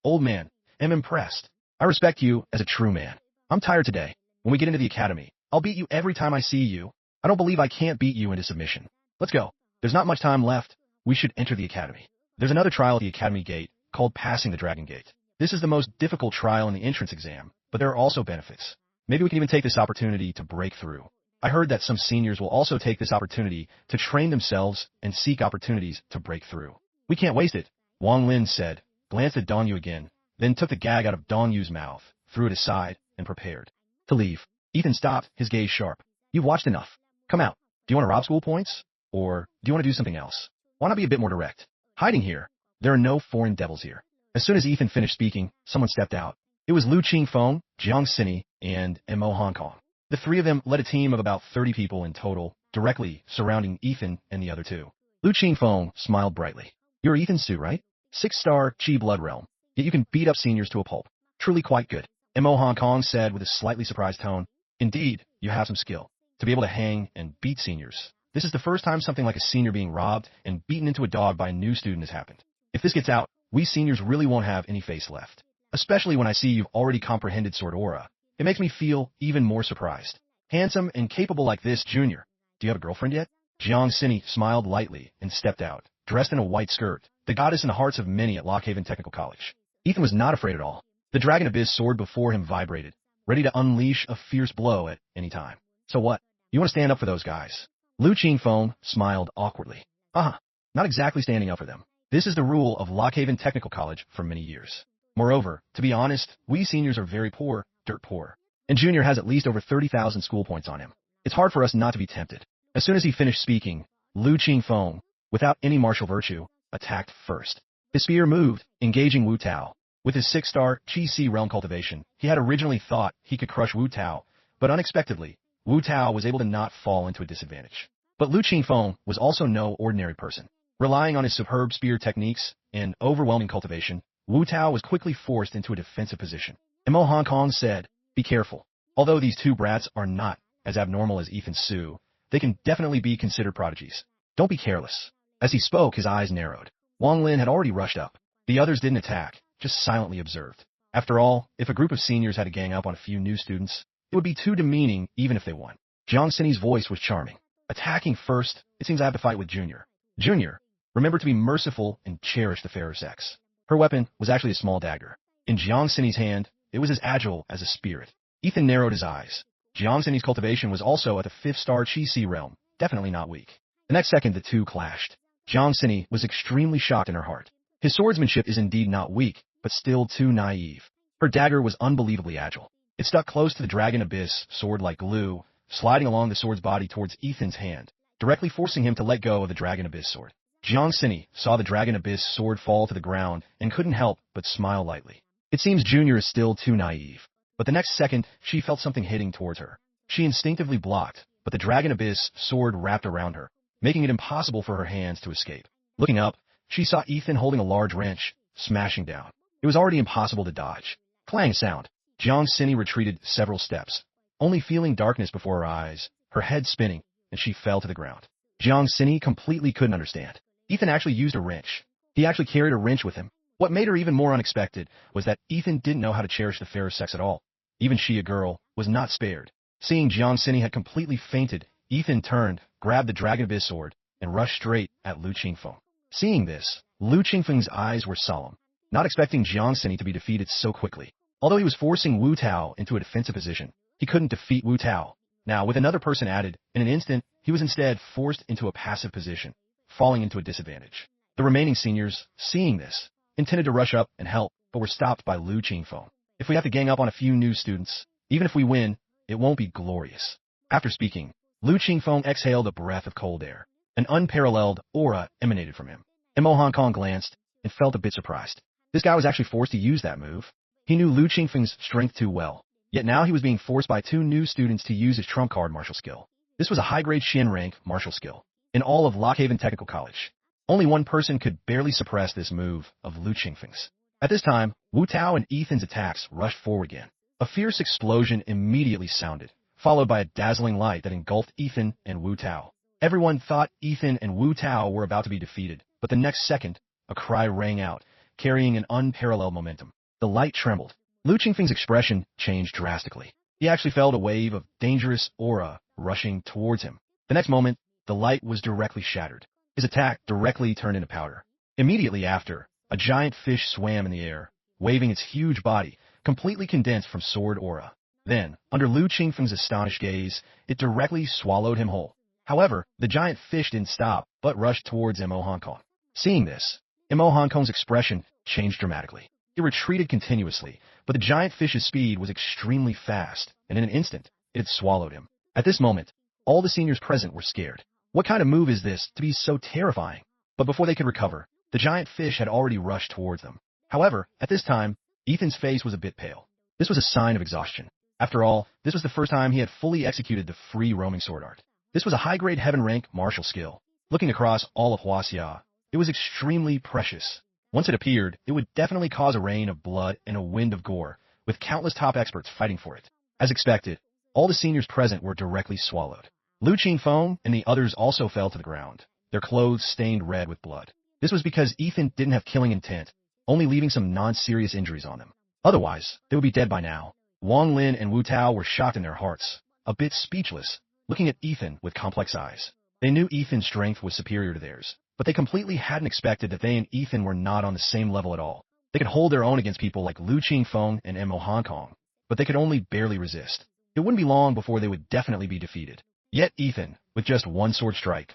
old man, am impressed. I respect you as a true man. I'm tired today. When we get into the academy, I'll beat you every time I see you. I don't believe I can't beat you into submission. Let's go. There's not much time left. We should enter the academy. There's another trial at the academy gate called Passing the Dragon Gate. This is the most difficult trial in the entrance exam, but there are also benefits. Maybe we can even take this opportunity to break through. I heard that some seniors will also take this opportunity to train themselves and seek opportunities to break through. We can't waste it, Wang Lin said, glanced at Dongyu again, then took the gag out of Dongyu's mouth, threw it aside, and prepared to leave. Ethan stopped, his gaze sharp. You've watched enough. Come out. Do you want to rob school points? Or do you want to do something else? Why not be a bit more direct? Hiding here. There are no foreign devils here. As soon as Ethan finished speaking, someone stepped out. It was Lu Qingfeng, Jiang Sini, and Mo Hong Kong. The three of them led a team of about 30 people in total, directly surrounding Ethan and the other two. Lu Qingfeng smiled brightly. You're Ethan's suit, right? 6-star Chi Blood Realm. Yet you can beat up seniors to a pulp. Truly quite good. Mo Hong Kong said with a slightly surprised tone. Indeed, you have some skill. To be able to hang and beat seniors. This is the first time something like a senior being robbed and beaten into a dog by a new student has happened. If this gets out, we seniors really won't have any face left. Especially when I see you've already comprehended sword aura. It makes me feel even more surprised. Handsome and capable like this, Junior. Do you have a girlfriend yet? Jiang Sini smiled lightly and stepped out, dressed in a white skirt, the goddess in the hearts of many at Lockhaven Technical College. Ethan was not afraid at all. The Dragon Abyss sword before him vibrated, ready to unleash a fierce blow at any time. So what? You want to stand up for those guys? Lu Qingfeng smiled awkwardly. Not exactly standing up for them. This is the rule of Lockhaven Technical College for many years. Moreover, to be honest, we seniors are very poor, dirt poor. And Junior has at least over 30,000 school points on him. It's hard for us not to be tempted. As soon as he finished speaking, Lu Qingfeng, without any martial virtue, attacked first. His spear moved, engaging Wu Tao. With his 6-star Chi-Si realm cultivation, he had originally thought he could crush Wu Tao, but unexpectedly, Wu Tao was able to not fall into a disadvantage. But Lu Qingfeng was also no ordinary person. Relying on his superb spear techniques and overwhelming cultivation, Wu Tao was quickly forced into a defensive position. Mo Hong Kong said, be careful. Although these two brats are not as abnormal as Ethan Su, they can definitely be considered prodigies. Don't be careless. As he spoke, his eyes narrowed. Wang Lin had already rushed up. The others didn't attack, just silently observed. After all, if a group of seniors had to gang up on a few new students, it would be too demeaning even if they won. Jiang Sini's voice was charming. Attacking first, it seems I have to fight with Junior. Junior, remember to be merciful and cherish the fairer sex. Her weapon was actually a small dagger. In Jiang Sini's hand, it was as agile as a spirit. Ethan narrowed his eyes. Jiang Sini's cultivation was also at the 5th-star Chi-Si realm, definitely not weak. The next second, the two clashed. Jiang Sini was extremely shocked in her heart. His swordsmanship is indeed not weak, but still too naive. Her dagger was unbelievably agile. It stuck close to the Dragon Abyss sword like glue, sliding along the sword's body towards Ethan's hand, directly forcing him to let go of the Dragon Abyss sword. Jiang Sini saw the Dragon Abyss sword fall to the ground and couldn't help but smile lightly. It seems Junior is still too naive. But the next second, she felt something hitting towards her. She instinctively blocked, but the Dragon Abyss sword wrapped around her, making it impossible for her hands to escape. Looking up, she saw Ethan holding a large wrench, smashing down. It was already impossible to dodge. Clang sound. Jiang Sini retreated several steps, only feeling darkness before her eyes, her head spinning, and she fell to the ground. Jiang Sini completely couldn't understand. Ethan actually used a wrench. He actually carried a wrench with him. What made her even more unexpected was that Ethan didn't know how to cherish the fairer sex at all. Even she, a girl, was not spared. Seeing Jiang Sini had completely fainted, Ethan turned, grabbed the Dragon Abyss sword, and rushed straight at Lu Qingfeng. Seeing this, Lu Qingfeng's eyes were solemn, not expecting Jiang Sini to be defeated so quickly. Although he was forcing Wu Tao into a defensive position, he couldn't defeat Wu Tao. Now, with another person added, in an instant, he was instead forced into a passive position, falling into a disadvantage. The remaining seniors, seeing this, intended to rush up and help, but were stopped by Lu Qingfeng. If we have to gang up on a few new students, even if we win, it won't be glorious. After speaking, Lu Qingfeng exhaled a breath of cold air. An unparalleled aura emanated from him. Mo Hong Kong glanced and felt a bit surprised. This guy was actually forced to use that move. He knew Lu Qingfeng's strength too well. Yet now he was being forced by two new students to use his trump card martial skill. This was a high-grade Shin rank martial skill in all of Lockhaven Technical College. Only one person could barely suppress this move of Lu Qingfeng's. At this time, Wu Tao and Ethan's attacks rushed forward again. A fierce explosion immediately sounded, followed by a dazzling light that engulfed Ethan and Wu Tao. Everyone thought Ethan and Wu Tao were about to be defeated, but the next second, a cry rang out, carrying an unparalleled momentum. The light trembled. Lu Qingfeng's expression changed drastically. He actually felt a wave of dangerous aura rushing towards him. The next moment, the light was directly shattered. His attack directly turned into powder. Immediately after, a giant fish swam in the air, waving its huge body, completely condensed from sword aura. Then, under Lu Qingfeng's astonished gaze, it directly swallowed him whole. However, the giant fish didn't stop, but rushed towards Mo Hong Kong. Seeing this, Mo Hong Kong's expression changed dramatically. He retreated continuously, but the giant fish's speed was extremely fast, and in an instant, it had swallowed him. At this moment, all the seniors present were scared. What kind of move is this to be so terrifying? But before they could recover, the giant fish had already rushed towards them. However, at this time, Ethan's face was a bit pale. This was a sign of exhaustion. After all, this was the first time he had fully executed the free roaming sword art. This was a high-grade heaven rank martial skill. Looking across all of Huaxia, it was extremely precious. Once it appeared, it would definitely cause a rain of blood and a wind of gore, with countless top experts fighting for it. As expected, all the seniors present were directly swallowed. Lu Qingfeng and the others also fell to the ground, their clothes stained red with blood. This was because Ethan didn't have killing intent, only leaving some non-serious injuries on them. Otherwise, they would be dead by now. Wang Lin and Wu Tao were shocked in their hearts, a bit speechless, looking at Ethan with complex eyes. They knew Ethan's strength was superior to theirs, but they completely hadn't expected that they and Ethan were not on the same level at all. They could hold their own against people like Lu Qingfeng and Mo Hong Kong, but they could only barely resist. It wouldn't be long before they would definitely be defeated. Yet Ethan, with just one sword strike,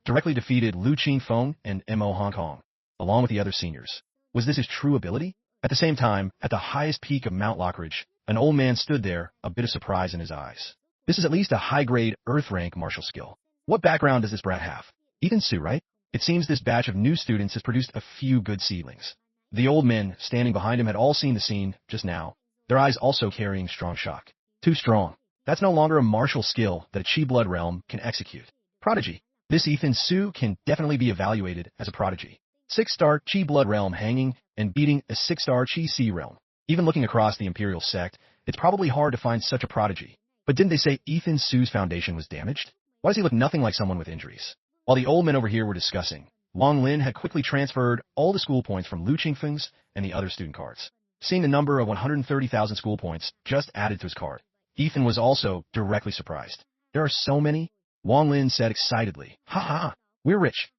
directly defeated Lu Qingfeng and Mo Hong Kong, along with the other seniors. Was this his true ability? At the same time, at the highest peak of Mount Lockridge, an old man stood there, a bit of surprise in his eyes. This is at least a high-grade Earth rank martial skill. What background does this brat have? Ethan Su, right? It seems this batch of new students has produced a few good seedlings. The old men standing behind him had all seen the scene just now, their eyes also carrying strong shock. Too strong. That's no longer a martial skill that a Chi Blood realm can execute. Prodigy. This Ethan Su can definitely be evaluated as a prodigy. 6-star Chi Blood realm hanging and beating a 6-star Chi Sea realm. Even looking across the Imperial sect, it's probably hard to find such a prodigy. But didn't they say Ethan Su's foundation was damaged? Why does he look nothing like someone with injuries? While the old men over here were discussing, Wang Lin had quickly transferred all the school points from Lu Qingfeng's and the other student cards. Seeing the number of 130,000 school points just added to his card, Ethan was also directly surprised. There are so many? Wang Lin said excitedly. Ha ha! We're rich.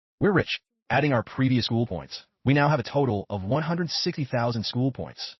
Adding our previous school points, we now have a total of 160,000 school points.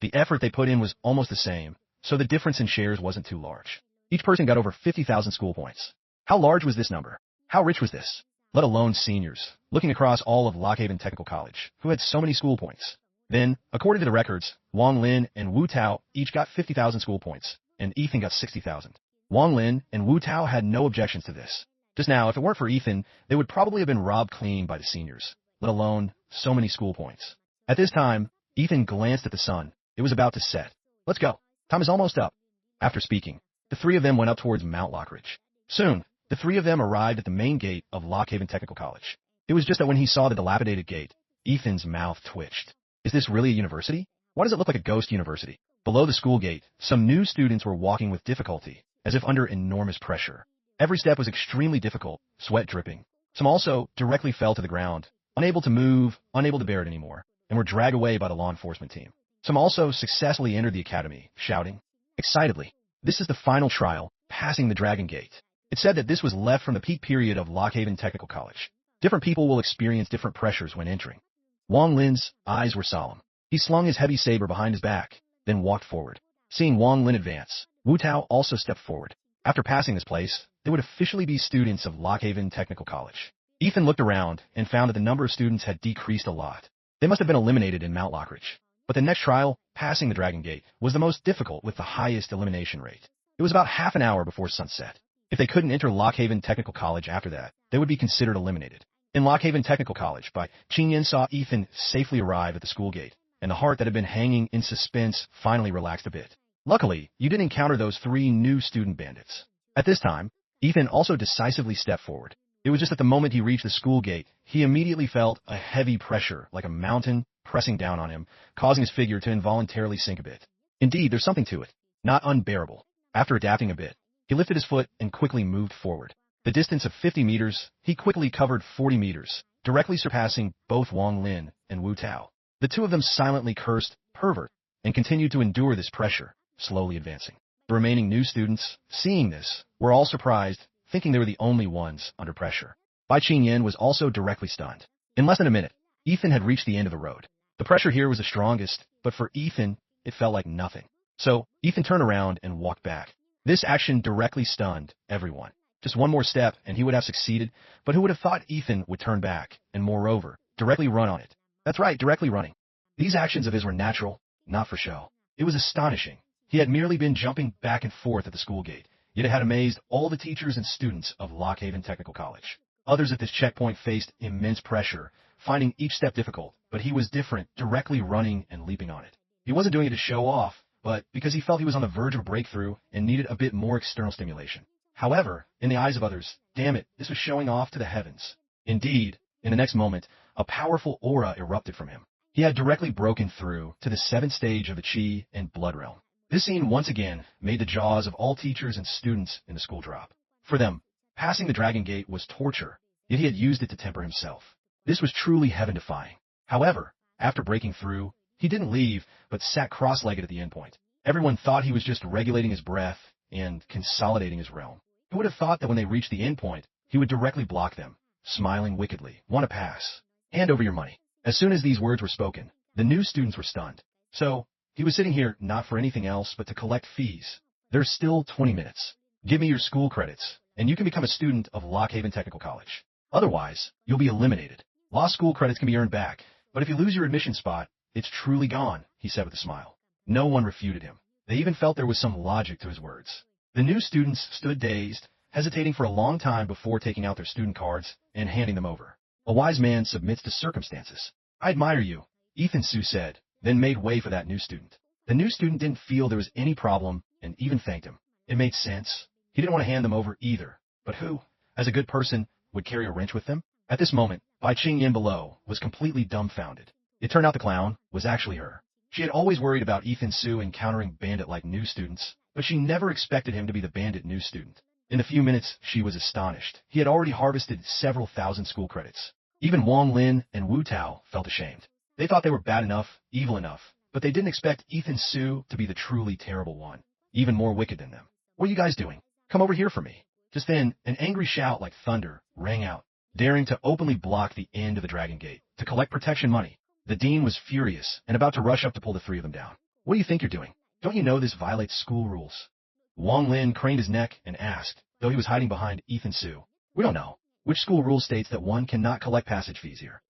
The effort they put in was almost the same, so the difference in shares wasn't too large. Each person got over 50,000 school points. How large was this number? How rich was this? Let alone seniors, looking across all of Lockhaven Technical College, who had so many school points. Then, according to the records, Wang Lin and Wu Tao each got 50,000 school points, and Ethan got 60,000. Wang Lin and Wu Tao had no objections to this. Just now, if it weren't for Ethan, they would probably have been robbed clean by the seniors, let alone so many school points. At this time, Ethan glanced at the sun. It was about to set. Let's go. Time is almost up. After speaking, the three of them went up towards Mount Lockridge. Soon, the three of them arrived at the main gate of Lockhaven Technical College. It was just that when he saw the dilapidated gate, Ethan's mouth twitched. Is this really a university? Why does it look like a ghost university? Below the school gate, some new students were walking with difficulty, as if under enormous pressure. Every step was extremely difficult, sweat dripping. Some also directly fell to the ground, unable to move, unable to bear it anymore, and were dragged away by the law enforcement team. Some also successfully entered the academy, shouting excitedly, "This is the final trial, passing the Dragon Gate." It said that this was left from the peak period of Lockhaven Technical College. Different people will experience different pressures when entering. Wang Lin's eyes were solemn. He slung his heavy saber behind his back, then walked forward. Seeing Wang Lin advance, Wu Tao also stepped forward. After passing this place, they would officially be students of Lockhaven Technical College. Ethan looked around and found that the number of students had decreased a lot. They must have been eliminated in Mount Lockridge. But the next trial, passing the Dragon Gate, was the most difficult with the highest elimination rate. It was about half an hour before sunset. If they couldn't enter Lockhaven Technical College after that, they would be considered eliminated. In Lockhaven Technical College, Qingyan saw Ethan safely arrive at the school gate, and the heart that had been hanging in suspense finally relaxed a bit. Luckily, you didn't encounter those three new student bandits. At this time, Ethan also decisively stepped forward. It was just at the moment he reached the school gate, he immediately felt a heavy pressure, like a mountain, pressing down on him, causing his figure to involuntarily sink a bit. Indeed, there's something to it. Not unbearable. After adapting a bit, he lifted his foot and quickly moved forward. The distance of 50 meters, he quickly covered 40 meters, directly surpassing both Wang Lin and Wu Tao. The two of them silently cursed, pervert, and continued to endure this pressure, slowly advancing. The remaining new students, seeing this, were all surprised, thinking they were the only ones under pressure. Bai Qingyan was also directly stunned. In less than a minute, Ethan had reached the end of the road. The pressure here was the strongest, but for Ethan, it felt like nothing. So, Ethan turned around and walked back. This action directly stunned everyone. Just one more step and he would have succeeded, but who would have thought Ethan would turn back, and moreover, directly run on it? That's right, directly running. These actions of his were natural, not for show. It was astonishing. He had merely been jumping back and forth at the school gate, yet it had amazed all the teachers and students of Lockhaven Technical College. Others at this checkpoint faced immense pressure, finding each step difficult, but he was different, directly running and leaping on it. He wasn't doing it to show off, but because he felt he was on the verge of a breakthrough and needed a bit more external stimulation. However, in the eyes of others, damn it, this was showing off to the heavens. Indeed, in the next moment, a powerful aura erupted from him. He had directly broken through to the 7th stage of the Qi and Blood realm. This scene once again made the jaws of all teachers and students in the school drop. For them, passing the Dragon Gate was torture, yet he had used it to temper himself. This was truly heaven-defying. However, after breaking through, he didn't leave, but sat cross-legged at the endpoint. Everyone thought he was just regulating his breath and consolidating his realm. Who would have thought that when they reached the endpoint, he would directly block them, smiling wickedly. Want to pass? Hand over your money. As soon as these words were spoken, the new students were stunned. So, he was sitting here not for anything else but to collect fees. There's still 20 minutes. Give me your school credits, and you can become a student of Lockhaven Technical College. Otherwise, you'll be eliminated. Law school credits can be earned back, but if you lose your admission spot, it's truly gone, he said with a smile. No one refuted him. They even felt there was some logic to his words. The new students stood dazed, hesitating for a long time before taking out their student cards and handing them over. A wise man submits to circumstances. I admire you, Ethan Su said, then made way for that new student. The new student didn't feel there was any problem and even thanked him. It made sense. He didn't want to hand them over either. But who, as a good person, would carry a wrench with them? At this moment, Bai Qingyan below was completely dumbfounded. It turned out the clown was actually her. She had always worried about Ethan Su encountering bandit-like new students, but she never expected him to be the bandit new student. In a few minutes, she was astonished. He had already harvested several thousand school credits. Even Wang Lin and Wu Tao felt ashamed. They thought they were bad enough, evil enough, but they didn't expect Ethan Su to be the truly terrible one, even more wicked than them. What are you guys doing? Come over here for me. Just then, an angry shout like thunder rang out, daring to openly block the end of the Dragon Gate to collect protection money. The dean was furious and about to rush up to pull the three of them down. What do you think you're doing? Don't you know this violates school rules? Wang Lin craned his neck and asked, though he was hiding behind Ethan Su. We don't know. Which school rule states that one cannot collect passage fees here?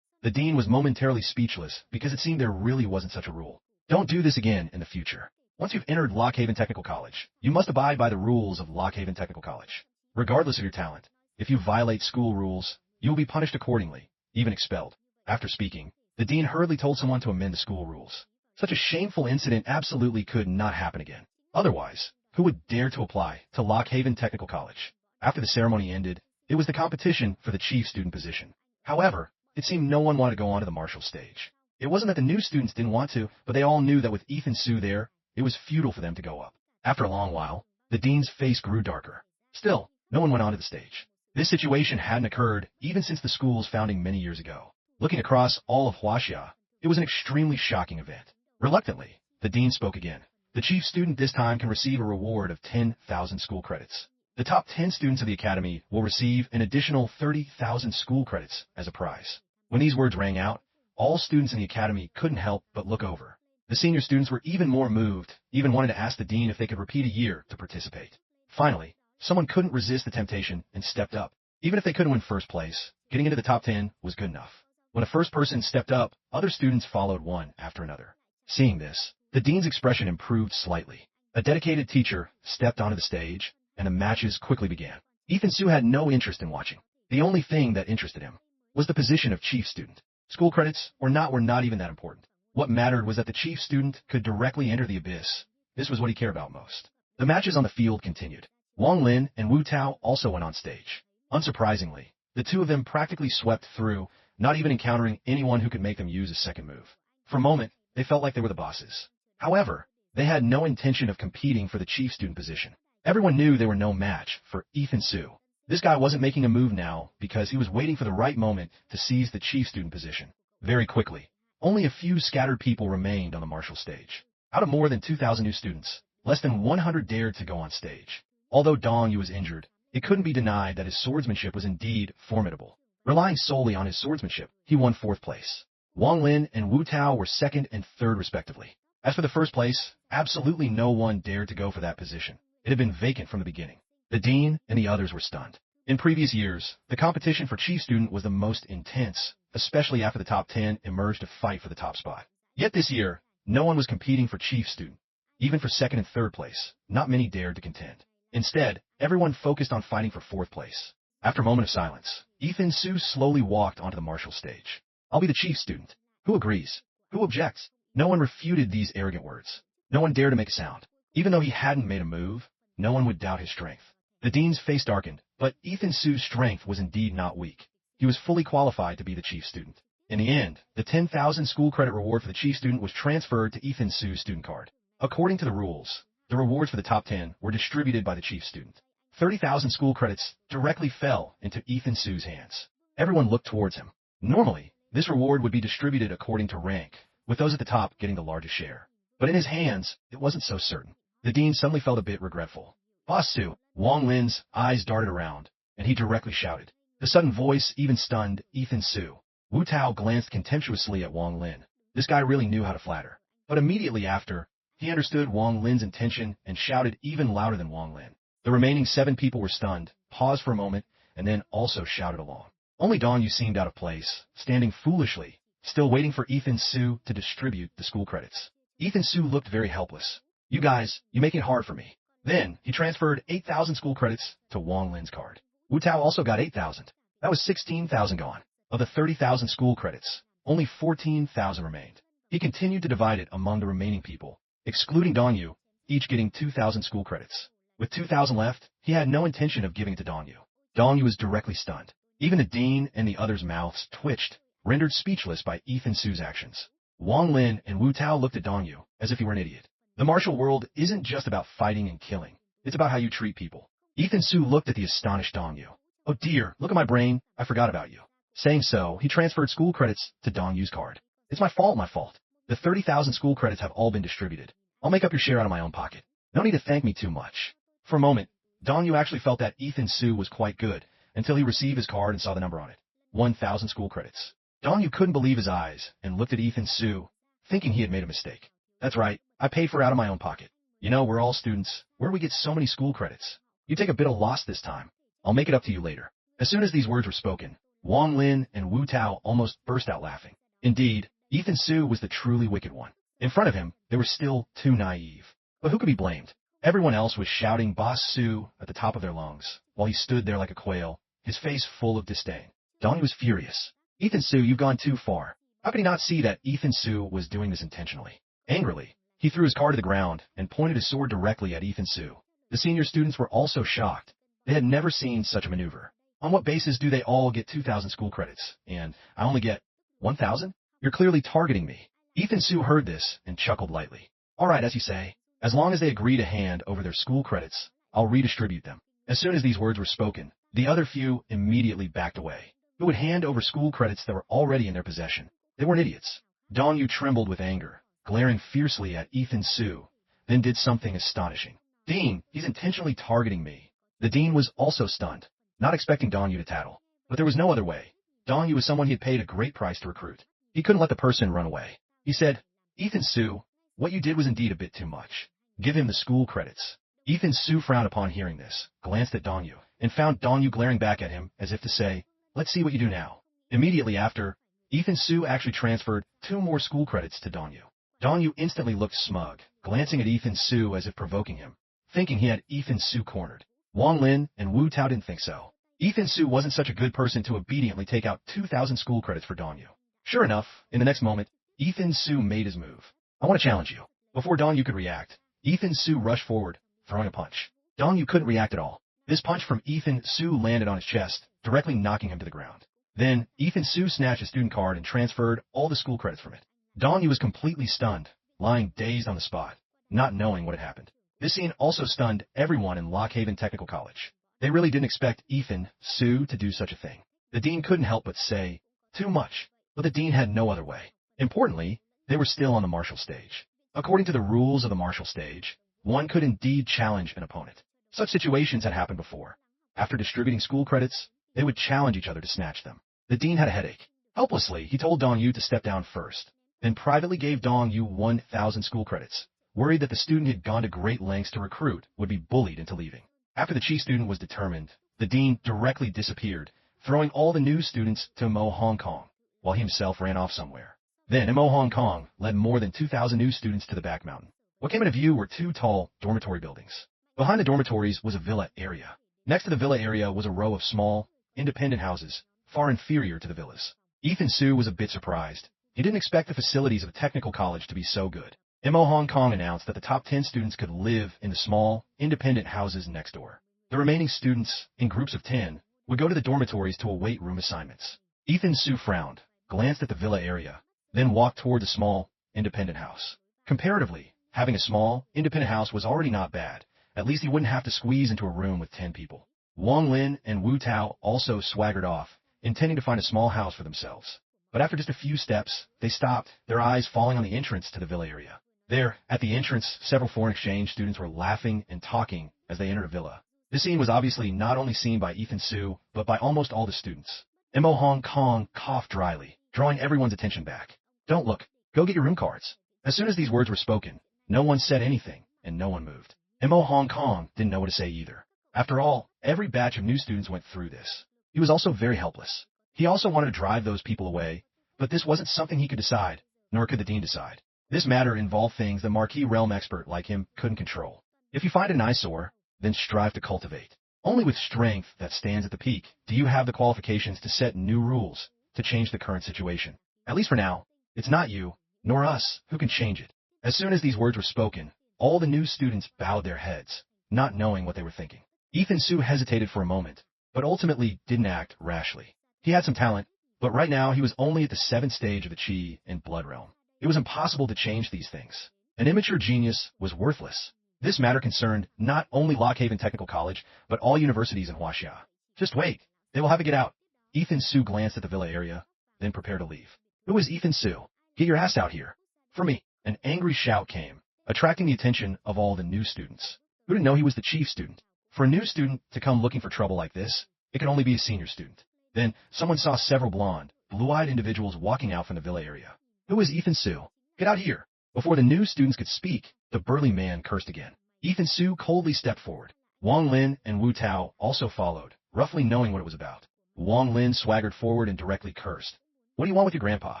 The dean was momentarily speechless because it seemed there really wasn't such a rule. Don't do this again in the future. Once you've entered Lockhaven Technical College, you must abide by the rules of Lockhaven Technical College. Regardless of your talent, if you violate school rules, you will be punished accordingly, even expelled. After speaking, the dean hurriedly told someone to amend the school rules. Such a shameful incident absolutely could not happen again. Otherwise, who would dare to apply to Lockhaven Technical College? After the ceremony ended, it was the competition for the chief student position. However, it seemed no one wanted to go on to the marshal stage. It wasn't that the new students didn't want to, but they all knew that with Ethan Su there, it was futile for them to go up. After a long while, the dean's face grew darker. Still, no one went onto the stage. This situation hadn't occurred even since the school's founding many years ago. Looking across all of Huaxia, it was an extremely shocking event. Reluctantly, the dean spoke again. The chief student this time can receive a reward of 10,000 school credits. The top 10 students of the academy will receive an additional 30,000 school credits as a prize. When these words rang out, all students in the academy couldn't help but look over. The senior students were even more moved, even wanted to ask the dean if they could repeat a year to participate. Finally, someone couldn't resist the temptation and stepped up. Even if they couldn't win first place, getting into the top 10 was good enough. When a first person stepped up, other students followed one after another. Seeing this, the dean's expression improved slightly. A dedicated teacher stepped onto the stage, and the matches quickly began. Ethan Su had no interest in watching. The only thing that interested him was the position of chief student. School credits or not were not even that important. What mattered was that the chief student could directly enter the abyss This was what he cared about most. The matches on the field continued. Wang Lin and Wu Tao also went on stage. Unsurprisingly, the two of them practically swept through, not even encountering anyone who could make them use a second move. For a moment, they felt like they were the bosses. However, they had no intention of competing for the chief student position. Everyone knew they were no match for Ethan Su. This guy wasn't making a move now because he was waiting for the right moment to seize the chief student position. Very quickly, only a few scattered people remained on the martial stage. Out of more than 2,000 new students, less than 100 dared to go on stage. Although Dong Yu was injured, it couldn't be denied that his swordsmanship was indeed formidable. Relying solely on his swordsmanship, he won 4th place. Wang Lin and Wu Tao were 2nd and 3rd respectively. As for the 1st place, absolutely no one dared to go for that position. It had been vacant from the beginning. The dean and the others were stunned. In previous years, the competition for chief student was the most intense, especially after the top 10 emerged to fight for the top spot. Yet this year, no one was competing for chief student. Even for 2nd and 3rd place, not many dared to contend. Instead, everyone focused on fighting for 4th place. After a moment of silence, Ethan Su slowly walked onto the martial stage. I'll be the chief student. Who agrees? Who objects? No one refuted these arrogant words. No one dared to make a sound. Even though he hadn't made a move, no one would doubt his strength. The dean's face darkened, but Ethan Su's strength was indeed not weak. He was fully qualified to be the chief student. In the end, the 10,000 school credit reward for the chief student was transferred to Ethan Su's student card. According to the rules, the rewards for the top 10 were distributed by the chief student. 30,000 school credits directly fell into Ethan Su's hands. Everyone looked towards him. Normally, this reward would be distributed according to rank, with those at the top getting the largest share. But in his hands, it wasn't so certain. The dean suddenly felt a bit regretful. Boss Su, Wang Lin's eyes darted around, and he directly shouted. The sudden voice even stunned Ethan Su. Wu Tao glanced contemptuously at Wang Lin. This guy really knew how to flatter. But immediately after, he understood Wang Lin's intention and shouted even louder than Wang Lin. The remaining 7 people were stunned, paused for a moment, and then also shouted along. Only Dong Yu seemed out of place, standing foolishly, still waiting for Ethan Su to distribute the school credits. Ethan Su looked very helpless. You guys, you make it hard for me. Then, he transferred 8,000 school credits to Wang Lin's card. Wu Tao also got 8,000. That was 16,000 gone. Of the 30,000 school credits, only 14,000 remained. He continued to divide it among the remaining people, excluding Dong Yu, each getting 2,000 school credits. With 2,000 left, he had no intention of giving it to Dong Yu. Dong Yu was directly stunned. Even the dean and the others' mouths twitched, rendered speechless by Ethan Su's actions. Wang Lin and Wu Tao looked at Dong Yu as if he were an idiot. The martial world isn't just about fighting and killing. It's about how you treat people. Ethan Su looked at the astonished Dong Yu. Oh dear, look at my brain. I forgot about you. Saying so, he transferred school credits to Dong Yu's card. It's my fault. The 30,000 school credits have all been distributed. I'll make up your share out of my own pocket. No need to thank me too much. For a moment, Dong Yu actually felt that Ethan Su was quite good until he received his card and saw the number on it. 1,000 school credits. Dong Yu couldn't believe his eyes and looked at Ethan Su, thinking he had made a mistake. That's right, I paid for it out of my own pocket. You know, we're all students. Where do we get so many school credits? You take a bit of loss this time. I'll make it up to you later. As soon as these words were spoken, Wang Lin and Wu Tao almost burst out laughing. Indeed, Ethan Su was the truly wicked one. In front of him, they were still too naive. But who could be blamed? Everyone else was shouting Boss Su at the top of their lungs, while he stood there like a quail, his face full of disdain. Dong Yu was furious. Ethan Su, you've gone too far. How could he not see that Ethan Su was doing this intentionally? Angrily, he threw his card to the ground and pointed his sword directly at Ethan Su. The senior students were also shocked. They had never seen such a maneuver. On what basis do they all get 2,000 school credits, and I only get 1,000? You're clearly targeting me. Ethan Su heard this and chuckled lightly. All right, as you say. As long as they agree to hand over their school credits, I'll redistribute them. As soon as these words were spoken, the other few immediately backed away. Who would hand over school credits that were already in their possession? They weren't idiots. Dong Yu trembled with anger, glaring fiercely at Ethan Su, then did something astonishing. Dean, he's intentionally targeting me. The dean was also stunned, not expecting Dong Yu to tattle. But there was no other way. Dong Yu was someone he had paid a great price to recruit. He couldn't let the person run away. He said, Ethan Su, what you did was indeed a bit too much. Give him the school credits. Ethan Su frowned upon hearing this, glanced at Dong Yu, and found Dong Yu glaring back at him as if to say, let's see what you do now. Immediately after, Ethan Su actually transferred 2 more school credits to Dong Yu. Dong Yu instantly looked smug, glancing at Ethan Su as if provoking him, thinking he had Ethan Su cornered. Wang Lin and Wu Tao didn't think so. Ethan Su wasn't such a good person to obediently take out 2,000 school credits for Dong Yu. Sure enough, in the next moment, Ethan Su made his move. I want to challenge you. Before Dong Yu could react, Ethan Su rushed forward, throwing a punch. Dong Yu couldn't react at all. This punch from Ethan Su landed on his chest, directly knocking him to the ground. Then, Ethan Su snatched a student card and transferred all the school credits from it. Dong Yu was completely stunned, lying dazed on the spot, not knowing what had happened. This scene also stunned everyone in Lockhaven Technical College. They really didn't expect Ethan Su to do such a thing. The dean couldn't help but say, "Too much," but the dean had no other way. Importantly, they were still on the martial stage. According to the rules of the martial stage, one could indeed challenge an opponent. Such situations had happened before. After distributing school credits, they would challenge each other to snatch them. The dean had a headache. Helplessly, he told Dong Yu to step down first, then privately gave Dong Yu 1,000 school credits, worried that the student he had gone to great lengths to recruit would be bullied into leaving. After the Chi student was determined, the dean directly disappeared, throwing all the new students to Mo Hong Kong, while he himself ran off somewhere. Then Mo Hong Kong led more than 2,000 new students to the back mountain. What came into view were two tall dormitory buildings. Behind the dormitories was a villa area. Next to the villa area was a row of small, independent houses, far inferior to the villas. Ethan Su was a bit surprised. He didn't expect the facilities of a technical college to be so good. Mo Hong Kong announced that the top 10 students could live in the small, independent houses next door. The remaining students, in groups of 10, would go to the dormitories to await room assignments. Ethan Su frowned, glanced at the villa area, then walked toward the small, independent house. Comparatively, having a small, independent house was already not bad. At least he wouldn't have to squeeze into a room with 10 people. Wang Lin and Wu Tao also swaggered off, intending to find a small house for themselves. But after just a few steps, they stopped, their eyes falling on the entrance to the villa area. There, at the entrance, several foreign exchange students were laughing and talking as they entered a villa. This scene was obviously not only seen by Ethan Su, but by almost all the students. Mo Hong Kong coughed dryly, drawing everyone's attention back. "Don't look. Go get your room cards." As soon as these words were spoken, no one said anything, and no one moved. Mo Hong Kong didn't know what to say either. After all, every batch of new students went through this. He was also very helpless. He also wanted to drive those people away, but this wasn't something he could decide, nor could the dean decide. This matter involved things the Marquis realm expert like him couldn't control. If you find an eyesore, then strive to cultivate. Only with strength that stands at the peak do you have the qualifications to set new rules to change the current situation. At least for now, it's not you, nor us, who can change it. As soon as these words were spoken, all the new students bowed their heads, not knowing what they were thinking. Ethan Su hesitated for a moment, but ultimately didn't act rashly. He had some talent, but right now he was only at the 7th stage of the Chi and Blood realm. It was impossible to change these things. An immature genius was worthless. This matter concerned not only Lockhaven Technical College, but all universities in Huaxia. Just wait. They will have to get out. Ethan Su glanced at the villa area, then prepared to leave. "Who is Ethan Su? Get your ass out here." "For me." An angry shout came, attracting the attention of all the new students. Who didn't know he was the chief student? For a new student to come looking for trouble like this, it could only be a senior student. Then, someone saw several blonde, blue-eyed individuals walking out from the villa area. "Who is Ethan Su? Get out here." Before the new students could speak, the burly man cursed again. Ethan Su coldly stepped forward. Wang Lin and Wu Tao also followed, roughly knowing what it was about. Wang Lin swaggered forward and directly cursed. "What do you want with your grandpa?"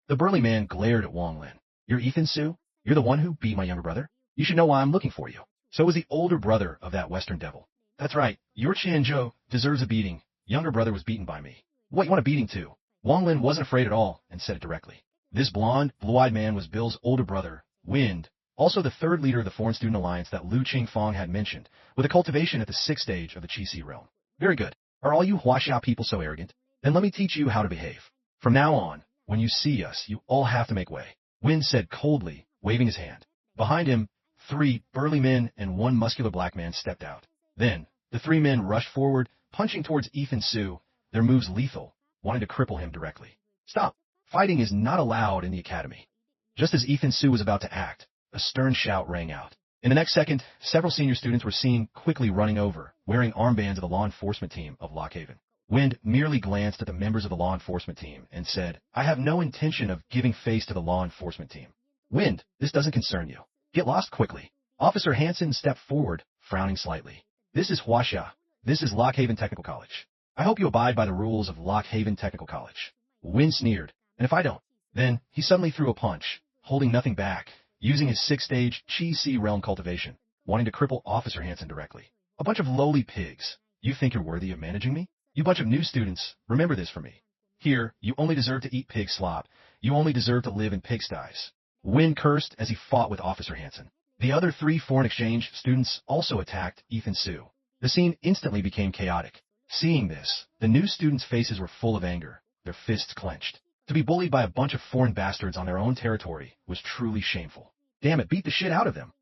The burly man glared at Wang Lin. "You're Ethan Su? You're the one who beat my younger brother? You should know why I'm looking for you." So was the older brother of that Western devil. "That's right. Your Qianzhou deserves a beating. Younger brother was beaten by me." "What, you want a beating too?" Wang Lin wasn't afraid at all and said it directly. This blonde, blue-eyed man was Bill's older brother, Wind, also the third leader of the Foreign Student Alliance that Lu Qingfang had mentioned, with a cultivation at the 6th stage of the Qi realm. "Very good. Are all you Huaxia people so arrogant? Then let me teach you how to behave. From now on, when you see us, you all have to make way," Wind said coldly, waving his hand. Behind him, 3 burly men and 1 muscular black man stepped out. Then, the 3 men rushed forward, punching towards Ethan Su, their moves lethal, wanting to cripple him directly. "Stop! Fighting is not allowed in the academy." Just as Ethan Su was about to act, a stern shout rang out. In the next second, several senior students were seen quickly running over, wearing armbands of the law enforcement team of Lockhaven. Wind merely glanced at the members of the law enforcement team and said, "I have no intention of giving face to the law enforcement team." "Wind, this doesn't concern you. Get lost quickly." Officer Hansen stepped forward, frowning slightly. "This is Huaxia. This is Lockhaven Technical College. I hope you abide by the rules of Lockhaven Technical College." Wind sneered, "And if I don't?" Then, he suddenly threw a punch, holding nothing back, using his 6th stage Qi realm cultivation, wanting to cripple Officer Hansen directly. "A bunch of lowly pigs. You think you're worthy of managing me? You bunch of new students, remember this for me. Here, you only deserve to eat pig slop. You only deserve to live in pigsties." Wind cursed as he fought with Officer Hansen. The other three foreign exchange students also attacked Ethan Su. The scene instantly became chaotic. Seeing this, the new students' faces were full of anger, their fists clenched. To be bullied by a bunch of foreign bastards on their own territory was truly shameful. Damn it, beat the shit out of them!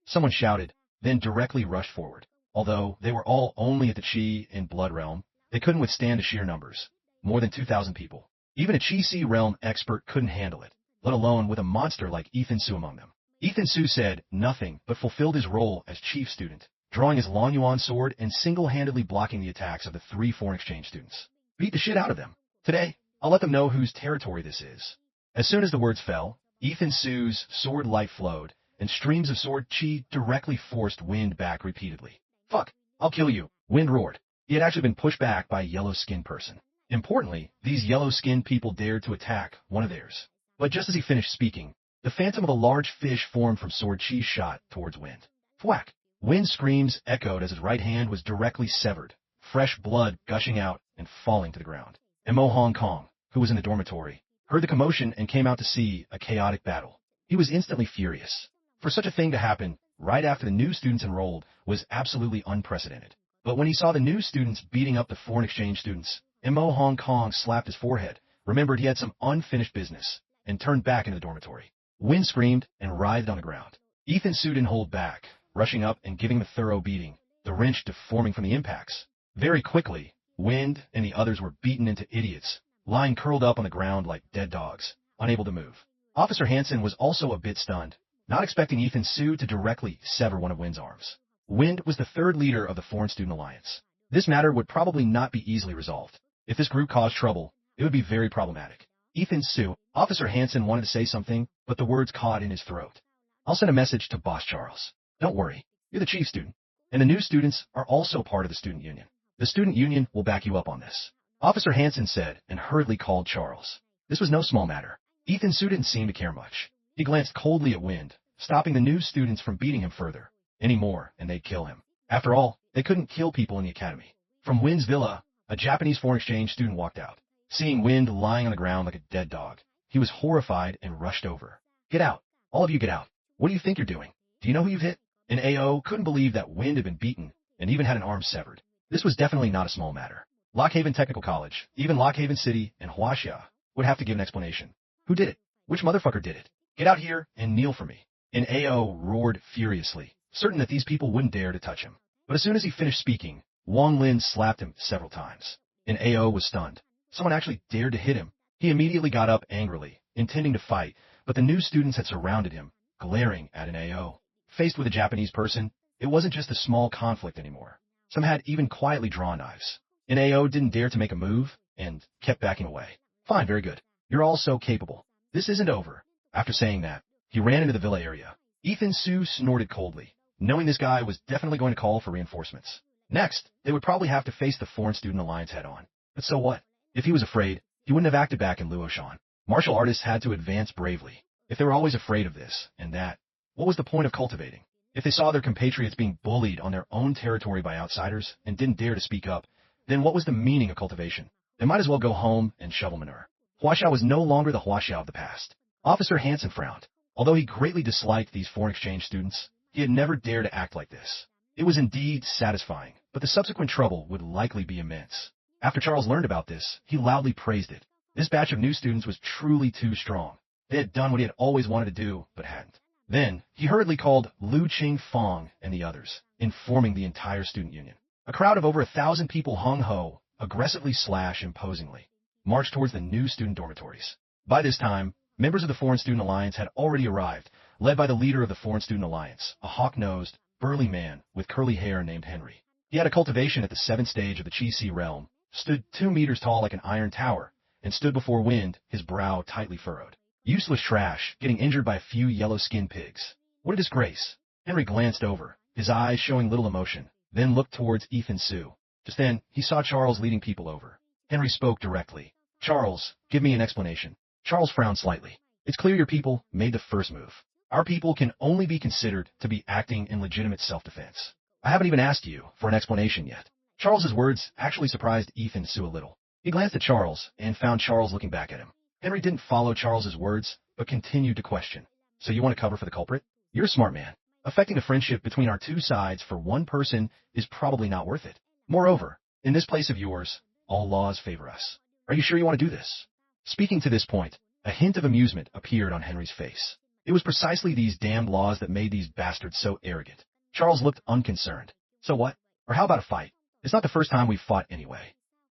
Someone shouted, then directly rushed forward. Although they were all only at the Chi and Blood realm, they couldn't withstand the sheer numbers. More than 2,000 people. Even a Chi realm expert couldn't handle it, let alone with a monster like Ethan Su among them. Ethan Su said nothing but fulfilled his role as chief student, drawing his Long Yuan sword and single-handedly blocking the attacks of the three foreign exchange students. Beat the shit out of them. Today, I'll let them know whose territory this is. As soon as the words fell, Ethan Su's sword light flowed, and streams of sword chi directly forced Wind back repeatedly. Fuck, I'll kill you, Wind roared. He had actually been pushed back by a yellow-skinned person. Importantly, these yellow-skinned people dared to attack one of theirs. But just as he finished speaking, the phantom of a large fish formed from sword chi shot towards Wind. Thwack! Wind's screams echoed as his right hand was directly severed, fresh blood gushing out and falling to the ground. Mo Hong Kong, who was in the dormitory, heard the commotion and came out to see a chaotic battle. He was instantly furious. For such a thing to happen right after the new students enrolled was absolutely unprecedented. But when he saw the new students beating up the foreign exchange students, Mo Hong Kong slapped his forehead, remembered he had some unfinished business, and turned back into the dormitory. Wind screamed and writhed on the ground. Ethan Su didn't hold back, rushing up and giving him a thorough beating, the wrench deforming from the impacts. Very quickly, Wind and the others were beaten into idiots, lying curled up on the ground like dead dogs, unable to move. Officer Hansen was also a bit stunned, not expecting Ethan Su to directly sever one of Wind's arms. Wind was the third leader of the Foreign Student Alliance. This matter would probably not be easily resolved. If this group caused trouble, it would be very problematic. Ethan Su, Officer Hansen wanted to say something, but the words caught in his throat. I'll send a message to Boss Charles. Don't worry, you're the chief student. And the new students are also part of the student union. The student union will back you up on this. Officer Hansen said and hurriedly called Charles. This was no small matter. Ethan Su didn't seem to care much. He glanced coldly at Wind, stopping the new students from beating him further. Any more, and they'd kill him. After all, they couldn't kill people in the academy. From Wind's villa, a Japanese foreign exchange student walked out. Seeing Wind lying on the ground like a dead dog, he was horrified and rushed over. Get out. All of you get out. What do you think you're doing? Do you know who you've hit? And AO couldn't believe that Wind had been beaten and even had an arm severed. This was definitely not a small matter. Lockhaven Technical College, even Lockhaven City and Huaxia would have to give an explanation. Who did it? Which motherfucker did it? Get out here and kneel for me. And AO roared furiously, certain that these people wouldn't dare to touch him. But as soon as he finished speaking, Wang Lin slapped him several times. And AO was stunned. Someone actually dared to hit him. He immediately got up angrily, intending to fight, but the new students had surrounded him, glaring at an AO. Faced with a Japanese person, it wasn't just a small conflict anymore. Some had even quietly drawn knives. And AO didn't dare to make a move, and kept backing away. Fine, very good. You're all so capable. This isn't over. After saying that, he ran into the villa area. Ethan Su snorted coldly, knowing this guy was definitely going to call for reinforcements. Next, they would probably have to face the Foreign Student Alliance head-on. But so what? If he was afraid, he wouldn't have acted back in Luoshan. Martial artists had to advance bravely. If they were always afraid of this and that, what was the point of cultivating? If they saw their compatriots being bullied on their own territory by outsiders and didn't dare to speak up, then what was the meaning of cultivation? They might as well go home and shovel manure. Huaxia was no longer the Huaxia of the past. Officer Hansen frowned. Although he greatly disliked these foreign exchange students, he had never dared to act like this. It was indeed satisfying, but the subsequent trouble would likely be immense. After Charles learned about this, he loudly praised it. This batch of new students was truly too strong. They had done what he had always wanted to do, but hadn't. Then, he hurriedly called Lu Ching Fong and the others, informing the entire student union. A crowd of over 1,000 people hung-ho, aggressively / imposingly, marched towards the new student dormitories. By this time, members of the Foreign Student Alliance had already arrived, led by the leader of the Foreign Student Alliance, a hawk-nosed, burly man with curly hair named Henry. He had a cultivation at the 7th stage of the Chi-Si realm, stood 2 meters tall like an iron tower, and stood before Wind, his brow tightly furrowed. Useless trash, getting injured by a few yellow-skinned pigs. What a disgrace. Henry glanced over, his eyes showing little emotion, then looked towards Ethan Su. Just then, he saw Charles leading people over. Henry spoke directly. Charles, give me an explanation. Charles frowned slightly. It's clear your people made the first move. Our people can only be considered to be acting in legitimate self-defense. I haven't even asked you for an explanation yet. Charles's words actually surprised Ethan Su a little. He glanced at Charles and found Charles looking back at him. Henry didn't follow Charles's words, but continued to question. So you want to cover for the culprit? You're a smart man. Affecting the friendship between our two sides for one person is probably not worth it. Moreover, in this place of yours, all laws favor us. Are you sure you want to do this? Speaking to this point, a hint of amusement appeared on Henry's face. It was precisely these damned laws that made these bastards so arrogant. Charles looked unconcerned. So what? Or how about a fight? It's not the first time we've fought anyway.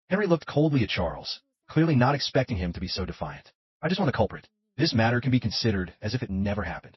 Henry looked coldly at Charles, clearly not expecting him to be so defiant. I just want the culprit. This matter can be considered as if it never happened.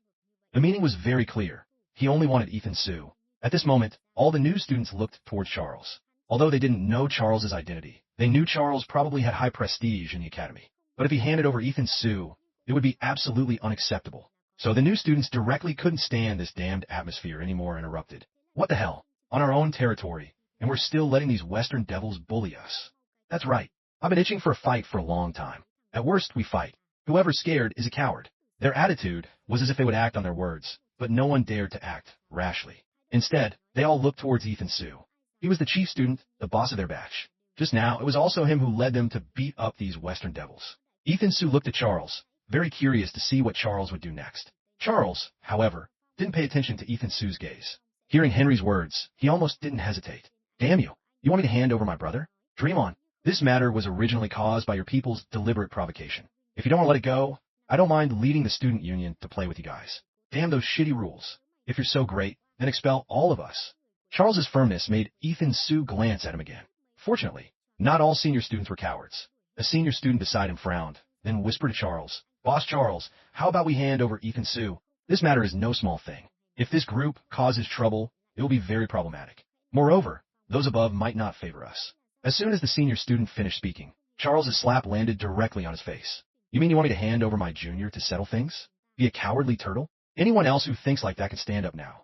The meaning was very clear. He only wanted Ethan Sue. At this moment, all the new students looked toward Charles. Although they didn't know Charles's identity, they knew Charles probably had high prestige in the academy. But if he handed over Ethan Sue, it would be absolutely unacceptable. So the new students directly couldn't stand this damned atmosphere anymore and erupted. What the hell? On our own territory, and we're still letting these Western devils bully us. That's right. I've been itching for a fight for a long time. At worst, we fight. Whoever's scared is a coward. Their attitude was as if they would act on their words, but no one dared to act rashly. Instead, they all looked towards Ethan Sue. He was the chief student, the boss of their batch. Just now, it was also him who led them to beat up these Western devils. Ethan Sue looked at Charles, very curious to see what Charles would do next. Charles, however, didn't pay attention to Ethan Sue's gaze. Hearing Henry's words, he almost didn't hesitate. Damn you! You want me to hand over my brother? Dream on. This matter was originally caused by your people's deliberate provocation. If you don't want to let it go, I don't mind leading the student union to play with you guys. Damn those shitty rules. If you're so great, then expel all of us. Charles's firmness made Ethan Sue glance at him again. Fortunately, not all senior students were cowards. A senior student beside him frowned, then whispered to Charles, Boss Charles, how about we hand over Ethan Sue? This matter is no small thing. If this group causes trouble, it will be very problematic. Moreover, those above might not favor us. As soon as the senior student finished speaking, Charles's slap landed directly on his face. You mean you want me to hand over my junior to settle things? Be a cowardly turtle? Anyone else who thinks like that can stand up now.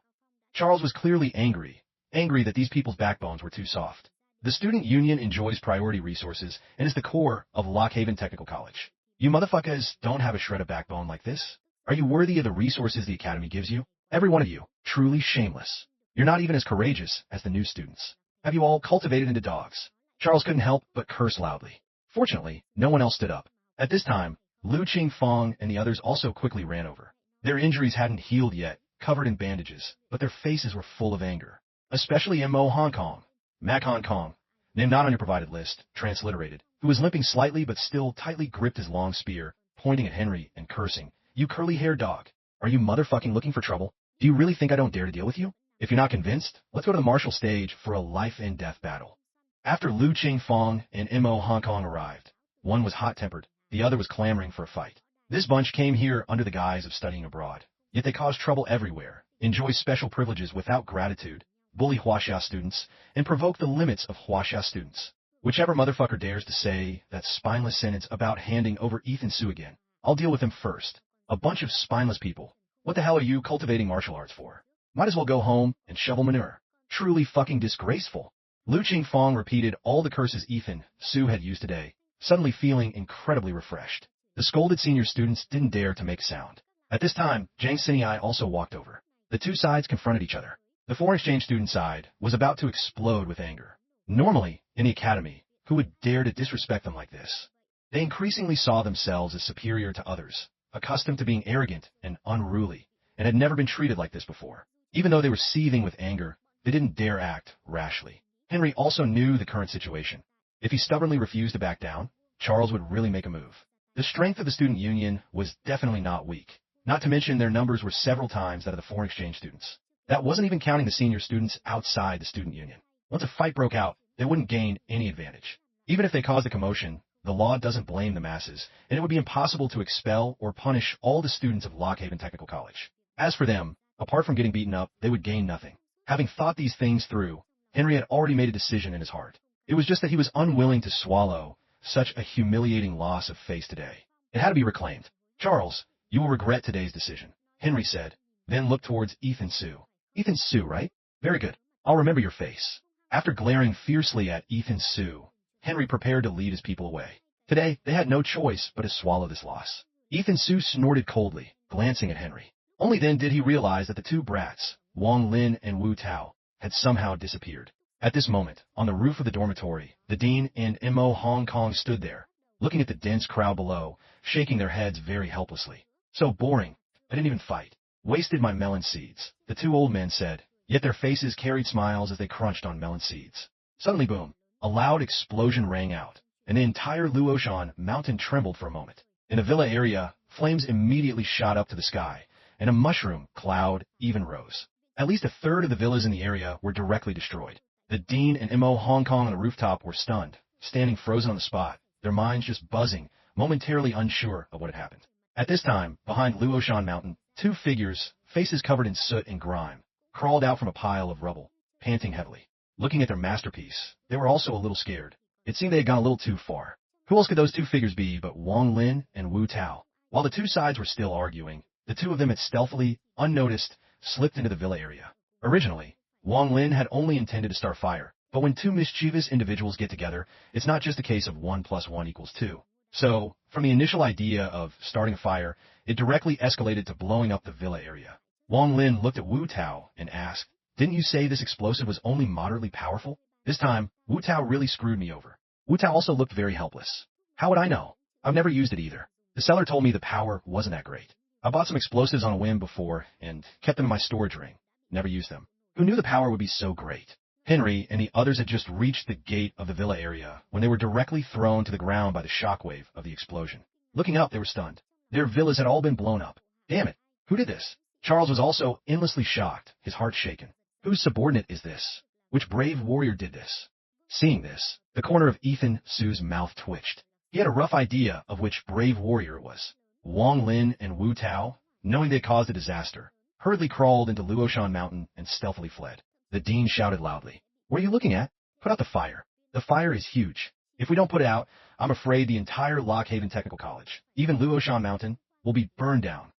Charles was clearly angry that these people's backbones were too soft. The student union enjoys priority resources and is the core of Lockhaven Technical College. You motherfuckers don't have a shred of backbone like this. Are you worthy of the resources the academy gives you? Every one of you, truly shameless. You're not even as courageous as the new students. Have you all cultivated into dogs? Charles couldn't help but curse loudly. Fortunately, no one else stood up. At this time, Lu Qingfeng and the others also quickly ran over. Their injuries hadn't healed yet, covered in bandages, but their faces were full of anger. Especially Mo Hong Kong, Mac Hong Kong, named not on your provided list, transliterated, who was limping slightly but still tightly gripped his long spear, pointing at Henry and cursing, You curly-haired dog. Are you motherfucking looking for trouble? Do you really think I don't dare to deal with you? If you're not convinced, let's go to the martial stage for a life-and-death battle. After Lu Qingfeng and Mo Hong Kong arrived, one was hot-tempered, the other was clamoring for a fight. This bunch came here under the guise of studying abroad, yet they cause trouble everywhere, enjoy special privileges without gratitude, bully Huaxia students, and provoke the limits of Huaxia students. Whichever motherfucker dares to say that spineless sentence about handing over Ethan Sue again, I'll deal with him first. A bunch of spineless people. What the hell are you cultivating martial arts for? Might as well go home and shovel manure. Truly fucking disgraceful. Lu Qingfeng repeated all the curses Ethan Sue had used today, suddenly feeling incredibly refreshed. The scolded senior students didn't dare to make a sound. At this time, Zhang Xinyi also walked over. The two sides confronted each other. The foreign exchange student side was about to explode with anger. Normally, in the academy, who would dare to disrespect them like this? They increasingly saw themselves as superior to others, accustomed to being arrogant and unruly, and had never been treated like this before. Even though they were seething with anger, they didn't dare act rashly. Henry also knew the current situation. If he stubbornly refused to back down, Charles would really make a move. The strength of the student union was definitely not weak. Not to mention their numbers were several times that of the foreign exchange students. That wasn't even counting the senior students outside the student union. Once a fight broke out, they wouldn't gain any advantage. Even if they caused a commotion, the law doesn't blame the masses, and it would be impossible to expel or punish all the students of Lockhaven Technical College. As for them, apart from getting beaten up, they would gain nothing. Having thought these things through, Henry had already made a decision in his heart. It was just that he was unwilling to swallow such a humiliating loss of face today. It had to be reclaimed. Charles, you will regret today's decision, Henry said, then looked towards Ethan Sue. Ethan Sue, right? Very good. I'll remember your face. After glaring fiercely at Ethan Sue, Henry prepared to lead his people away. Today, they had no choice but to swallow this loss. Ethan Sue snorted coldly, glancing at Henry. Only then did he realize that the two brats, Wang Lin and Wu Tao, had somehow disappeared. At this moment, on the roof of the dormitory, the dean and Mo Hong Kong stood there, looking at the dense crowd below, shaking their heads very helplessly. So boring. I didn't even fight. Wasted my melon seeds, the two old men said, yet their faces carried smiles as they crunched on melon seeds. Suddenly, boom, a loud explosion rang out, and the entire Luoshan mountain trembled for a moment. In the villa area, flames immediately shot up to the sky, and a mushroom cloud even rose. At least a third of the villas in the area were directly destroyed. The Dean and Mo Hong Kong on the rooftop were stunned, standing frozen on the spot, their minds just buzzing, momentarily unsure of what had happened. At this time, behind Luoshan Mountain, two figures, faces covered in soot and grime, crawled out from a pile of rubble, panting heavily. Looking at their masterpiece, they were also a little scared. It seemed they had gone a little too far. Who else could those two figures be but Wang Lin and Wu Tao? While the two sides were still arguing, the two of them had stealthily, unnoticed, slipped into the villa area. Originally, Wang Lin had only intended to start fire, but when two mischievous individuals get together, it's not just a case of 1 + 1 = 2. So, from the initial idea of starting a fire, it directly escalated to blowing up the villa area. Wang Lin looked at Wu Tao and asked, "Didn't you say this explosive was only moderately powerful?" This time, Wu Tao really screwed me over. Wu Tao also looked very helpless. How would I know? I've never used it either. The seller told me the power wasn't that great. I bought some explosives on a whim before and kept them in my storage ring. Never used them. Who knew the power would be so great? Henry and the others had just reached the gate of the villa area when they were directly thrown to the ground by the shockwave of the explosion. Looking up, they were stunned. Their villas had all been blown up. Damn it! Who did this? Charles was also endlessly shocked, his heart shaken. Whose subordinate is this? Which brave warrior did this? Seeing this, the corner of Ethan Su's mouth twitched. He had a rough idea of which brave warrior it was. Wang Lin and Wu Tao, knowing they had caused a disaster, hurriedly crawled into Luoshan Mountain and stealthily fled. The dean shouted loudly, "What are you looking at? Put out the fire. The fire is huge. If we don't put it out, I'm afraid the entire Lockhaven Technical College, even Luoshan Mountain, will be burned down."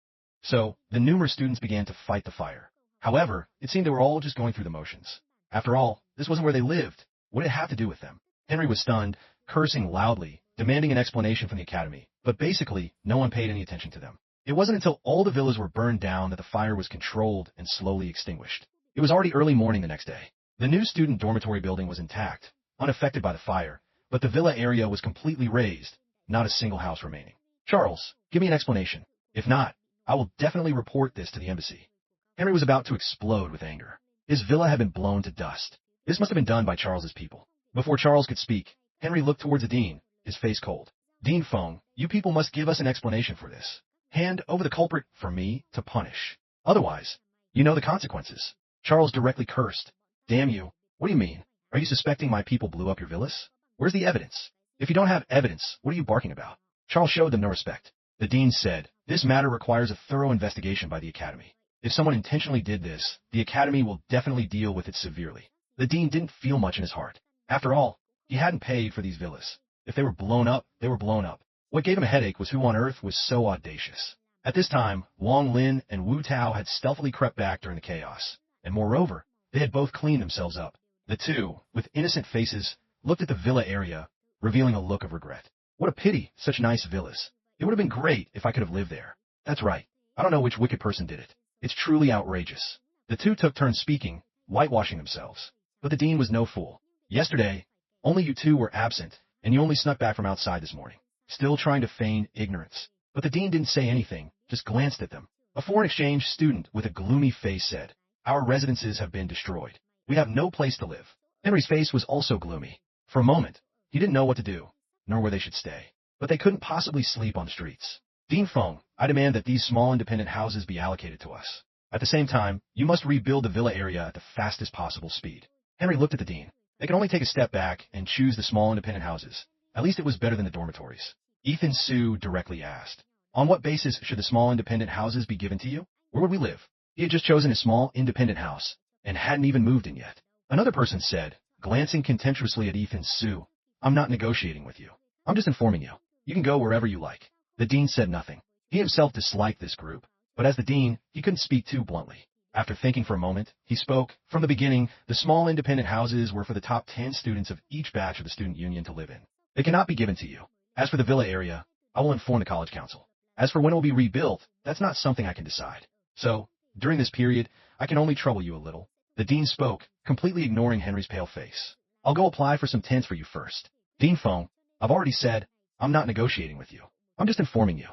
So, the numerous students began to fight the fire. However, it seemed they were all just going through the motions. After all, this wasn't where they lived. What did it have to do with them? Henry was stunned, cursing loudly, demanding an explanation from the academy, but basically, no one paid any attention to them. It wasn't until all the villas were burned down that the fire was controlled and slowly extinguished. It was already early morning the next day. The new student dormitory building was intact, unaffected by the fire, but the villa area was completely razed, not a single house remaining. "Charles, give me an explanation. If not, I will definitely report this to the embassy." Henry was about to explode with anger. His villa had been blown to dust. This must have been done by Charles's people. Before Charles could speak, Henry looked towards the dean, his face cold. "Dean Feng, you people must give us an explanation for this. Hand over the culprit for me to punish. Otherwise, you know the consequences." Charles directly cursed. "Damn you. What do you mean? Are you suspecting my people blew up your villas? Where's the evidence? If you don't have evidence, what are you barking about?" Charles showed them no respect. The dean said, "This matter requires a thorough investigation by the academy. If someone intentionally did this, the academy will definitely deal with it severely." The dean didn't feel much in his heart. After all, he hadn't paid for these villas. If they were blown up, they were blown up. What gave him a headache was who on earth was so audacious. At this time, Wang Lin and Wu Tao had stealthily crept back during the chaos. And moreover, they had both cleaned themselves up. The two, with innocent faces, looked at the villa area, revealing a look of regret. What a pity, such nice villas. It would have been great if I could have lived there. That's right. I don't know which wicked person did it. It's truly outrageous. The two took turns speaking, whitewashing themselves. But the dean was no fool. Yesterday, only you two were absent, and you only snuck back from outside this morning, still trying to feign ignorance. But the dean didn't say anything, just glanced at them. A foreign exchange student with a gloomy face said, "Our residences have been destroyed. We have no place to live." Henry's face was also gloomy. For a moment, he didn't know what to do, nor where they should stay. But they couldn't possibly sleep on the streets. "Dean Feng, I demand that these small independent houses be allocated to us. At the same time, you must rebuild the villa area at the fastest possible speed." Henry looked at the dean. They could only take a step back and choose the small independent houses. At least it was better than the dormitories. Ethan Su directly asked, "On what basis should the small independent houses be given to you? Where would we live?" He had just chosen a small independent house, and hadn't even moved in yet. Another person said, glancing contemptuously at Ethan Su, "I'm not negotiating with you. I'm just informing you. You can go wherever you like." The dean said nothing. He himself disliked this group, but as the dean, he couldn't speak too bluntly. After thinking for a moment, he spoke. "From the beginning, the small independent houses were for the top 10 students of each batch of the student union to live in. They cannot be given to you. As for the villa area, I will inform the college council. As for when it will be rebuilt, that's not something I can decide. So, during this period, I can only trouble you a little." The dean spoke, completely ignoring Henry's pale face. "I'll go apply for some tents for you first. Dean Feng, I've already said, I'm not negotiating with you. I'm just informing you."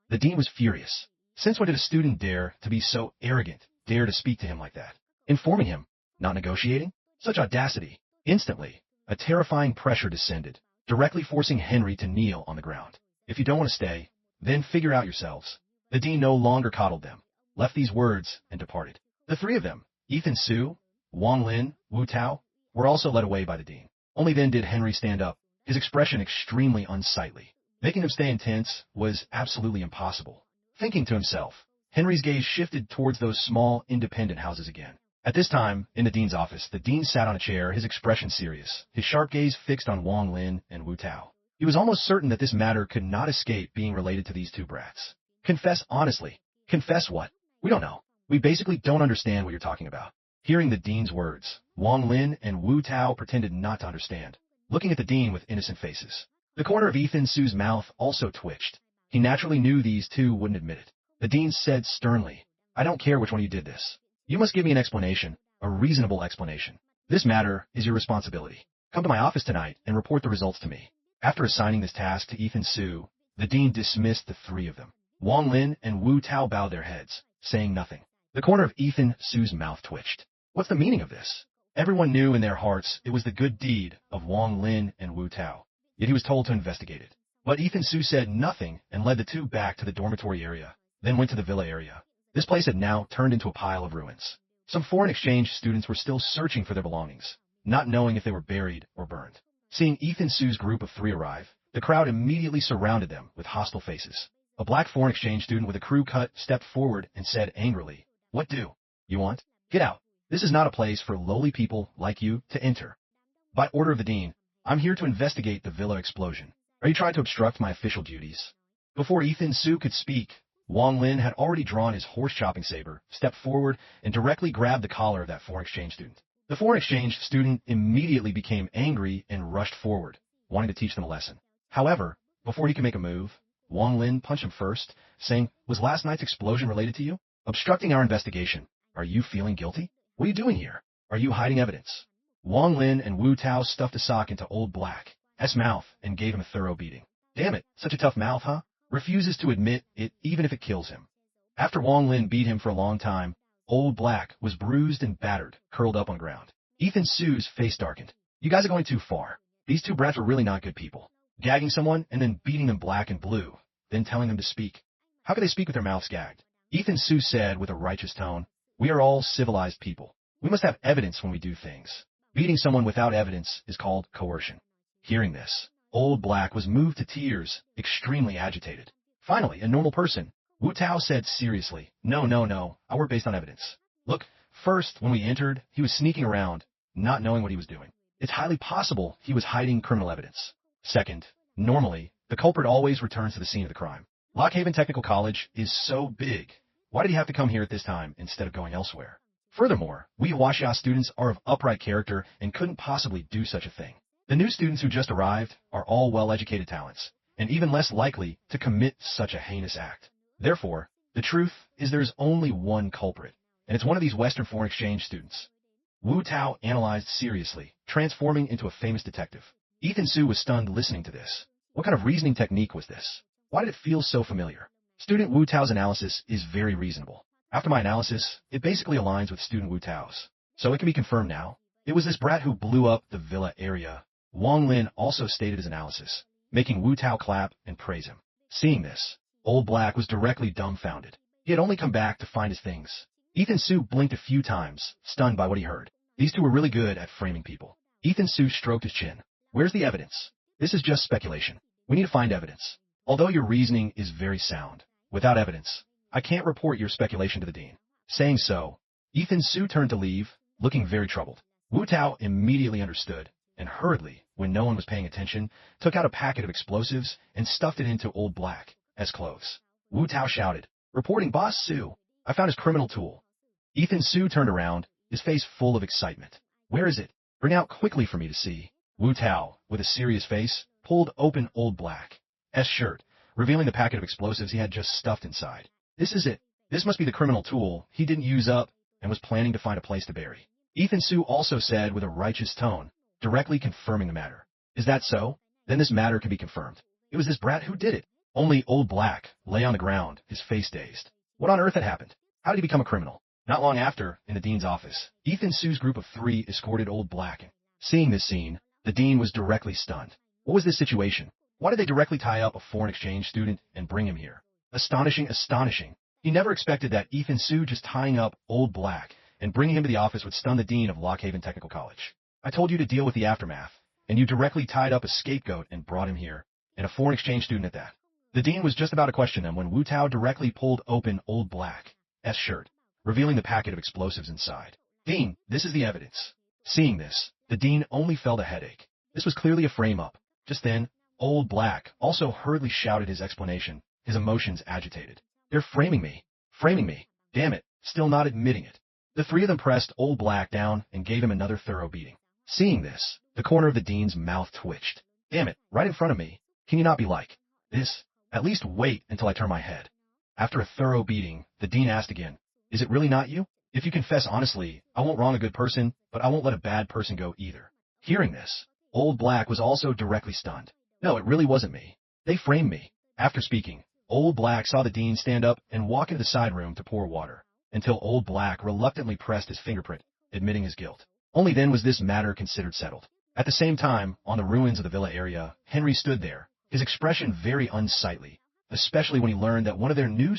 The dean was furious. Since when did a student dare to be so arrogant, dare to speak to him like that? Informing him, not negotiating? Such audacity. Instantly, a terrifying pressure descended, directly forcing Henry to kneel on the ground. If you don't want to stay, then figure out yourselves. The dean no longer coddled them, left these words, and departed. The three of them, Ethan Su, Wang Lin, Wu Tao, were also led away by the dean. Only then did Henry stand up, his expression extremely unsightly. Making him stay intense was absolutely impossible. Thinking to himself, Henry's gaze shifted towards those small, independent houses again. At this time, in the dean's office, the dean sat on a chair, his expression serious, his sharp gaze fixed on Wang Lin and Wu Tao. He was almost certain that this matter could not escape being related to these two brats. Confess honestly. Confess what? We don't know. We basically don't understand what you're talking about. Hearing the dean's words, Wang Lin and Wu Tao pretended not to understand, looking at the dean with innocent faces. The corner of Ethan Su's mouth also twitched. He naturally knew these two wouldn't admit it. The dean said sternly, I don't care which one of you did this. You must give me an explanation, a reasonable explanation. This matter is your responsibility. Come to my office tonight and report the results to me. After assigning this task to Ethan Su, the dean dismissed the three of them. Wang Lin and Wu Tao bowed their heads, saying nothing. The corner of Ethan Su's mouth twitched. What's the meaning of this? Everyone knew in their hearts it was the good deed of Wang Lin and Wu Tao, yet he was told to investigate it. But Ethan Su said nothing and led the two back to the dormitory area, then went to the villa area. This place had now turned into a pile of ruins. Some foreign exchange students were still searching for their belongings, not knowing if they were buried or burned. Seeing Ethan Su's group of three arrive, the crowd immediately surrounded them with hostile faces. A black foreign exchange student with a crew cut stepped forward and said angrily, What do you want? Get out. This is not a place for lowly people like you to enter. By order of the dean, I'm here to investigate the villa explosion. Are you trying to obstruct my official duties? Before Ethan Su could speak, Wang Lin had already drawn his horse-chopping saber, stepped forward, and directly grabbed the collar of that foreign exchange student. The foreign exchange student immediately became angry and rushed forward, wanting to teach them a lesson. However, before he could make a move, Wang Lin punched him first, saying, Was last night's explosion related to you? Obstructing our investigation. Are you feeling guilty? What are you doing here? Are you hiding evidence? Wang Lin and Wu Tao stuffed a sock into Old Black's mouth and gave him a thorough beating. Damn it, such a tough mouth, huh? Refuses to admit it even if it kills him. After Wang Lin beat him for a long time, Old Black was bruised and battered, curled up on the ground. Ethan Su's face darkened. You guys are going too far. These two brats were really not good people. Gagging someone and then beating them black and blue, then telling them to speak. How could they speak with their mouths gagged? Ethan Su said with a righteous tone, We are all civilized people. We must have evidence when we do things. Beating someone without evidence is called coercion. Hearing this, Old Black was moved to tears, extremely agitated. Finally, a normal person, Wu Tao said seriously, No, I work based on evidence. Look, first, when we entered, he was sneaking around, not knowing what he was doing. It's highly possible he was hiding criminal evidence. Second, normally, the culprit always returns to the scene of the crime. Lockhaven Technical College is so big. Why did he have to come here at this time instead of going elsewhere? Furthermore, we Washia students are of upright character and couldn't possibly do such a thing. The new students who just arrived are all well-educated talents, and even less likely to commit such a heinous act. Therefore, the truth is there is only one culprit, and it's one of these Western foreign exchange students. Wu Tao analyzed seriously, transforming into a famous detective. Ethan Su was stunned listening to this. What kind of reasoning technique was this? Why did it feel so familiar? Student Wu Tao's analysis is very reasonable. After my analysis, it basically aligns with student Wu Tao's. So it can be confirmed now. It was this brat who blew up the villa area. Wang Lin also stated his analysis, making Wu Tao clap and praise him. Seeing this, Old Black was directly dumbfounded. He had only come back to find his things. Ethan Su blinked a few times, stunned by what he heard. These two were really good at framing people. Ethan Su stroked his chin. Where's the evidence? This is just speculation. We need to find evidence. Although your reasoning is very sound, without evidence, I can't report your speculation to the dean. Saying so, Ethan Su turned to leave, looking very troubled. Wu Tao immediately understood, and hurriedly, when no one was paying attention, took out a packet of explosives and stuffed it into Old Black as clothes. Wu Tao shouted, Reporting Boss Su, I found his criminal tool. Ethan Su turned around, his face full of excitement. Where is it? Bring out quickly for me to see. Wu Tao, with a serious face, pulled open Old Black's shirt, revealing the packet of explosives he had just stuffed inside. This is it. This must be the criminal tool he didn't use up and was planning to find a place to bury. Ethan Su also said with a righteous tone, directly confirming the matter. Is that so? Then this matter can be confirmed. It was this brat who did it. Only Old Black lay on the ground, his face dazed. What on earth had happened? How did he become a criminal? Not long after, in the dean's office, Ethan Sue's group of 3 escorted Old Black. Seeing this scene, the dean was directly stunned. What was this situation? Why did they directly tie up a foreign exchange student and bring him here? Astonishing, astonishing. He never expected that Ethan Sue just tying up Old Black and bringing him to the office would stun the dean of Lockhaven Technical College. I told you to deal with the aftermath, and you directly tied up a scapegoat and brought him here, and a foreign exchange student at that. The dean was just about to question them when Wu Tao directly pulled open Old Black's shirt, revealing the packet of explosives inside. Dean, this is the evidence. Seeing this, the dean only felt a headache. This was clearly a frame-up. Just then, Old Black also hurriedly shouted his explanation, his emotions agitated. They're framing me. Framing me. Damn it, still not admitting it. The 3 of them pressed Old Black down and gave him another thorough beating. Seeing this, the corner of the dean's mouth twitched. Damn it, right in front of me. Can you not be like this? At least wait until I turn my head. After a thorough beating, the dean asked again, is it really not you? If you confess honestly, I won't wrong a good person, but I won't let a bad person go either. Hearing this, Old Black was also directly stunned. No, it really wasn't me. They framed me. After speaking, Old Black saw the dean stand up and walk into the side room to pour water, until Old Black reluctantly pressed his fingerprint, admitting his guilt. Only then was this matter considered settled. At the same time, on the ruins of the villa area, Henry stood there, his expression very unsightly, especially when he learned that one of their new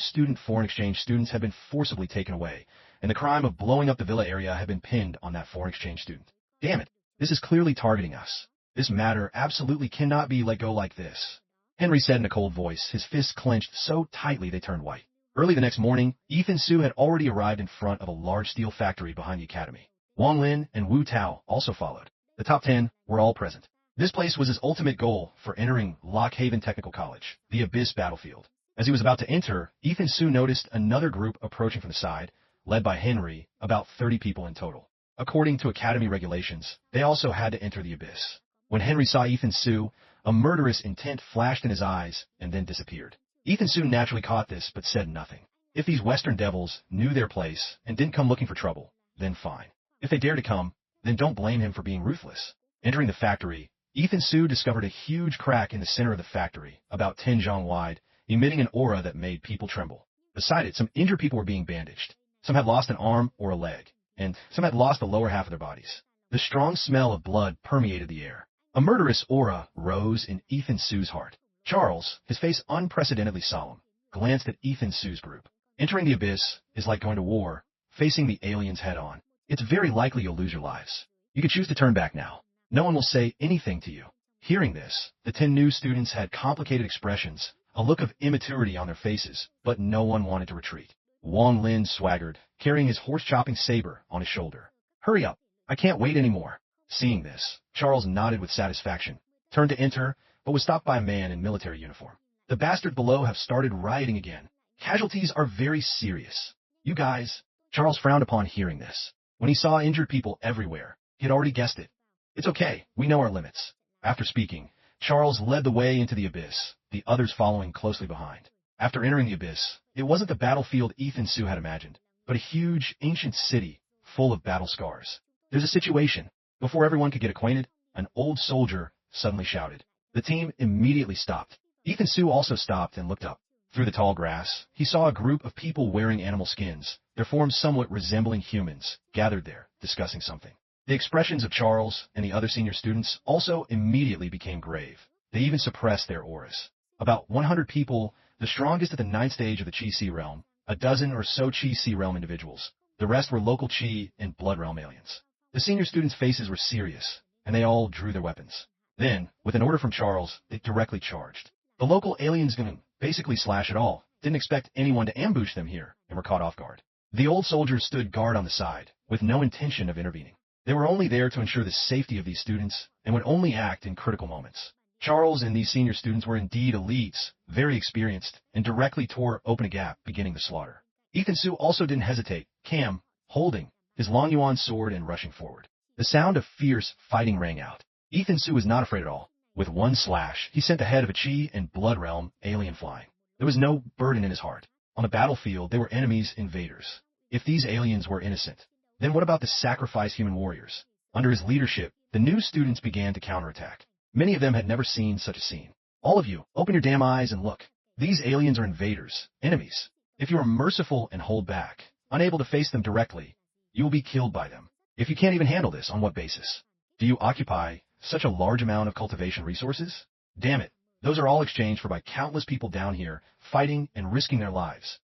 foreign exchange students had been forcibly taken away, and the crime of blowing up the villa area had been pinned on that foreign exchange student. Damn it, this is clearly targeting us. This matter absolutely cannot be let go like this, Henry said in a cold voice, his fists clenched so tightly they turned white. Early the next morning, Ethan Sue had already arrived in front of a large steel factory behind the academy. Wang Lin and Wu Tao also followed. The top 10 were all present. This place was his ultimate goal for entering Lockhaven Technical College, the Abyss battlefield. As he was about to enter, Ethan Sue noticed another group approaching from the side, led by Henry, about 30 people in total. According to academy regulations, they also had to enter the Abyss. When Henry saw Ethan Sue, a murderous intent flashed in his eyes and then disappeared. Ethan Sue naturally caught this but said nothing. If these Western devils knew their place and didn't come looking for trouble, then fine. If they dare to come, then don't blame him for being ruthless. Entering the factory, Ethan Sue discovered a huge crack in the center of the factory, about 10 zhang wide, emitting an aura that made people tremble. Beside it, some injured people were being bandaged. Some had lost an arm or a leg, and some had lost the lower half of their bodies. The strong smell of blood permeated the air. A murderous aura rose in Ethan Sue's heart. Charles, his face unprecedentedly solemn, glanced at Ethan Sue's group. Entering the Abyss is like going to war, facing the aliens head-on. It's very likely you'll lose your lives. You could choose to turn back now. No one will say anything to you. Hearing this, the 10 new students had complicated expressions, a look of immaturity on their faces, but no one wanted to retreat. Wang Lin swaggered, carrying his horse-chopping saber on his shoulder. Hurry up, I can't wait anymore. Seeing this, Charles nodded with satisfaction, turned to enter, but was stopped by a man in military uniform. The bastards below have started rioting again. Casualties are very serious. You guys, Charles frowned upon hearing this. When he saw injured people everywhere, he had already guessed it. It's okay, we know our limits. After speaking, Charles led the way into the Abyss, the others following closely behind. After entering the Abyss, it wasn't the battlefield Ethan Sue had imagined, but a huge, ancient city full of battle scars. There's a situation. Before everyone could get acquainted, an old soldier suddenly shouted. The team immediately stopped. Ethan Sue also stopped and looked up. Through the tall grass, he saw a group of people wearing animal skins, their forms somewhat resembling humans, gathered there, discussing something. The expressions of Charles and the other senior students also immediately became grave. They even suppressed their auras. About 100 people, the strongest at the 9th stage of the Chi C realm, a dozen or so Chi C realm individuals. The rest were local Chi and Blood realm aliens. The senior students' faces were serious, and they all drew their weapons. Then, with an order from Charles, they directly charged. The local aliens didn't basically slash at all, didn't expect anyone to ambush them here, and were caught off guard. The old soldiers stood guard on the side, with no intention of intervening. They were only there to ensure the safety of these students, and would only act in critical moments. Charles and these senior students were indeed elites, very experienced, and directly tore open a gap, beginning the slaughter. Ethan Sue also didn't hesitate, holding his long yuan sword and rushing forward. The sound of fierce fighting rang out. Ethan Sue was not afraid at all. With one slash, he sent the head of a Chi and Blood realm alien flying. There was no burden in his heart. On the battlefield, they were enemies, invaders. If these aliens were innocent, then what about the sacrificed human warriors? Under his leadership, the new students began to counterattack. Many of them had never seen such a scene. All of you, open your damn eyes and look. These aliens are invaders, enemies. If you are merciful and hold back, unable to face them directly, you will be killed by them. If you can't even handle this, on what basis? Do you occupy such a large amount of cultivation resources? Damn it, those are all exchanged for by countless people down here, fighting and risking their lives.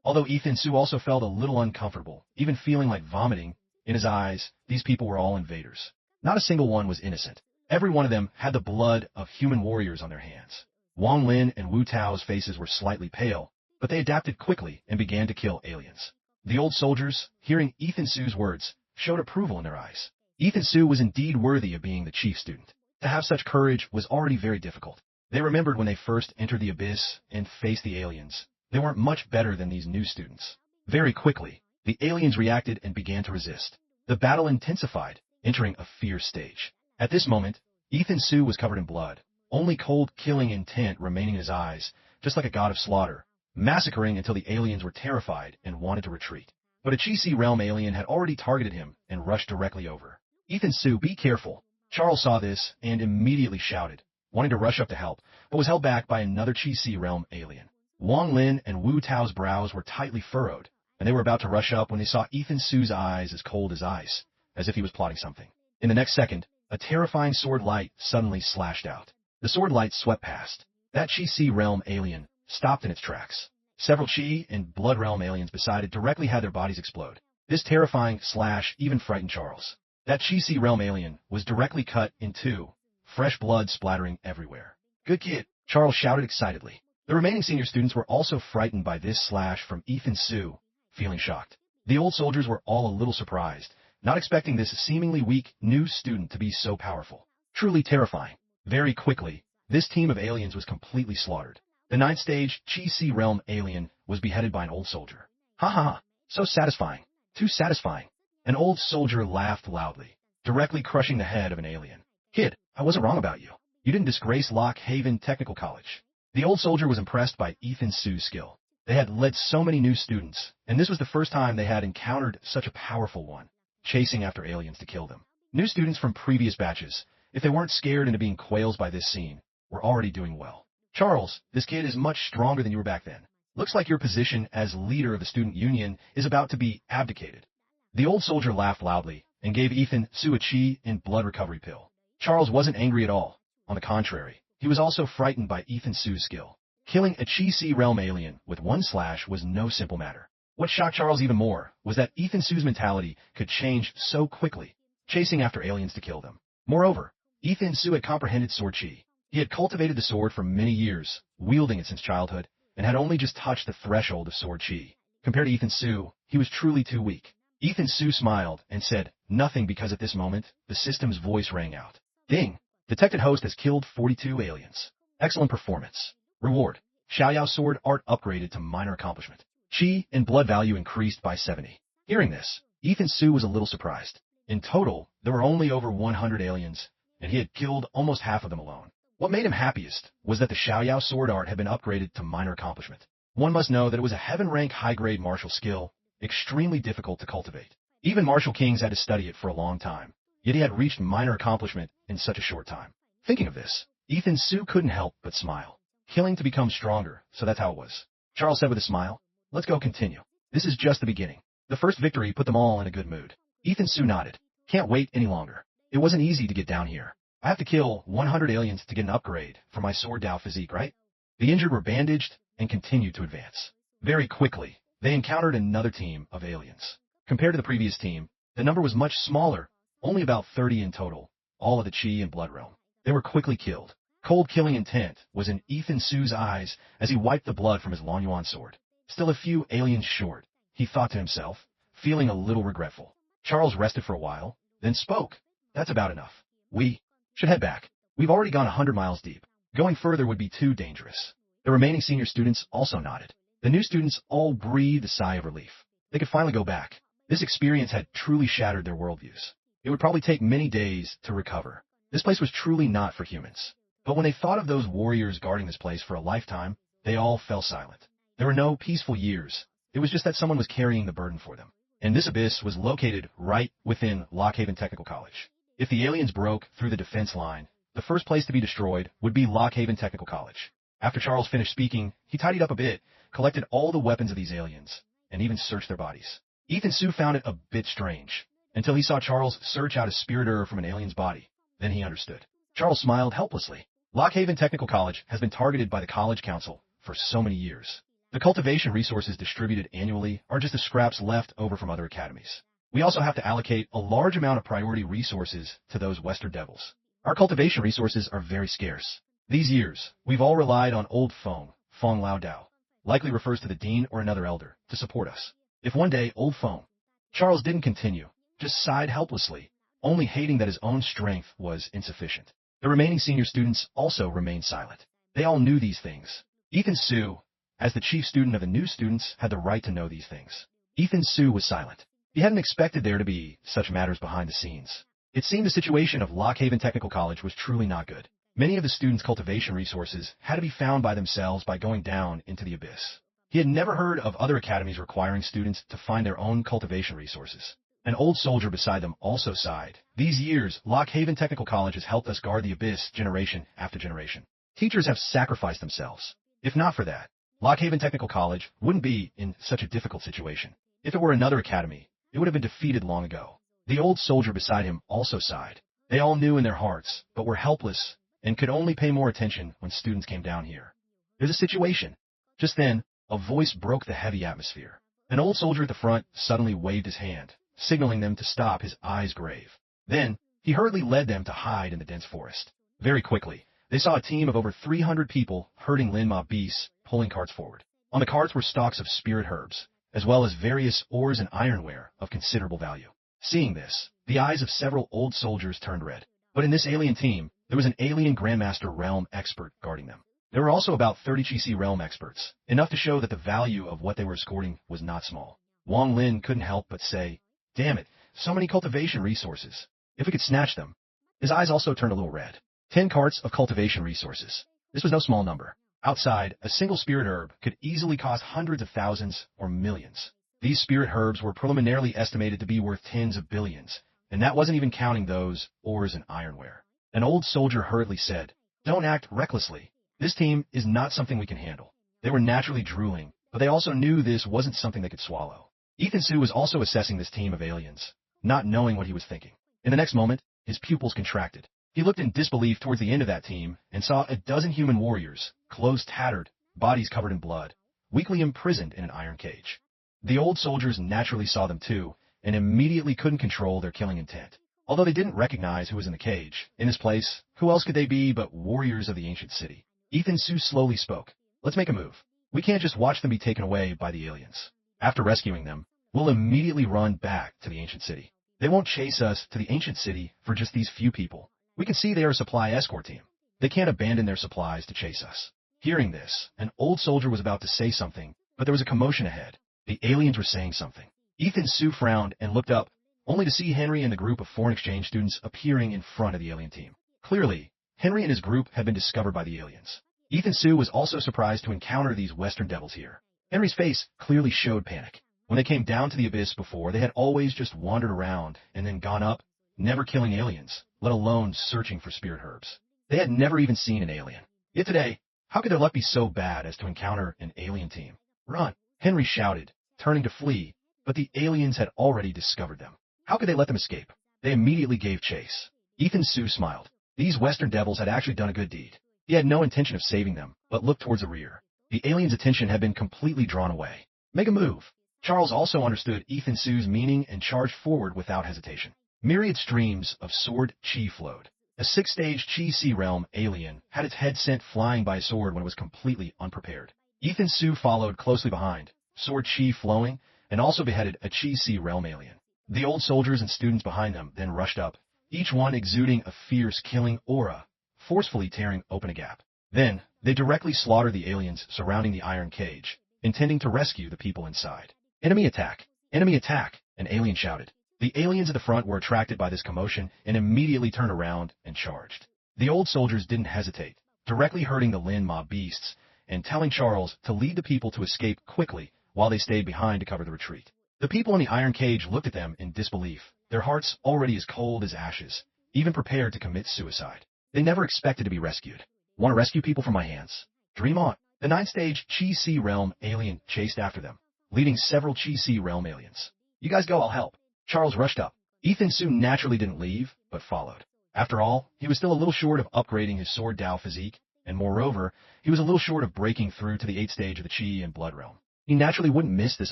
Although Ethan Su also felt a little uncomfortable, even feeling like vomiting, in his eyes, these people were all invaders. Not a single one was innocent. Every one of them had the blood of human warriors on their hands. Wang Lin and Wu Tao's faces were slightly pale, but they adapted quickly and began to kill aliens. The old soldiers, hearing Ethan Su's words, showed approval in their eyes. Ethan Su was indeed worthy of being the chief student. To have such courage was already very difficult. They remembered when they first entered the abyss and faced the aliens. They weren't much better than these new students. Very quickly, the aliens reacted and began to resist. The battle intensified, entering a fierce stage. At this moment, Ethan Su was covered in blood, only cold killing intent remaining in his eyes, just like a god of slaughter, massacring until the aliens were terrified and wanted to retreat. But a Chi-Si realm alien had already targeted him and rushed directly over. Ethan Su, be careful. Charles saw this and immediately shouted, wanting to rush up to help, but was held back by another Chi-Si realm alien. Wang Lin and Wu Tao's brows were tightly furrowed, and they were about to rush up when they saw Ethan Su's eyes as cold as ice, as if he was plotting something. In the next second, a terrifying sword light suddenly slashed out. The sword light swept past. That Chi-Si realm alien stopped in its tracks. Several Chi and Blood realm aliens beside it directly had their bodies explode. This terrifying slash even frightened Charles. That Chi-Si realm alien was directly cut in two, fresh blood splattering everywhere. Good kid, Charles shouted excitedly. The remaining senior students were also frightened by this slash from Ethan Su, feeling shocked. The old soldiers were all a little surprised, not expecting this seemingly weak new student to be so powerful. Truly terrifying. Very quickly, this team of aliens was completely slaughtered. The ninth stage Chi-Si realm alien was beheaded by an old soldier. Ha ha ha, so satisfying. Too satisfying. An old soldier laughed loudly, directly crushing the head of an alien. Kid, I wasn't wrong about you. You didn't disgrace Lock Haven Technical College. The old soldier was impressed by Ethan Su's skill. They had led so many new students, and this was the first time they had encountered such a powerful one, chasing after aliens to kill them. New students from previous batches, if they weren't scared into being quails by this scene, were already doing well. Charles, this kid is much stronger than you were back then. Looks like your position as leader of the student union is about to be abdicated. The old soldier laughed loudly and gave Ethan Su a Chi and blood recovery pill. Charles wasn't angry at all. On the contrary, he was also frightened by Ethan Su's skill. Killing a Chi-Si realm alien with one slash was no simple matter. What shocked Charles even more was that Ethan Su's mentality could change so quickly, chasing after aliens to kill them. Moreover, Ethan Su had comprehended sword Chi. He had cultivated the sword for many years, wielding it since childhood, and had only just touched the threshold of sword Chi. Compared to Ethan Su, he was truly too weak. Ethan Su smiled and said nothing because at this moment, the system's voice rang out. Ding! Detected host has killed 42 aliens. Excellent performance. Reward. Xiaoyao sword art upgraded to minor accomplishment. Chi and blood value increased by 70. Hearing this, Ethan Su was a little surprised. In total, there were only over 100 aliens, and he had killed almost half of them alone. What made him happiest was that the Xiaoyao sword art had been upgraded to minor accomplishment. One must know that it was a heaven-rank high-grade martial skill, extremely difficult to cultivate. Even martial kings had to study it for a long time, yet he had reached minor accomplishment in such a short time. Thinking of this, Ethan Su couldn't help but smile. Killing to become stronger, so that's how it was. Charles said with a smile, let's go continue. This is just the beginning. The first victory put them all in a good mood. Ethan Su nodded. Can't wait any longer. It wasn't easy to get down here. I have to kill 100 aliens to get an upgrade for my sword Dao physique, right? The injured were bandaged and continued to advance. Very quickly, they encountered another team of aliens. Compared to the previous team, the number was much smaller, only about 30 in total, all of the Chi and Blood realm. They were quickly killed. Cold killing intent was in Ethan Su's eyes as he wiped the blood from his Long Yuan sword. Still a few aliens short, he thought to himself, feeling a little regretful. Charles rested for a while, then spoke. That's about enough. We should head back. We've already gone 100 miles deep. Going further would be too dangerous. The remaining senior students also nodded. The new students all breathed a sigh of relief. They could finally go back. This experience had truly shattered their worldviews. It would probably take many days to recover. This place was truly not for humans. But when they thought of those warriors guarding this place for a lifetime, they all fell silent. There were no peaceful years. It was just that someone was carrying the burden for them. And this abyss was located right within Lockhaven Technical College. If the aliens broke through the defense line, the first place to be destroyed would be Lockhaven Technical College. After Charles finished speaking, he tidied up a bit, collected all the weapons of these aliens, and even searched their bodies. Ethan Su found it a bit strange, until he saw Charles search out a spirit herb from an alien's body. Then he understood. Charles smiled helplessly. Lockhaven Technical College has been targeted by the College Council for so many years. The cultivation resources distributed annually are just the scraps left over from other academies. We also have to allocate a large amount of priority resources to those Western Devils. Our cultivation resources are very scarce. These years, we've all relied on old Fong Lao Dao, likely refers to the dean or another elder, to support us. If one day old Fong, Charles didn't continue, just sighed helplessly, only hating that his own strength was insufficient. The remaining senior students also remained silent. They all knew these things. Ethan Su, as the chief student of the new students, had the right to know these things. Ethan Su was silent. He hadn't expected there to be such matters behind the scenes. It seemed the situation of Lockhaven Technical College was truly not good. Many of the students' cultivation resources had to be found by themselves by going down into the abyss. He had never heard of other academies requiring students to find their own cultivation resources. An old soldier beside them also sighed. These years, Lockhaven Technical College has helped us guard the abyss generation after generation. Teachers have sacrificed themselves. If not for that, Lockhaven Technical College wouldn't be in such a difficult situation. If it were another academy, it would have been defeated long ago. The old soldier beside him also sighed. They all knew in their hearts, but were helpless and could only pay more attention when students came down here. There's a situation. Just then, a voice broke the heavy atmosphere. An old soldier at the front suddenly waved his hand, signaling them to stop, his eyes grave. Then, he hurriedly led them to hide in the dense forest. Very quickly, they saw a team of over 300 people herding Linma beasts, pulling carts forward. On the carts were stalks of spirit herbs, as well as various ores and ironware of considerable value. Seeing this, the eyes of several old soldiers turned red. But in this alien team, there was an alien Grandmaster Realm expert guarding them. There were also about 30 GC Realm experts, enough to show that the value of what they were escorting was not small. Wang Lin couldn't help but say, "Damn it, so many cultivation resources. If we could snatch them." His eyes also turned a little red. 10 carts of cultivation resources. This was no small number. Outside, a single spirit herb could easily cost hundreds of thousands or millions. These spirit herbs were preliminarily estimated to be worth tens of billions, and that wasn't even counting those ores and ironware. An old soldier hurriedly said, "Don't act recklessly. This team is not something we can handle." They were naturally drooling, but they also knew this wasn't something they could swallow. Ethan Su was also assessing this team of aliens, not knowing what he was thinking. In the next moment, his pupils contracted. He looked in disbelief towards the end of that team and saw a dozen human warriors, clothes tattered, bodies covered in blood, weakly imprisoned in an iron cage. The old soldiers naturally saw them too, and immediately couldn't control their killing intent. Although they didn't recognize who was in the cage, in this place, who else could they be but warriors of the ancient city? Ethan Su slowly spoke. "Let's make a move. We can't just watch them be taken away by the aliens. After rescuing them, we'll immediately run back to the ancient city. They won't chase us to the ancient city for just these few people. We can see they are a supply escort team. They can't abandon their supplies to chase us." Hearing this, an old soldier was about to say something, but there was a commotion ahead. The aliens were saying something. Ethan Su frowned and looked up, only to see Henry and the group of foreign exchange students appearing in front of the alien team. Clearly, Henry and his group had been discovered by the aliens. Ethan Su was also surprised to encounter these Western devils here. Henry's face clearly showed panic. When they came down to the abyss before, they had always just wandered around and then gone up, never killing aliens, let alone searching for spirit herbs. They had never even seen an alien. Yet today, how could their luck be so bad as to encounter an alien team? "Run!" Henry shouted, turning to flee, but the aliens had already discovered them. How could they let them escape? They immediately gave chase. Ethan Su smiled. These Western devils had actually done a good deed. He had no intention of saving them, but looked towards the rear. The aliens' attention had been completely drawn away. "Make a move." Charles also understood Ethan Su's meaning and charged forward without hesitation. Myriad streams of sword chi flowed. A 6-stage Chi Sea Realm alien had its head sent flying by a sword when it was completely unprepared. Ethan Su followed closely behind, sword chi flowing, and also beheaded a Chi Sea Realm alien. The old soldiers and students behind them then rushed up, each one exuding a fierce killing aura, forcefully tearing open a gap. Then, they directly slaughtered the aliens surrounding the iron cage, intending to rescue the people inside. "Enemy attack! Enemy attack!" an alien shouted. The aliens at the front were attracted by this commotion and immediately turned around and charged. The old soldiers didn't hesitate, directly herding the Lin Ma beasts and telling Charles to lead the people to escape quickly while they stayed behind to cover the retreat. The people in the iron cage looked at them in disbelief, their hearts already as cold as ashes, even prepared to commit suicide. They never expected to be rescued. "Want to rescue people from my hands?" Dream on. The 9th-stage Chi C realm alien chased after them, leading several Chi C realm aliens. You guys go, I'll help. Charles rushed up. Ethan soon naturally didn't leave, but followed. After all, he was still a little short of upgrading his sword Dao physique, and moreover, he was a little short of breaking through to the 8th stage of the Chi and Blood realm. He naturally wouldn't miss this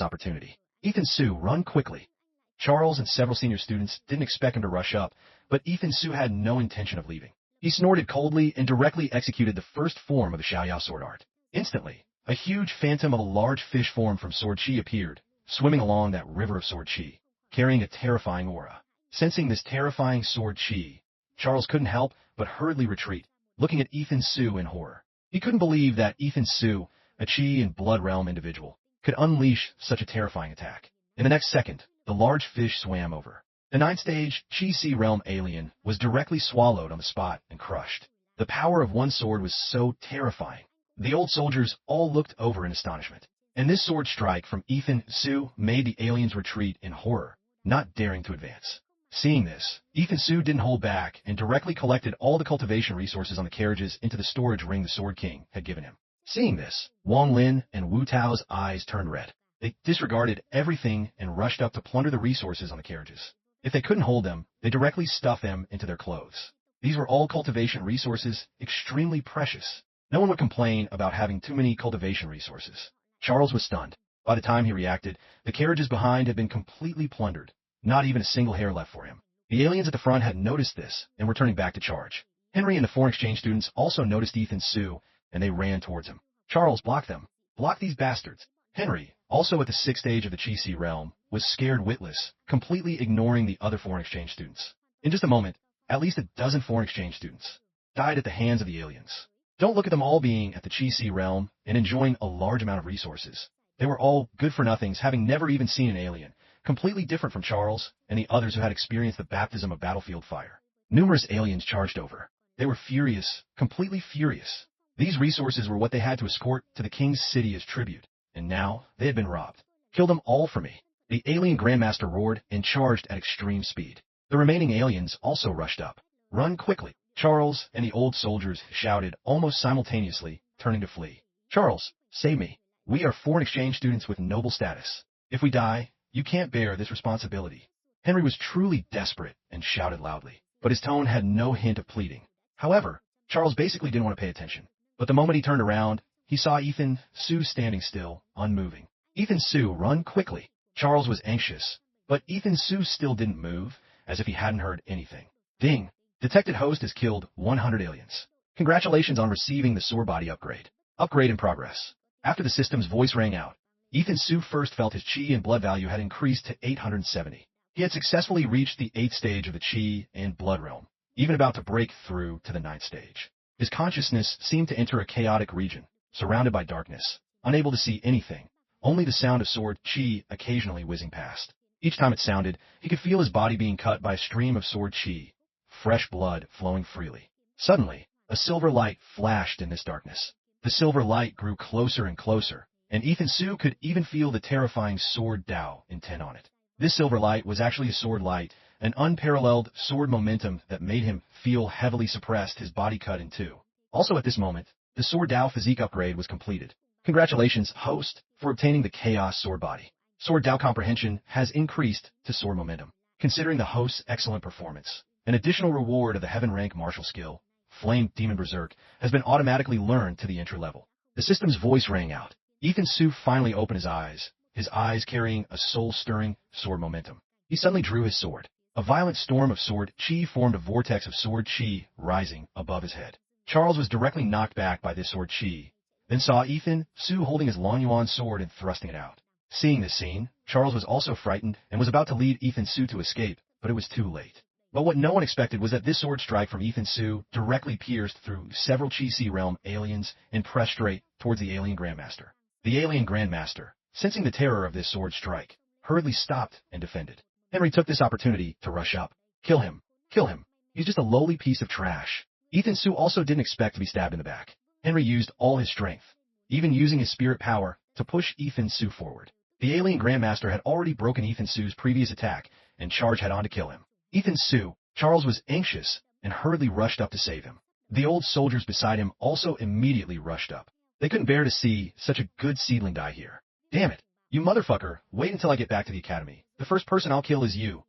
opportunity. Ethan Su, run quickly. Charles and several senior students didn't expect him to rush up, but Ethan Su had no intention of leaving. He snorted coldly and directly executed the first form of the Xiaoyao sword art. Instantly, a huge phantom of a large fish form from Sword Chi appeared, swimming along that river of Sword Chi, carrying a terrifying aura. Sensing this terrifying Sword Chi, Charles couldn't help but hurriedly retreat, looking at Ethan Su in horror. He couldn't believe that Ethan Su, a Chi and Blood realm individual, could unleash such a terrifying attack. In the next second, the large fish swam over. The 9th-stage Chi C realm alien was directly swallowed on the spot and crushed. The power of one sword was so terrifying. The old soldiers all looked over in astonishment. And this sword strike from Ethan Su made the aliens retreat in horror, not daring to advance. Seeing this, Ethan Su didn't hold back and directly collected all the cultivation resources on the carriages into the storage ring the Sword King had given him. Seeing this, Wang Lin and Wu Tao's eyes turned red. They disregarded everything and rushed up to plunder the resources on the carriages. If they couldn't hold them, they directly stuffed them into their clothes. These were all cultivation resources, extremely precious. No one would complain about having too many cultivation resources. Charles was stunned. By the time he reacted, the carriages behind had been completely plundered. Not even a single hair left for him. The aliens at the front had noticed this and were turning back to charge. Henry and the foreign exchange students also noticed Ethan Su, and they ran towards him. Charles blocked them. Block these bastards. Henry, also at the 6th stage of the Chi C realm, was scared witless, completely ignoring the other foreign exchange students. In just a moment, at least a dozen foreign exchange students died at the hands of the aliens. Don't look at them all being at the Chi C realm and enjoying a large amount of resources. They were all good-for-nothings, having never even seen an alien, completely different from Charles and the others who had experienced the baptism of battlefield fire. Numerous aliens charged over. They were furious, completely furious. These resources were what they had to escort to the king's city as tribute, and now they had been robbed. Kill them all for me. The alien Grandmaster roared and charged at extreme speed. The remaining aliens also rushed up. Run quickly. Charles and the old soldiers shouted almost simultaneously, turning to flee. Charles, save me. We are foreign exchange students with noble status. If we die, you can't bear this responsibility. Henry was truly desperate and shouted loudly, but his tone had no hint of pleading. However, Charles basically didn't want to pay attention. But the moment he turned around, he saw Ethan Su standing still, unmoving. Ethan Su, run quickly. Charles was anxious, but Ethan Su still didn't move, as if he hadn't heard anything. Ding! Detected host has killed 100 aliens. Congratulations on receiving the sword body upgrade. Upgrade in progress. After the system's voice rang out, Ethan Su first felt his Chi and blood value had increased to 870. He had successfully reached the 8th stage of the Chi and blood realm, even about to break through to the 9th stage. His consciousness seemed to enter a chaotic region, surrounded by darkness, unable to see anything, only the sound of sword Chi occasionally whizzing past. Each time it sounded, he could feel his body being cut by a stream of sword Chi, fresh blood flowing freely. Suddenly, a silver light flashed in this darkness. The silver light grew closer and closer, and Ethan Su could even feel the terrifying sword Dao intent on it. This silver light was actually a sword light, an unparalleled sword momentum that made him feel heavily suppressed, his body cut in two. Also at this moment, the sword Dao physique upgrade was completed. Congratulations, host, for obtaining the chaos sword body. Sword Dao comprehension has increased to sword momentum. Considering the host's excellent performance, an additional reward of the heaven rank martial skill, Flame Demon Berserk, has been automatically learned to the entry level. The system's voice rang out. Ethan Su finally opened his eyes carrying a soul-stirring sword momentum. He suddenly drew his sword. A violent storm of sword Chi formed a vortex of sword Chi rising above his head. Charles was directly knocked back by this sword Chi, then saw Ethan Su holding his Long Yuan sword and thrusting it out. Seeing this scene, Charles was also frightened and was about to lead Ethan Su to escape, but it was too late. But what no one expected was that this sword strike from Ethan Su directly pierced through several Chi C realm aliens and pressed straight towards the alien Grandmaster. The alien Grandmaster, sensing the terror of this sword strike, hurriedly stopped and defended. Henry took this opportunity to rush up. Kill him. Kill him. He's just a lowly piece of trash. Ethan Su also didn't expect to be stabbed in the back. Henry used all his strength, even using his spirit power, to push Ethan Su forward. The alien Grandmaster had already broken Ethan Su's previous attack and charged head-on to kill him. Ethan Su, Charles was anxious and hurriedly rushed up to save him. The old soldiers beside him also immediately rushed up. They couldn't bear to see such a good seedling die here. Damn it. You motherfucker, wait until I get back to the academy. The first person I'll kill is you.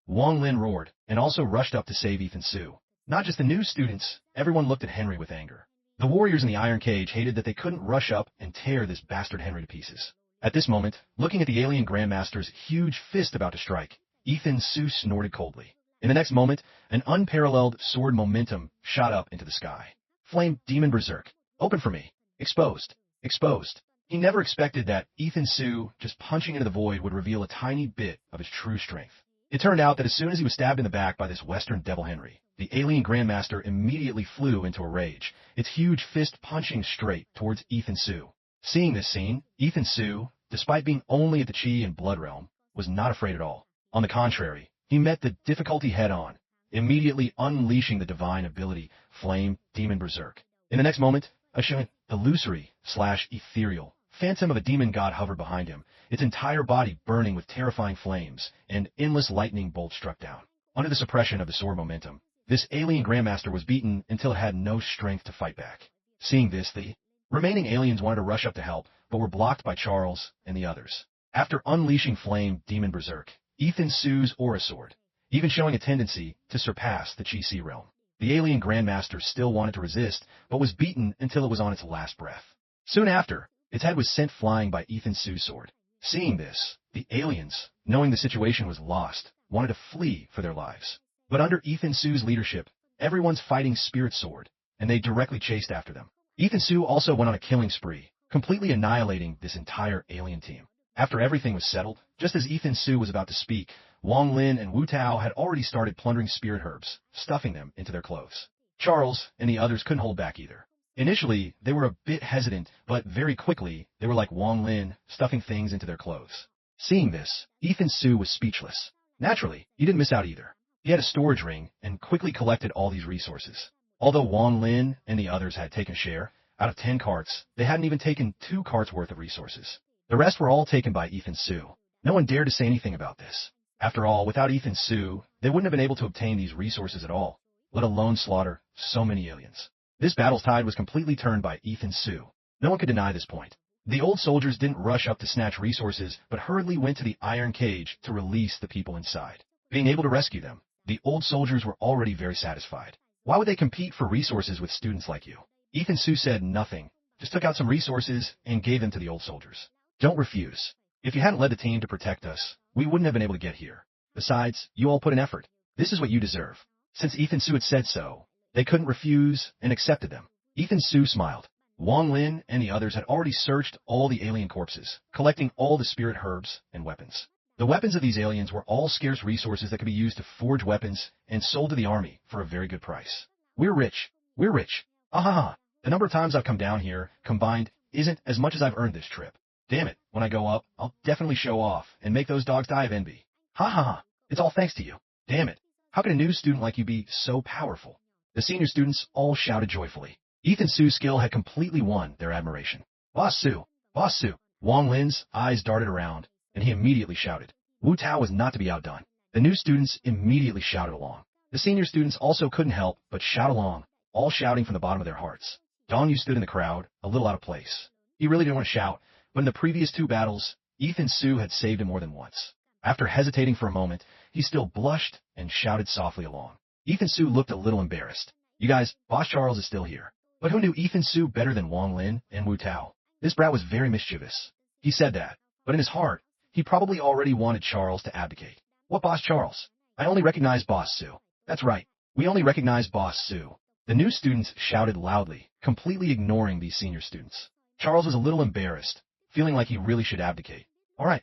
Wang Lin roared, and also rushed up to save Ethan Su. Not just the new students, everyone looked at Henry with anger. The warriors in the iron cage hated that they couldn't rush up and tear this bastard Henry to pieces. At this moment, looking at the alien Grandmaster's huge fist about to strike, Ethan Su snorted coldly. In the next moment, an unparalleled sword momentum shot up into the sky. Flame Demon Berserk. Open for me. Exposed. Exposed. He never expected that Ethan Su just punching into the void would reveal a tiny bit of his true strength. It turned out that as soon as he was stabbed in the back by this Western Devil Henry, the alien Grandmaster immediately flew into a rage, its huge fist punching straight towards Ethan Su. Seeing this scene, Ethan Su, despite being only at the Chi and Blood realm, was not afraid at all. On the contrary, he met the difficulty head-on, immediately unleashing the divine ability, Flame Demon Berserk. In the next moment, a illusory/ethereal phantom of a demon god hovered behind him, its entire body burning with terrifying flames, and endless lightning bolts struck down. Under the suppression of the sword momentum, this alien Grandmaster was beaten until it had no strength to fight back. Seeing this, the remaining aliens wanted to rush up to help, but were blocked by Charles and the others. After unleashing Flame Demon Berserk, Ethan Su's aura sword, even showing a tendency to surpass the Chi-Si realm. The alien Grandmaster still wanted to resist, but was beaten until it was on its last breath. Soon after, its head was sent flying by Ethan Su's sword. Seeing this, the aliens, knowing the situation was lost, wanted to flee for their lives. But under Ethan Su's leadership, everyone's fighting spirit sword, and they directly chased after them. Ethan Su also went on a killing spree, completely annihilating this entire alien team. After everything was settled, just as Ethan Su was about to speak, Wang Lin and Wu Tao had already started plundering spirit herbs, stuffing them into their clothes. Charles and the others couldn't hold back either. Initially, they were a bit hesitant, but very quickly, they were like Wang Lin, stuffing things into their clothes. Seeing this, Ethan Su was speechless. Naturally, he didn't miss out either. He had a storage ring and quickly collected all these resources. Although Wang Lin and the others had taken a share, out of 10 carts, they hadn't even taken 2 carts worth of resources. The rest were all taken by Ethan Su. No one dared to say anything about this. After all, without Ethan Su, they wouldn't have been able to obtain these resources at all, let alone slaughter so many aliens. This battle's tide was completely turned by Ethan Su. No one could deny this point. The old soldiers didn't rush up to snatch resources, but hurriedly went to the iron cage to release the people inside. Being able to rescue them, the old soldiers were already very satisfied. Why would they compete for resources with students like you? Ethan Su said nothing, just took out some resources and gave them to the old soldiers. Don't refuse. If you hadn't led the team to protect us, we wouldn't have been able to get here. Besides, you all put in effort. This is what you deserve. Since Ethan Su had said so, they couldn't refuse and accepted them. Ethan Su smiled. Wang Lin and the others had already searched all the alien corpses, collecting all the spirit herbs and weapons. The weapons of these aliens were all scarce resources that could be used to forge weapons and sold to the army for a very good price. We're rich. We're rich. Ahaha. The number of times I've come down here, combined, isn't as much as I've earned this trip. Damn it, when I go up, I'll definitely show off and make those dogs die of envy. Ha ha ha. It's all thanks to you. Damn it. How could a new student like you be so powerful? The senior students all shouted joyfully. Ethan Su's skill had completely won their admiration. Boss Su! Boss Su! Wang Lin's eyes darted around, and he immediately shouted. Wu Tao was not to be outdone. The new students immediately shouted along. The senior students also couldn't help but shout along, all shouting from the bottom of their hearts. Dong Yu stood in the crowd, a little out of place. He really didn't want to shout, but in the previous 2 battles, Ethan Su had saved him more than once. After hesitating for a moment, he still blushed and shouted softly along. Ethan Su looked a little embarrassed. You guys, Boss Charles is still here. But who knew Ethan Su better than Wang Lin and Wu Tao? This brat was very mischievous. He said that, but in his heart, he probably already wanted Charles to abdicate. What Boss Charles? I only recognize Boss Su. That's right, we only recognize Boss Su. The new students shouted loudly, completely ignoring these senior students. Charles was a little embarrassed, feeling like he really should abdicate. All right,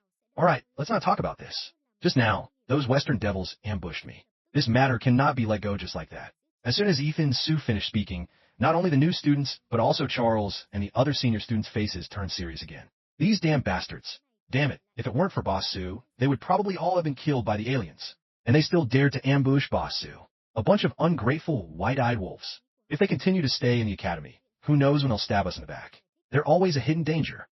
let's not talk about this. Just now, those Western devils ambushed me. This matter cannot be let go just like that. As soon as Ethan Su finished speaking, not only the new students, but also Charles and the other senior students' faces turned serious again. These damn bastards. Damn it, if it weren't for Boss Su, they would probably all have been killed by the aliens. And they still dared to ambush Boss Su. A bunch of ungrateful, white-eyed wolves. If they continue to stay in the academy, who knows when they'll stab us in the back. They're always a hidden danger.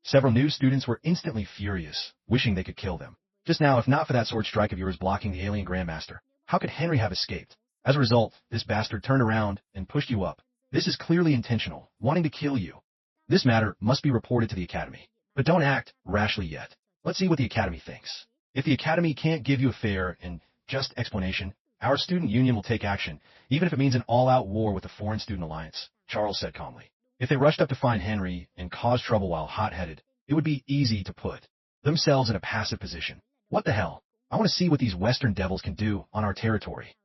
Several new students were instantly furious, wishing they could kill them. Just now, if not for that sword strike of yours blocking the alien Grandmaster, how could Henry have escaped? As a result, this bastard turned around and pushed you up. This is clearly intentional, wanting to kill you. This matter must be reported to the Academy. But don't act rashly yet. Let's see what the Academy thinks. If the Academy can't give you a fair and just explanation, our student union will take action, even if it means an all-out war with the Foreign Student Alliance, Charles said calmly. If they rushed up to find Henry and caused trouble while hot-headed, it would be easy to put themselves in a passive position. What the hell? I want to see what these Western devils can do on our territory.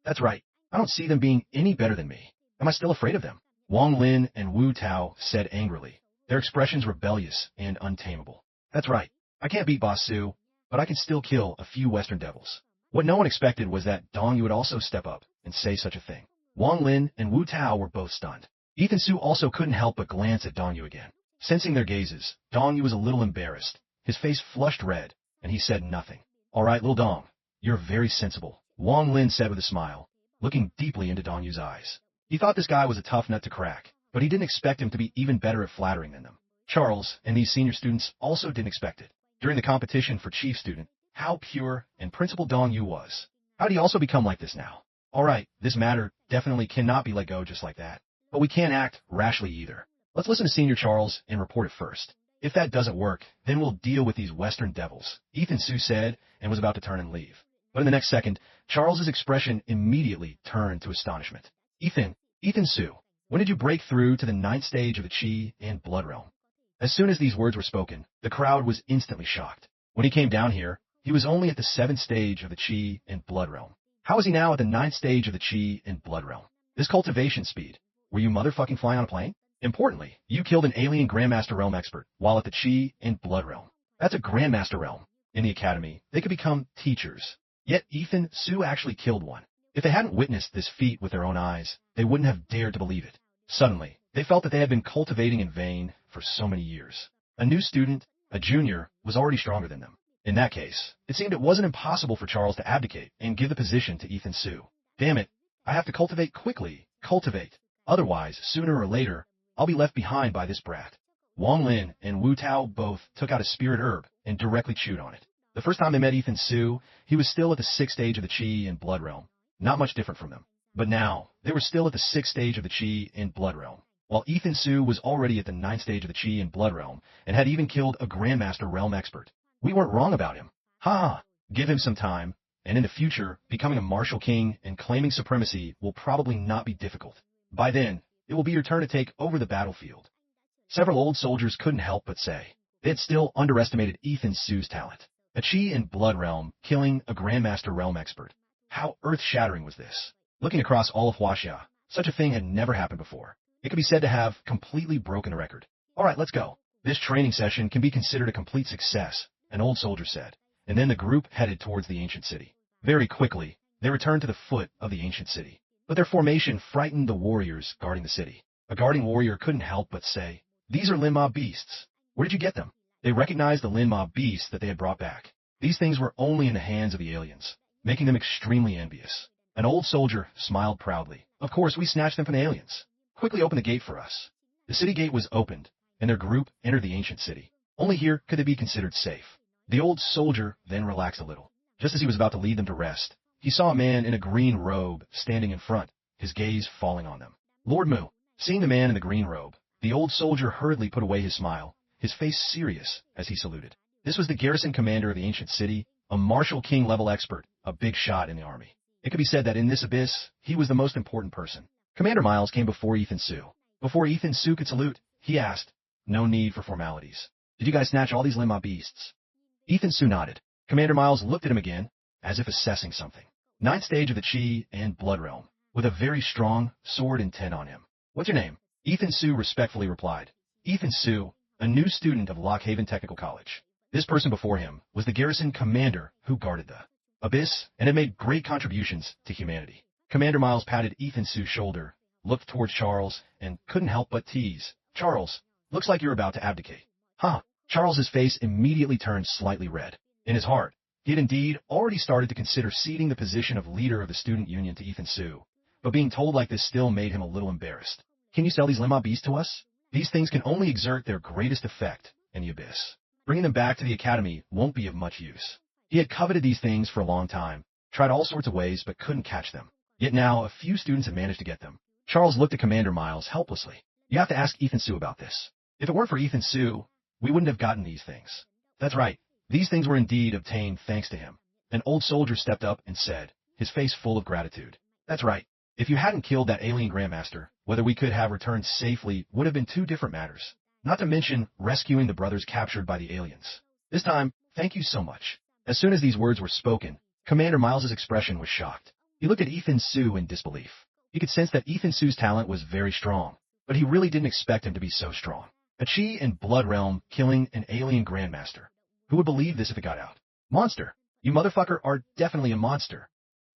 That's right. I don't see them being any better than me. Am I still afraid of them? Wang Lin and Wu Tao said angrily, their expressions rebellious and untamable. That's right. I can't beat Boss Su, but I can still kill a few Western devils. What no one expected was that Dong Yu would also step up and say such a thing. Wang Lin and Wu Tao were both stunned. Ethan Su also couldn't help but glance at Dong Yu again. Sensing their gazes, Dong Yu was a little embarrassed. His face flushed red, and he said nothing. All right, little Dong, you're very sensible, Wang Lin said with a smile, looking deeply into Dong Yu's eyes. He thought this guy was a tough nut to crack, but he didn't expect him to be even better at flattering than them. Charles and these senior students also didn't expect it. During the competition for chief student, how pure and principled Dong Yu was. How did he also become like this now? All right, this matter definitely cannot be let go just like that. But we can't act rashly either. Let's listen to Senior Charles and report it first. If that doesn't work, then we'll deal with these Western devils, Ethan Su said, and was about to turn and leave. But in the next second, Charles's expression immediately turned to astonishment. Ethan Su, when did you break through to the 9th stage of the Qi and Blood Realm? As soon as these words were spoken, the crowd was instantly shocked. When he came down here, he was only at the 7th stage of the Qi and Blood Realm. How is he now at the 9th stage of the Qi and Blood Realm? This cultivation speed. Were you motherfucking flying on a plane? Importantly, you killed an alien Grandmaster Realm expert while at the Qi and Blood Realm. That's a Grandmaster Realm. In the Academy, they could become teachers. Yet Ethan Su actually killed one. If they hadn't witnessed this feat with their own eyes, they wouldn't have dared to believe it. Suddenly, they felt that they had been cultivating in vain for so many years. A new student, a junior, was already stronger than them. In that case, it seemed it wasn't impossible for Charles to abdicate and give the position to Ethan Su. Damn it, I have to cultivate quickly, cultivate. Otherwise, sooner or later, I'll be left behind by this brat. Wang Lin and Wu Tao both took out a spirit herb and directly chewed on it. The first time they met Ethan Su, he was still at the 6th stage of the Qi and Blood Realm. Not much different from them. But now, they were still at the 6th stage of the Qi and Blood Realm, while Ethan Su was already at the 9th stage of the Qi and Blood Realm, and had even killed a Grandmaster Realm expert. We weren't wrong about him. Ha! Give him some time, and in the future, becoming a martial king and claiming supremacy will probably not be difficult. By then, it will be your turn to take over the battlefield. Several old soldiers couldn't help but say they had still underestimated Ethan Su's talent. A Qi and Blood Realm killing a Grandmaster Realm expert. How earth-shattering was this? Looking across all of Huaxia, such a thing had never happened before. It could be said to have completely broken the record. All right, let's go. This training session can be considered a complete success, an old soldier said, and then the group headed towards the ancient city. Very quickly, they returned to the foot of the ancient city. But their formation frightened the warriors guarding the city. A guarding warrior couldn't help but say, "These are Lin Ma beasts. Where did you get them?" They recognized the Lin Ma beasts that they had brought back. These things were only in the hands of the aliens, making them extremely envious. An old soldier smiled proudly. "Of course, we snatched them from the aliens. Quickly open the gate for us." The city gate was opened, and their group entered the ancient city. Only here could they be considered safe. The old soldier then relaxed a little. Just as he was about to lead them to rest, he saw a man in a green robe standing in front, his gaze falling on them. Lord Mu. Seeing the man in the green robe, the old soldier hurriedly put away his smile, his face serious as he saluted. This was the garrison commander of the ancient city, a martial king level expert, a big shot in the army. It could be said that in this abyss, he was the most important person. Commander Miles came before Ethan Su. Before Ethan Su could salute, he asked, "No need for formalities. Did you guys snatch all these Lin Ma beasts?" Ethan Su nodded. Commander Miles looked at him again, as if assessing something. 9th stage of the Qi and Blood Realm, with a very strong sword intent on him. "What's your name?" Ethan Su respectfully replied. Ethan Su, a new student of Lockhaven Technical College. This person before him was the garrison commander who guarded the abyss and had made great contributions to humanity. Commander Miles patted Ethan Su's shoulder, looked towards Charles, and couldn't help but tease. "Charles, looks like you're about to abdicate." Huh. Charles's face immediately turned slightly red. In his heart, he had indeed already started to consider ceding the position of leader of the student union to Ethan Su, but being told like this still made him a little embarrassed. "Can you sell these Lin Ma beasts to us? These things can only exert their greatest effect in the abyss. Bringing them back to the academy won't be of much use." He had coveted these things for a long time, tried all sorts of ways but couldn't catch them. Yet now a few students had managed to get them. Charles looked at Commander Miles helplessly. "You have to ask Ethan Su about this." If it weren't for Ethan Sue, we wouldn't have gotten these things. That's right. These things were indeed obtained thanks to him. An old soldier stepped up and said, his face full of gratitude. That's right. If you hadn't killed that alien Grandmaster, whether we could have returned safely would have been two different matters. Not to mention rescuing the brothers captured by the aliens. This time, thank you so much. As soon as these words were spoken, Commander Miles's expression was shocked. He looked at Ethan Sue in disbelief. He could sense that Ethan Sue's talent was very strong, but he really didn't expect him to be so strong. A chi in Blood Realm killing an alien Grandmaster. Who would believe this if it got out? Monster! You motherfucker are definitely a monster.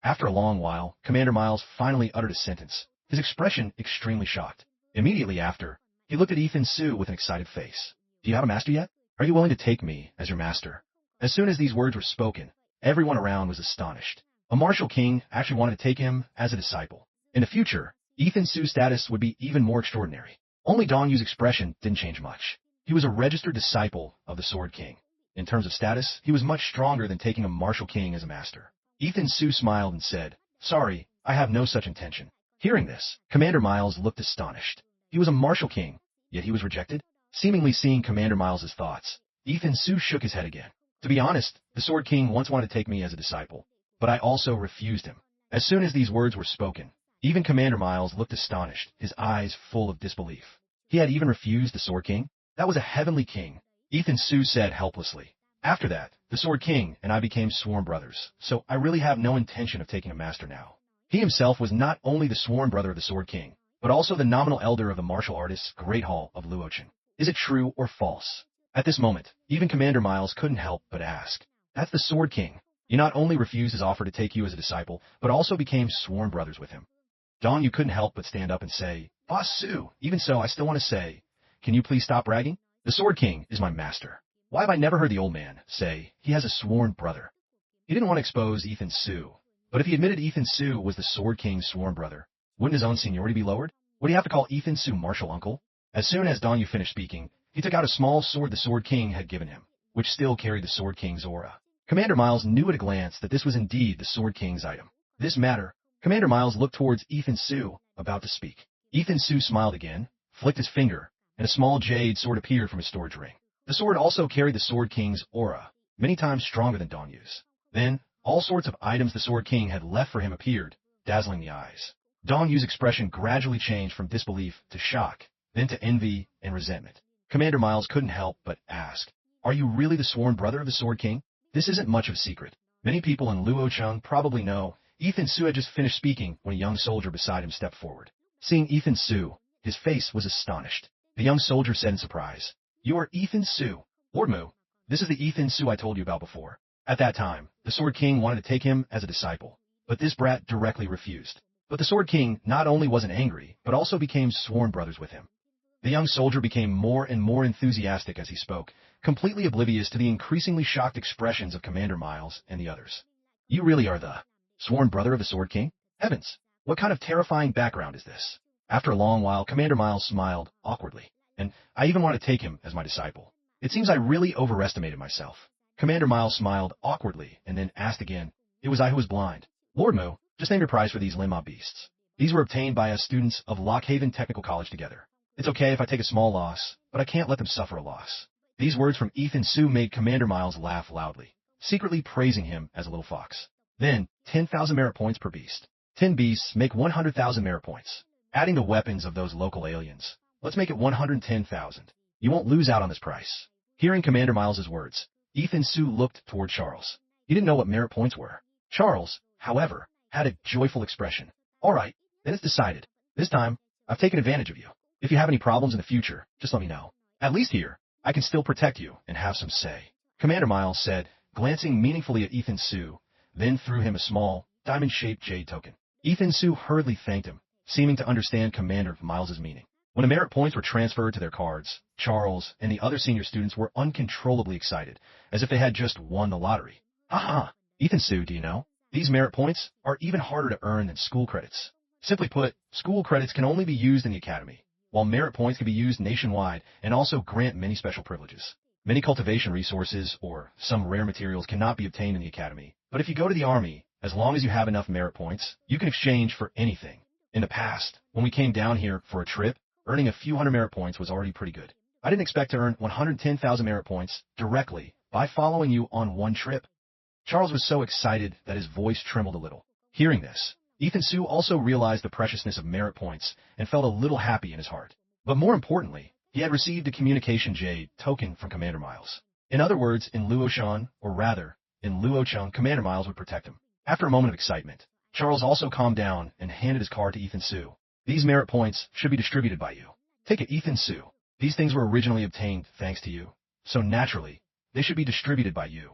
After a long while, Commander Miles finally uttered a sentence, his expression extremely shocked. Immediately after, he looked at Ethan Sue with an excited face. Do you have a master yet? Are you willing to take me as your master? As soon as these words were spoken, everyone around was astonished. A martial king actually wanted to take him as a disciple. In the future, Ethan Sue's status would be even more extraordinary. Only Dong Yu's expression didn't change much. He was a registered disciple of the Sword King. In terms of status, he was much stronger than taking a martial king as a master. Ethan Sue smiled and said, sorry, I have no such intention. Hearing this, Commander Miles looked astonished. He was a martial king, yet he was rejected? Seemingly seeing Commander Miles's thoughts, Ethan Sue shook his head again. To be honest, the Sword King once wanted to take me as a disciple, but I also refused him. As soon as these words were spoken, even Commander Miles looked astonished, his eyes full of disbelief. He had even refused the Sword King? That was a heavenly king, Ethan Sue said helplessly. After that, the Sword King and I became sworn brothers, so I really have no intention of taking a master now. He himself was not only the sworn brother of the Sword King, but also the nominal elder of the martial artists' Great Hall of Luochen. Is it true or false? At this moment, even Commander Miles couldn't help but ask. That's the Sword King. You not only refused his offer to take you as a disciple, but also became sworn brothers with him. Dong Yu couldn't help but stand up and say, Boss Sue, even so I still want to say, can you please stop bragging? The Sword King is my master. Why have I never heard the old man say he has a sworn brother? He didn't want to expose Ethan Sue, but if he admitted Ethan Sue was the Sword King's sworn brother, wouldn't his own seniority be lowered? Would he have to call Ethan Sue martial uncle? As soon as Dong Yu finished speaking, he took out a small sword the Sword King had given him, which still carried the Sword King's aura. Commander Miles knew at a glance that this was indeed the Sword King's item. This matter, Commander Miles looked towards Ethan Sue, about to speak. Ethan Sue smiled again, flicked his finger, and a small jade sword appeared from his storage ring. The sword also carried the Sword King's aura, many times stronger than Dong Yu's. Then, all sorts of items the Sword King had left for him appeared, dazzling the eyes. Dong Yu's expression gradually changed from disbelief to shock, then to envy and resentment. Commander Miles couldn't help but ask, are you really the sworn brother of the Sword King? This isn't much of a secret. Many people in Luocheng probably know. Ethan Sue had just finished speaking when a young soldier beside him stepped forward. Seeing Ethan Sue, his face was astonished. The young soldier said in surprise, you are Ethan Sue. Lord Mu, this is the Ethan Sue I told you about before. At that time, the Sword King wanted to take him as a disciple, but this brat directly refused. But the Sword King not only wasn't angry, but also became sworn brothers with him. The young soldier became more and more enthusiastic as he spoke, completely oblivious to the increasingly shocked expressions of Commander Miles and the others. You really are the sworn brother of the Sword King? Heavens, what kind of terrifying background is this? After a long while, Commander Miles smiled awkwardly. And I even want to take him as my disciple. It seems I really overestimated myself. Commander Miles smiled awkwardly and then asked again, it was I who was blind. Lord Mu, just name your price for these Limma beasts. These were obtained by us students of Lockhaven Technical College together. It's okay if I take a small loss, but I can't let them suffer a loss. These words from Ethan Sue made Commander Miles laugh loudly, secretly praising him as a little fox. Then, 10,000 merit points per beast. 10 beasts make 100,000 merit points. Adding the weapons of those local aliens, let's make it 110,000. You won't lose out on this price. Hearing Commander Miles's words, Ethan Sue looked toward Charles. He didn't know what merit points were. Charles, however, had a joyful expression. All right, then it's decided. This time, I've taken advantage of you. If you have any problems in the future, just let me know. At least here, I can still protect you and have some say. Commander Miles said, glancing meaningfully at Ethan Sue, then threw him a small, diamond-shaped jade token. Ethan Sue hurriedly thanked him, seeming to understand Commander Miles's meaning. When the merit points were transferred to their cards, Charles and the other senior students were uncontrollably excited, as if they had just won the lottery. Haha, Ethan Sue, do you know? These merit points are even harder to earn than school credits. Simply put, school credits can only be used in the academy, while merit points can be used nationwide and also grant many special privileges. Many cultivation resources or some rare materials cannot be obtained in the academy, but if you go to the army, as long as you have enough merit points, you can exchange for anything. In the past, when we came down here for a trip, earning a few hundred merit points was already pretty good. I didn't expect to earn 110,000 merit points directly by following you on one trip. Charles was so excited that his voice trembled a little. Hearing this, Ethan Su also realized the preciousness of merit points and felt a little happy in his heart. But more importantly, he had received a communication jade token from Commander Miles. In other words, in Luoshan, or rather, in Luocheng, Commander Miles would protect him. After a moment of excitement, Charles also calmed down and handed his card to Ethan Su. These merit points should be distributed by you. Take it, Ethan Su. These things were originally obtained thanks to you, so naturally, they should be distributed by you.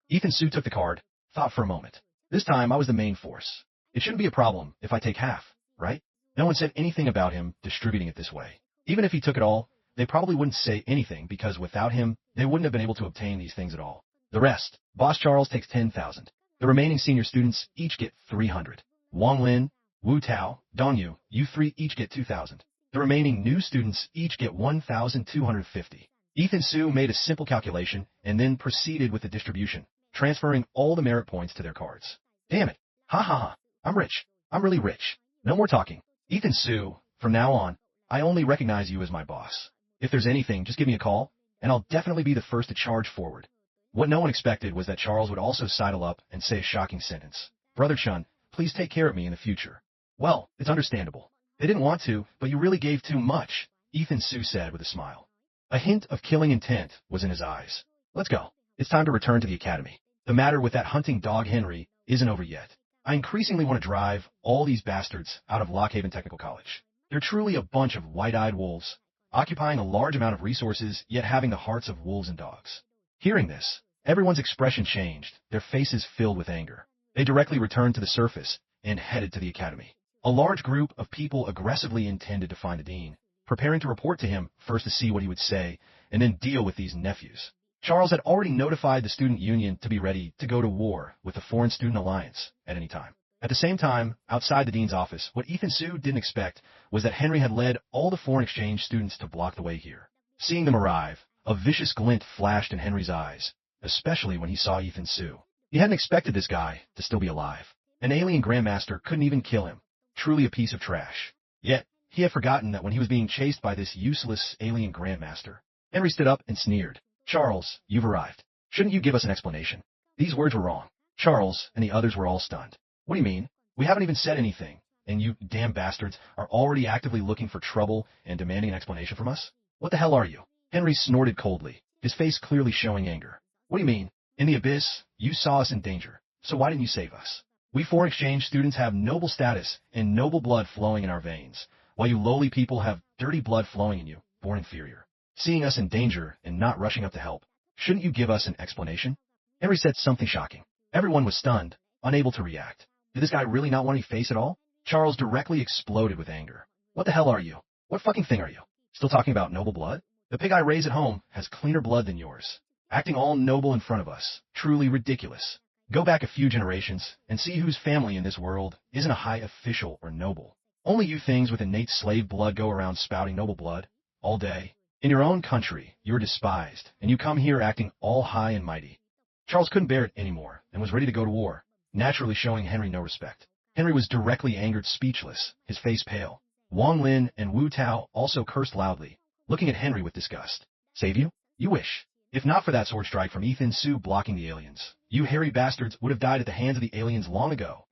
Ethan Su took the card, thought for a moment. This time I was the main force. It shouldn't be a problem if I take half, right? No one said anything about him distributing it this way. Even if he took it all, they probably wouldn't say anything because without him, they wouldn't have been able to obtain these things at all. The rest, Boss Charles takes 10,000. The remaining senior students each get 300. Wang Lin, Wu Tao, Dongyu, you three each get 2,000. The remaining new students each get 1,250. Ethan Su made a simple calculation and then proceeded with the distribution, transferring all the merit points to their cards. Damn it. Ha ha ha. I'm rich. I'm really rich. No more talking. Ethan Su, from now on, I only recognize you as my boss. If there's anything, just give me a call, and I'll definitely be the first to charge forward. What no one expected was that Charles would also sidle up and say a shocking sentence. Brother Chun, please take care of me in the future. Well, it's understandable. They didn't want to, but you really gave too much, Ethan Su said with a smile. A hint of killing intent was in his eyes. Let's go. It's time to return to the academy. The matter with that hunting dog Henry isn't over yet. I increasingly want to drive all these bastards out of Lockhaven Technical College. They're truly a bunch of white-eyed wolves, occupying a large amount of resources, yet having the hearts of wolves and dogs. Hearing this, everyone's expression changed, their faces filled with anger. They directly returned to the surface and headed to the academy. A large group of people aggressively intended to find the dean, preparing to report to him first to see what he would say, and then deal with these nephews. Charles had already notified the student union to be ready to go to war with the Foreign Student Alliance at any time. At the same time, outside the dean's office, what Ethan Su didn't expect was that Henry had led all the foreign exchange students to block the way here. Seeing them arrive, a vicious glint flashed in Henry's eyes, especially when he saw Ethan Su. He hadn't expected this guy to still be alive. An alien grandmaster couldn't even kill him. Truly a piece of trash. Yet, he had forgotten that when he was being chased by this useless alien grandmaster. Henry stood up and sneered. Charles, you've arrived. Shouldn't you give us an explanation? These words were wrong. Charles and the others were all stunned. What do you mean? We haven't even said anything, and you damn bastards are already actively looking for trouble and demanding an explanation from us? What the hell are you? Henry snorted coldly, his face clearly showing anger. What do you mean? In the abyss, you saw us in danger, so why didn't you save us? We foreign exchange students have noble status and noble blood flowing in our veins, while you lowly people have dirty blood flowing in you, born inferior. Seeing us in danger and not rushing up to help, shouldn't you give us an explanation? Henry said something shocking. Everyone was stunned, unable to react. Did this guy really not want any face at all? Charles directly exploded with anger. What the hell are you? What fucking thing are you? Still talking about noble blood? The pig I raise at home has cleaner blood than yours. Acting all noble in front of us. Truly ridiculous. Go back a few generations and see whose family in this world isn't a high official or noble. Only you things with innate slave blood go around spouting noble blood all day. In your own country, you're despised, and you come here acting all high and mighty. Charles couldn't bear it anymore and was ready to go to war, naturally showing Henry no respect. Henry was directly angered, speechless, his face pale. Wang Lin and Wu Tao also cursed loudly, looking at Henry with disgust. Save you? You wish. If not for that sword strike from Ethan Su blocking the aliens, you hairy bastards would have died at the hands of the aliens long ago.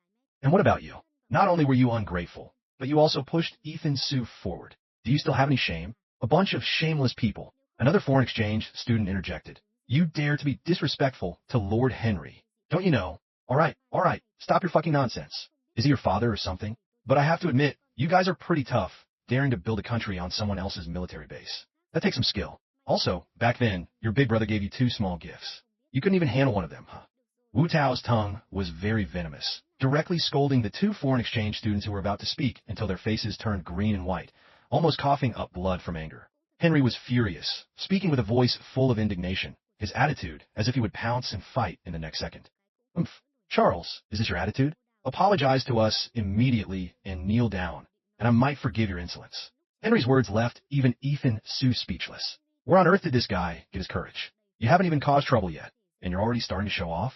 And what about you? Not only were you ungrateful, but you also pushed Ethan Su forward. Do you still have any shame? A bunch of shameless people. Another foreign exchange student interjected. You dare to be disrespectful to Lord Henry. Don't you know? All right, stop your fucking nonsense. Is he your father or something? But I have to admit, you guys are pretty tough, daring to build a country on someone else's military base. That takes some skill. Also, back then, your big brother gave you 2 small gifts. You couldn't even handle one of them, huh? Wu Tao's tongue was very venomous, directly scolding the 2 foreign exchange students who were about to speak until their faces turned green and white, almost coughing up blood from anger. Henry was furious, speaking with a voice full of indignation, his attitude as if he would pounce and fight in the next second. Charles, is this your attitude? Apologize to us immediately and kneel down, and I might forgive your insolence. Henry's words left even Ethan Su speechless. Where on earth did this guy get his courage? You haven't even caused trouble yet, and you're already starting to show off?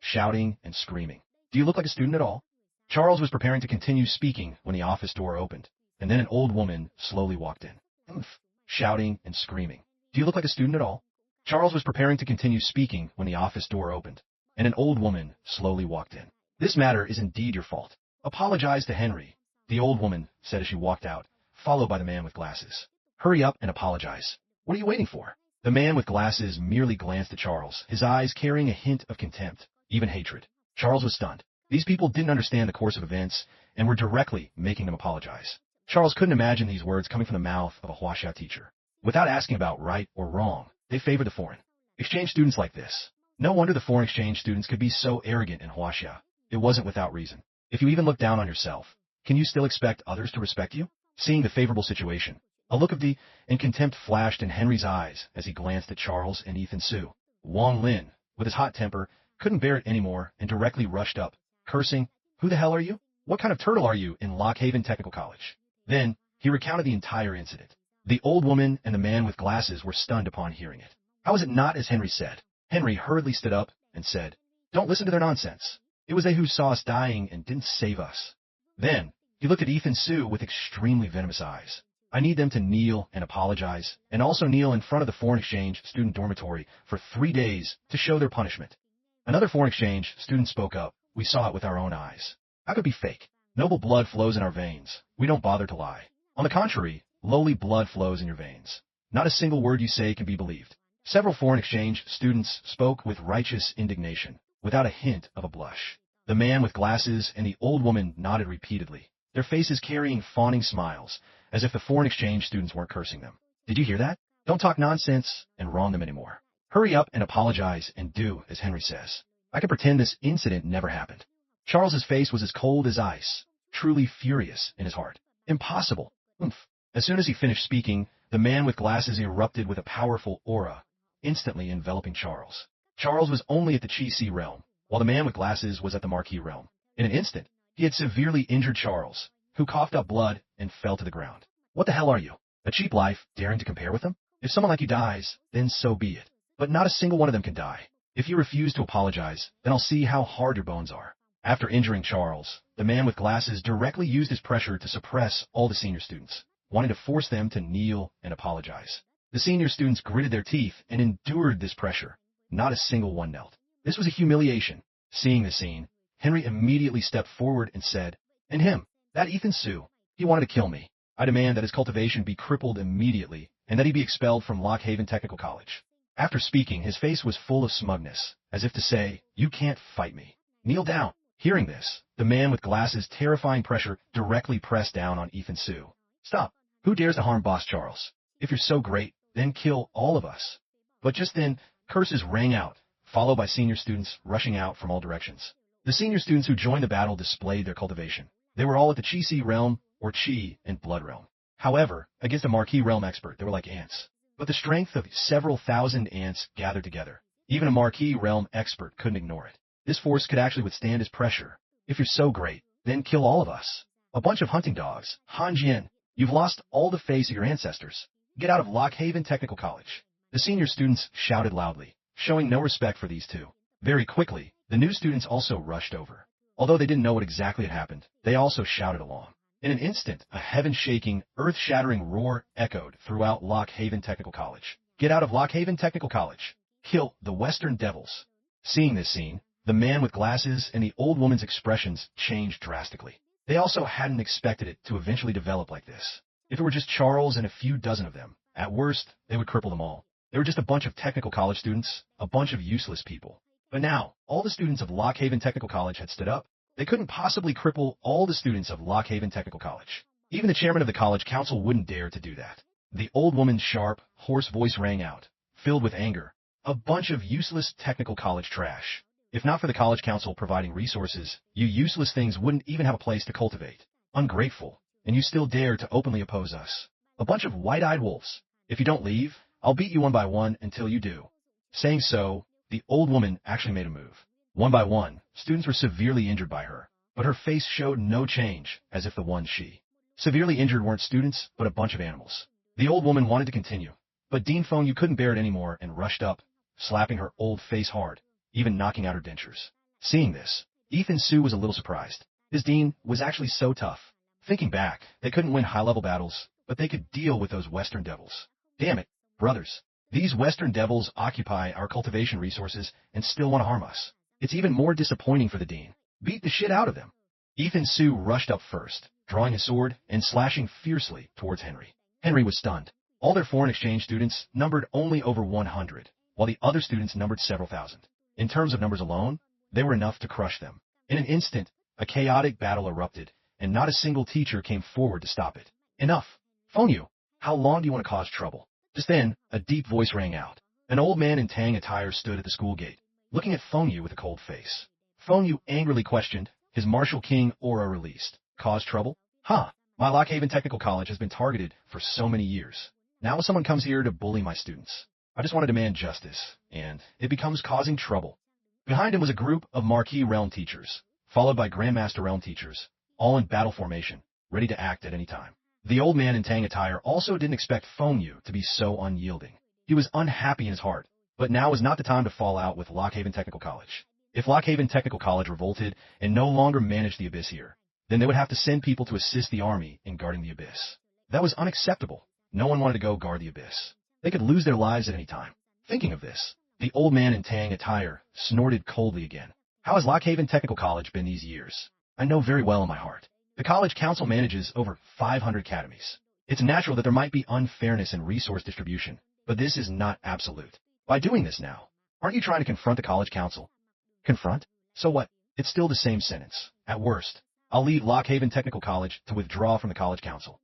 Shouting and screaming. Do you look like a student at all? Charles was preparing to continue speaking when the office door opened, and then an old woman slowly walked in. shouting and screaming. Do you look like a student at all? Charles was preparing to continue speaking when the office door opened, and an old woman slowly walked in. This matter is indeed your fault. Apologize to Henry, the old woman said as she walked out, followed by the man with glasses. Hurry up and apologize. What are you waiting for? The man with glasses merely glanced at Charles, his eyes carrying a hint of contempt, even hatred. Charles was stunned. These people didn't understand the course of events and were directly making him apologize. Charles couldn't imagine these words coming from the mouth of a Huaxia teacher. Without asking about right or wrong, they favored the foreign exchange students like this. No wonder the foreign exchange students could be so arrogant in Huaxia. It wasn't without reason. If you even look down on yourself, can you still expect others to respect you? Seeing the favorable situation, a look of and contempt flashed in Henry's eyes as he glanced at Charles and Ethan Su. Wang Lin, with his hot temper, couldn't bear it anymore and directly rushed up, cursing, "Who the hell are you? What kind of turtle are you in Lockhaven Technical College?" Then, he recounted the entire incident. The old woman and the man with glasses were stunned upon hearing it. How is it not as Henry said? Henry hurriedly stood up and said, "Don't listen to their nonsense. It was they who saw us dying and didn't save us." Then, he looked at Ethan Su with extremely venomous eyes. "I need them to kneel and apologize, and also kneel in front of the foreign exchange student dormitory for 3 days to show their punishment." Another foreign exchange student spoke up. "We saw it with our own eyes. How could it be fake? Noble blood flows in our veins. We don't bother to lie. On the contrary, lowly blood flows in your veins. Not a single word you say can be believed." Several foreign exchange students spoke with righteous indignation, without a hint of a blush. The man with glasses and the old woman nodded repeatedly, their faces carrying fawning smiles, as if the foreign exchange students weren't cursing them. "Did you hear that? Don't talk nonsense and wrong them anymore. Hurry up and apologize and do as Henry says. I can pretend this incident never happened." Charles's face was as cold as ice, truly furious in his heart. "Impossible. Oomph." As soon as he finished speaking, the man with glasses erupted with a powerful aura, instantly enveloping Charles. Charles was only at the Chi-Si realm, while the man with glasses was at the Marquis realm. In an instant, he had severely injured Charles, who coughed up blood and fell to the ground. "What the hell are you? A cheap life, daring to compare with them? If someone like you dies, then so be it. But not a single one of them can die. If you refuse to apologize, then I'll see how hard your bones are." After injuring Charles, the man with glasses directly used his pressure to suppress all the senior students, wanting to force them to kneel and apologize. The senior students gritted their teeth and endured this pressure. Not a single one knelt. This was a humiliation. Seeing the scene, Henry immediately stepped forward and said, "And him, that Ethan Su, he wanted to kill me. I demand that his cultivation be crippled immediately and that he be expelled from Lockhaven Technical College." After speaking, his face was full of smugness, as if to say, "You can't fight me. Kneel down." Hearing this, the man with glasses' terrifying pressure directly pressed down on Ethan Su. "Stop. Who dares to harm Boss Charles? If you're so great, then kill all of us." But just then, curses rang out, followed by senior students rushing out from all directions. The senior students who joined the battle displayed their cultivation. They were all at the Chi-Si realm, or Chi and Blood realm. However, against a Marquis realm expert, they were like ants. But the strength of several thousand ants gathered together. Even a Marquis realm expert couldn't ignore it. This force could actually withstand his pressure. "If you're so great, then kill all of us. A bunch of hunting dogs. Han Jian, you've lost all the face of your ancestors. Get out of Lockhaven Technical College." The senior students shouted loudly, showing no respect for these two. Very quickly, the new students also rushed over. Although they didn't know what exactly had happened, they also shouted along. In an instant, a heaven-shaking, earth-shattering roar echoed throughout Lockhaven Technical College. "Get out of Lockhaven Technical College. Kill the Western Devils." Seeing this scene, the man with glasses and the old woman's expressions changed drastically. They also hadn't expected it to eventually develop like this. If it were just Charles and a few dozen of them, at worst, they would cripple them all. They were just a bunch of technical college students, a bunch of useless people. But now, all the students of Lockhaven Technical College had stood up. They couldn't possibly cripple all the students of Lockhaven Technical College. Even the chairman of the college council wouldn't dare to do that. The old woman's sharp, hoarse voice rang out, filled with anger. "A bunch of useless technical college trash. If not for the college council providing resources, you useless things wouldn't even have a place to cultivate. Ungrateful, and you still dare to openly oppose us. A bunch of white-eyed wolves. If you don't leave, I'll beat you one by one until you do." Saying so, the old woman actually made a move. One by one, students were severely injured by her, but her face showed no change, as if the ones she severely injured weren't students, but a bunch of animals. The old woman wanted to continue, but Dean Feng Yu couldn't bear it anymore and rushed up, slapping her old face hard, even knocking out her dentures. Seeing this, Ethan Su was a little surprised. His dean was actually so tough. Thinking back, they couldn't win high-level battles, but they could deal with those Western Devils. Damn it, brothers. These Western devils occupy our cultivation resources and still want to harm us. It's even more disappointing for the dean. Beat the shit out of them. Ethan Sue rushed up first, drawing his sword and slashing fiercely towards Henry. Henry was stunned. All their foreign exchange students numbered only over 100, while the other students numbered several thousand. In terms of numbers alone, they were enough to crush them. In an instant, a chaotic battle erupted, and not a single teacher came forward to stop it. Enough. Phone you. How long do you want to cause trouble? Just then, a deep voice rang out. An old man in tang attire stood at the school gate, looking at Phone you with a cold face. Phone you angrily questioned, his Martial King aura released. Cause trouble? Huh. My Lockhaven Technical College has been targeted for so many years. Now someone comes here to bully my students. I just want to demand justice, and it becomes causing trouble. Behind him was a group of Marquis Realm teachers, followed by Grandmaster Realm teachers, all in battle formation, ready to act at any time. The old man in tang attire also didn't expect Phone you to be so unyielding. He was unhappy in his heart, but now was not the time to fall out with Lockhaven Technical College. If Lockhaven Technical College revolted and no longer managed the abyss here, then they would have to send people to assist the army in guarding the abyss. That was unacceptable. No one wanted to go guard the abyss. They could lose their lives at any time. Thinking of this, the old man in tang attire snorted coldly again. How has Lockhaven Technical College been these years? I know very well in my heart. The college council manages over 500 academies. It's natural that there might be unfairness in resource distribution, but this is not absolute. By doing this now, aren't you trying to confront the college council? Confront? So what? It's still the same sentence. At worst, I'll lead Lockhaven Technical College to withdraw from the college council.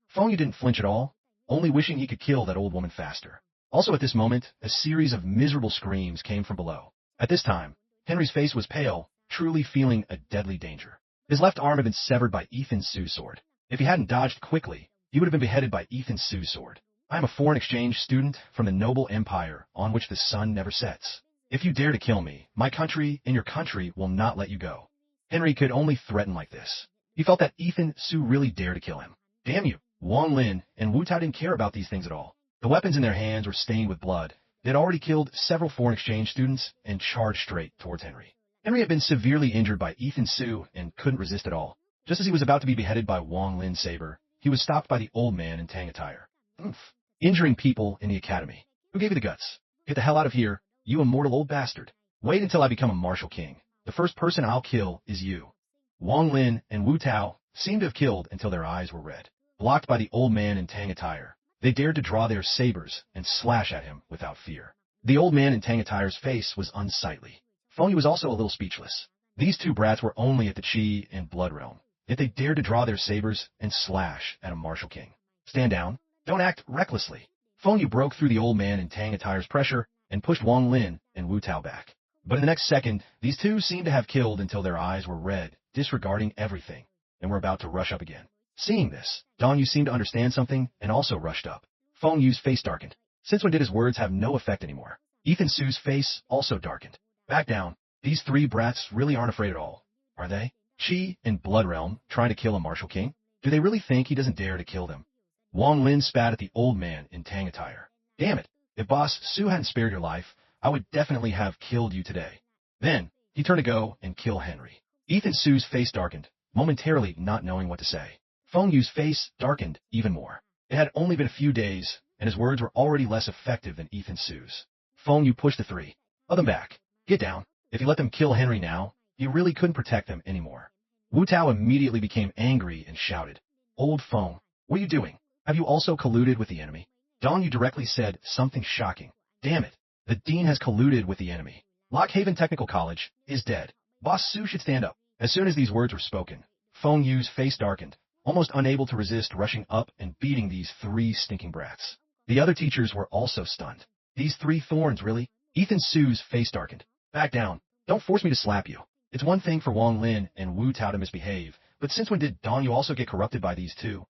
Phone you didn't flinch at all, only wishing he could kill that old woman faster. Also at this moment, a series of miserable screams came from below. At this time, Henry's face was pale, truly feeling a deadly danger. His left arm had been severed by Ethan Sue's sword. If he hadn't dodged quickly, he would have been beheaded by Ethan Sue's sword. I am a foreign exchange student from the noble empire on which the sun never sets. If you dare to kill me, my country and your country will not let you go. Henry could only threaten like this. He felt that Ethan Sue really dared to kill him. Damn you! Wang Lin and Wu Tao didn't care about these things at all. The weapons in their hands were stained with blood. They had already killed several foreign exchange students and charged straight towards Henry. Henry had been severely injured by Ethan Sue and couldn't resist at all. Just as he was about to be beheaded by Wang Lin's saber, he was stopped by the old man in tang attire. Oof. Injuring people in the academy. Who gave you the guts? Get the hell out of here, you immortal old bastard. Wait until I become a martial king. The first person I'll kill is you. Wang Lin and Wu Tao seemed to have killed until their eyes were red. Blocked by the old man in tang attire, they dared to draw their sabers and slash at him without fear. The old man in tang attire's face was unsightly. Phony was also a little speechless. These two brats were only at the Chi and Blood realm, yet they dared to draw their sabers and slash at a martial king. Stand down. Don't act recklessly. Phony broke through the old man in tang attire's pressure and pushed Wang Lin and Wu Tao back. But in the next second, these two seemed to have killed until their eyes were red, disregarding everything, and were about to rush up again. Seeing this, Dong Yu seemed to understand something and also rushed up. Feng Yu's face darkened. Since when did his words have no effect anymore? Ethan Sue's face also darkened. Back down. These three brats really aren't afraid at all, are they? Chi and Blood Realm trying to kill a martial king? Do they really think he doesn't dare to kill them? Wang Lin spat at the old man in tang attire. Damn it, if Boss Su hadn't spared your life, I would definitely have killed you today. Then, he turned to go and kill Henry. Ethan Sue's face darkened, momentarily not knowing what to say. Feng Yu's face darkened even more. It had only been a few days, and his words were already less effective than Ethan Sue's. Feng Yu pushed the three of them back. Get down. If you let them kill Henry now, you really couldn't protect them anymore. Wu Tao immediately became angry and shouted, Old Feng, what are you doing? Have you also colluded with the enemy? Dong Yu directly said something shocking. Damn it. The dean has colluded with the enemy. Lockhaven Technical College is dead. Boss Su should stand up. As soon as these words were spoken, Feng Yu's face darkened, almost unable to resist rushing up and beating these three stinking brats. The other teachers were also stunned. These three thorns, really? Ethan Sue's face darkened. Back down. Don't force me to slap you. It's one thing for Wang Lin and Wu Tao to misbehave, but since when did Dong Yu also get corrupted by these two?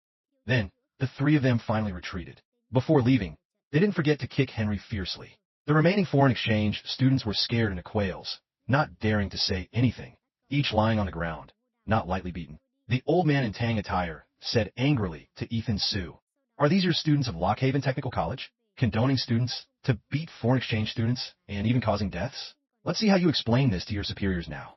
Then, the three of them finally retreated. Before leaving, they didn't forget to kick Henry fiercely. The remaining foreign exchange students were scared into quails, not daring to say anything, each lying on the ground, not lightly beaten. The old man in tang attire said angrily to Ethan Sue, Are these your students of Lockhaven Technical College? Condoning students to beat foreign exchange students and even causing deaths? Let's see how you explain this to your superiors now.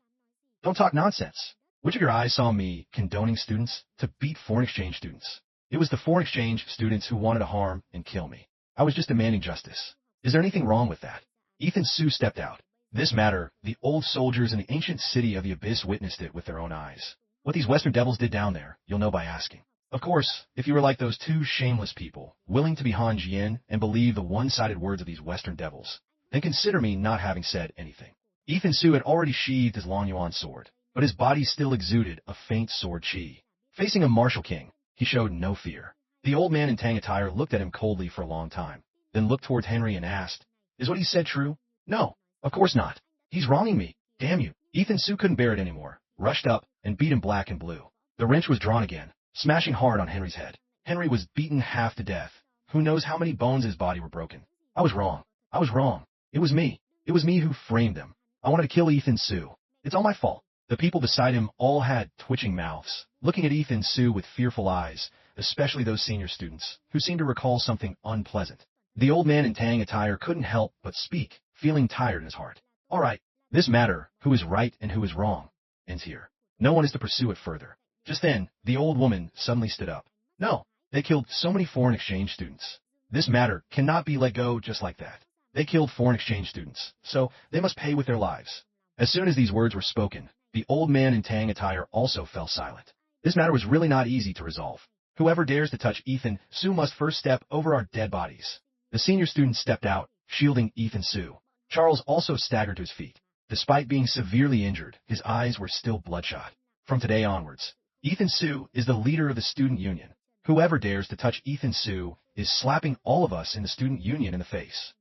Don't talk nonsense. Which of your eyes saw me condoning students to beat foreign exchange students? It was the foreign exchange students who wanted to harm and kill me. I was just demanding justice. Is there anything wrong with that? Ethan Su stepped out. This matter, the old soldiers in the ancient city of the Abyss witnessed it with their own eyes. What these Western devils did down there, you'll know by asking. Of course, if you were like those two shameless people, willing to be Han Jian and believe the one-sided words of these Western devils, then consider me not having said anything. Ethan Su had already sheathed his Long Yuan sword, but his body still exuded a faint sword chi. Facing a martial king, he showed no fear. The old man in tang attire looked at him coldly for a long time, then looked towards Henry and asked, "Is what he said true?" "No, of course not. He's wronging me. Damn you." Ethan Su couldn't bear it anymore, rushed up, and beat him black and blue. The wrench was drawn again, smashing hard on Henry's head. Henry was beaten half to death. Who knows how many bones in his body were broken. I was wrong. I was wrong. It was me. It was me who framed them. I wanted to kill Ethan Su. It's all my fault. The people beside him all had twitching mouths, looking at Ethan Su with fearful eyes, especially those senior students, who seemed to recall something unpleasant. The old man in tang attire couldn't help but speak, feeling tired in his heart. All right, this matter, who is right and who is wrong, ends here. No one is to pursue it further. Just then, the old woman suddenly stood up. No, they killed so many foreign exchange students. This matter cannot be let go just like that. They killed foreign exchange students, so they must pay with their lives. As soon as these words were spoken, the old man in tang attire also fell silent. This matter was really not easy to resolve. Whoever dares to touch Ethan Su must first step over our dead bodies. The senior student stepped out, shielding Ethan Su. Charles also staggered to his feet. Despite being severely injured, his eyes were still bloodshot. From today onwards, Ethan Su is the leader of the student union. Whoever dares to touch Ethan Su is slapping all of us in the student union in the face.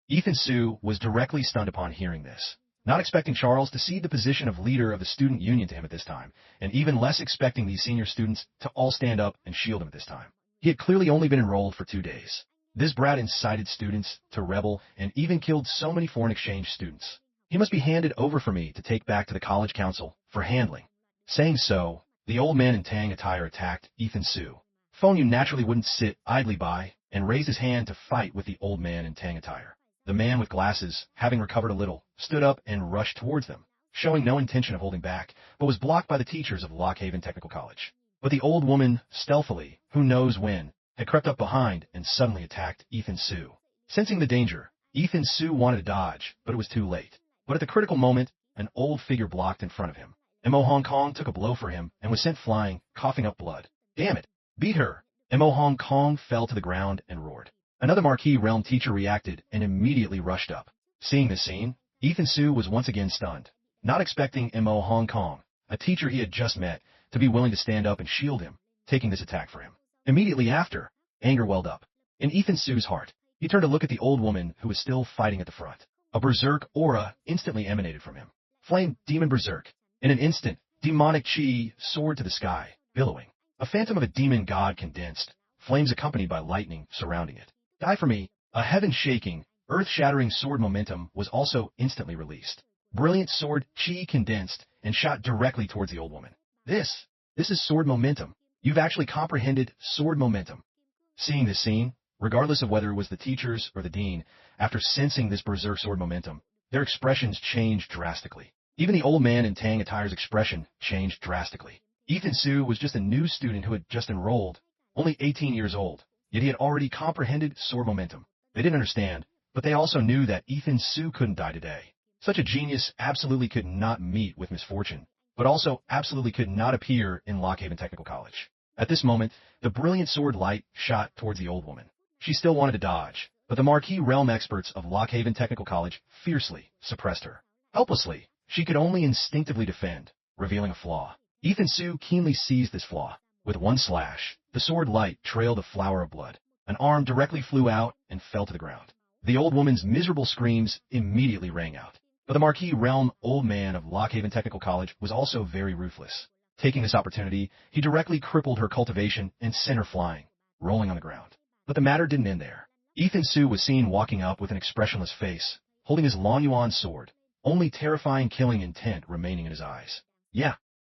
Ethan Su was directly stunned upon hearing this, not expecting Charles to cede the position of leader of the student union to him at this time, and even less expecting these senior students to all stand up and shield him at this time. He had clearly only been enrolled for 2 days. This brat incited students to rebel and even killed so many foreign exchange students. He must be handed over for me to take back to the college council for handling. Saying so, the old man in tang attire attacked Ethan Su. Feng Yu naturally wouldn't sit idly by and raised his hand to fight with the old man in tang attire. The man with glasses, having recovered a little, stood up and rushed towards them, showing no intention of holding back, but was blocked by the teachers of Lockhaven Technical College. But the old woman, stealthily, who knows when, had crept up behind and suddenly attacked Ethan Su. Sensing the danger, Ethan Su wanted to dodge, but it was too late. But at the critical moment, an old figure blocked in front of him. Mo Hong Kong took a blow for him and was sent flying, coughing up blood. Damn it! Beat her! Mo Hong Kong fell to the ground and roared. Another Marquis Realm teacher reacted and immediately rushed up. Seeing this scene, Ethan Su was once again stunned, not expecting Mo Hong Kong, a teacher he had just met, to be willing to stand up and shield him, taking this attack for him. Immediately after, anger welled up in Ethan Su's heart. He turned to look at the old woman who was still fighting at the front. A berserk aura instantly emanated from him. Flame demon berserk. In an instant, demonic chi soared to the sky, billowing. A phantom of a demon god condensed, flames accompanied by lightning surrounding it. Die for me. A heaven-shaking, earth-shattering sword momentum was also instantly released. Brilliant sword chi condensed and shot directly towards the old woman. This is sword momentum. You've actually comprehended sword momentum. Seeing this scene, regardless of whether it was the teachers or the dean, after sensing this berserk sword momentum, their expressions changed drastically. Even the old man in tang attire's expression changed drastically. Ethan Su was just a new student who had just enrolled, only 18 years old, yet he had already comprehended sword momentum. They didn't understand, but they also knew that Ethan Su couldn't die today. Such a genius absolutely could not meet with misfortune, but also absolutely could not appear in Lockhaven Technical College. At this moment, the brilliant sword light shot towards the old woman. She still wanted to dodge, but the Marquis Realm experts of Lockhaven Technical College fiercely suppressed her. Helplessly, she could only instinctively defend, revealing a flaw. Ethan Su keenly seized this flaw. With one slash, the sword light trailed a flower of blood. An arm directly flew out and fell to the ground. The old woman's miserable screams immediately rang out. But the Marquis Realm old man of Lockhaven Technical College was also very ruthless. Taking this opportunity, he directly crippled her cultivation and sent her flying, rolling on the ground. But the matter didn't end there. Ethan Su was seen walking up with an expressionless face, holding his Long Yuan sword, only terrifying killing intent remaining in his eyes. Yeah,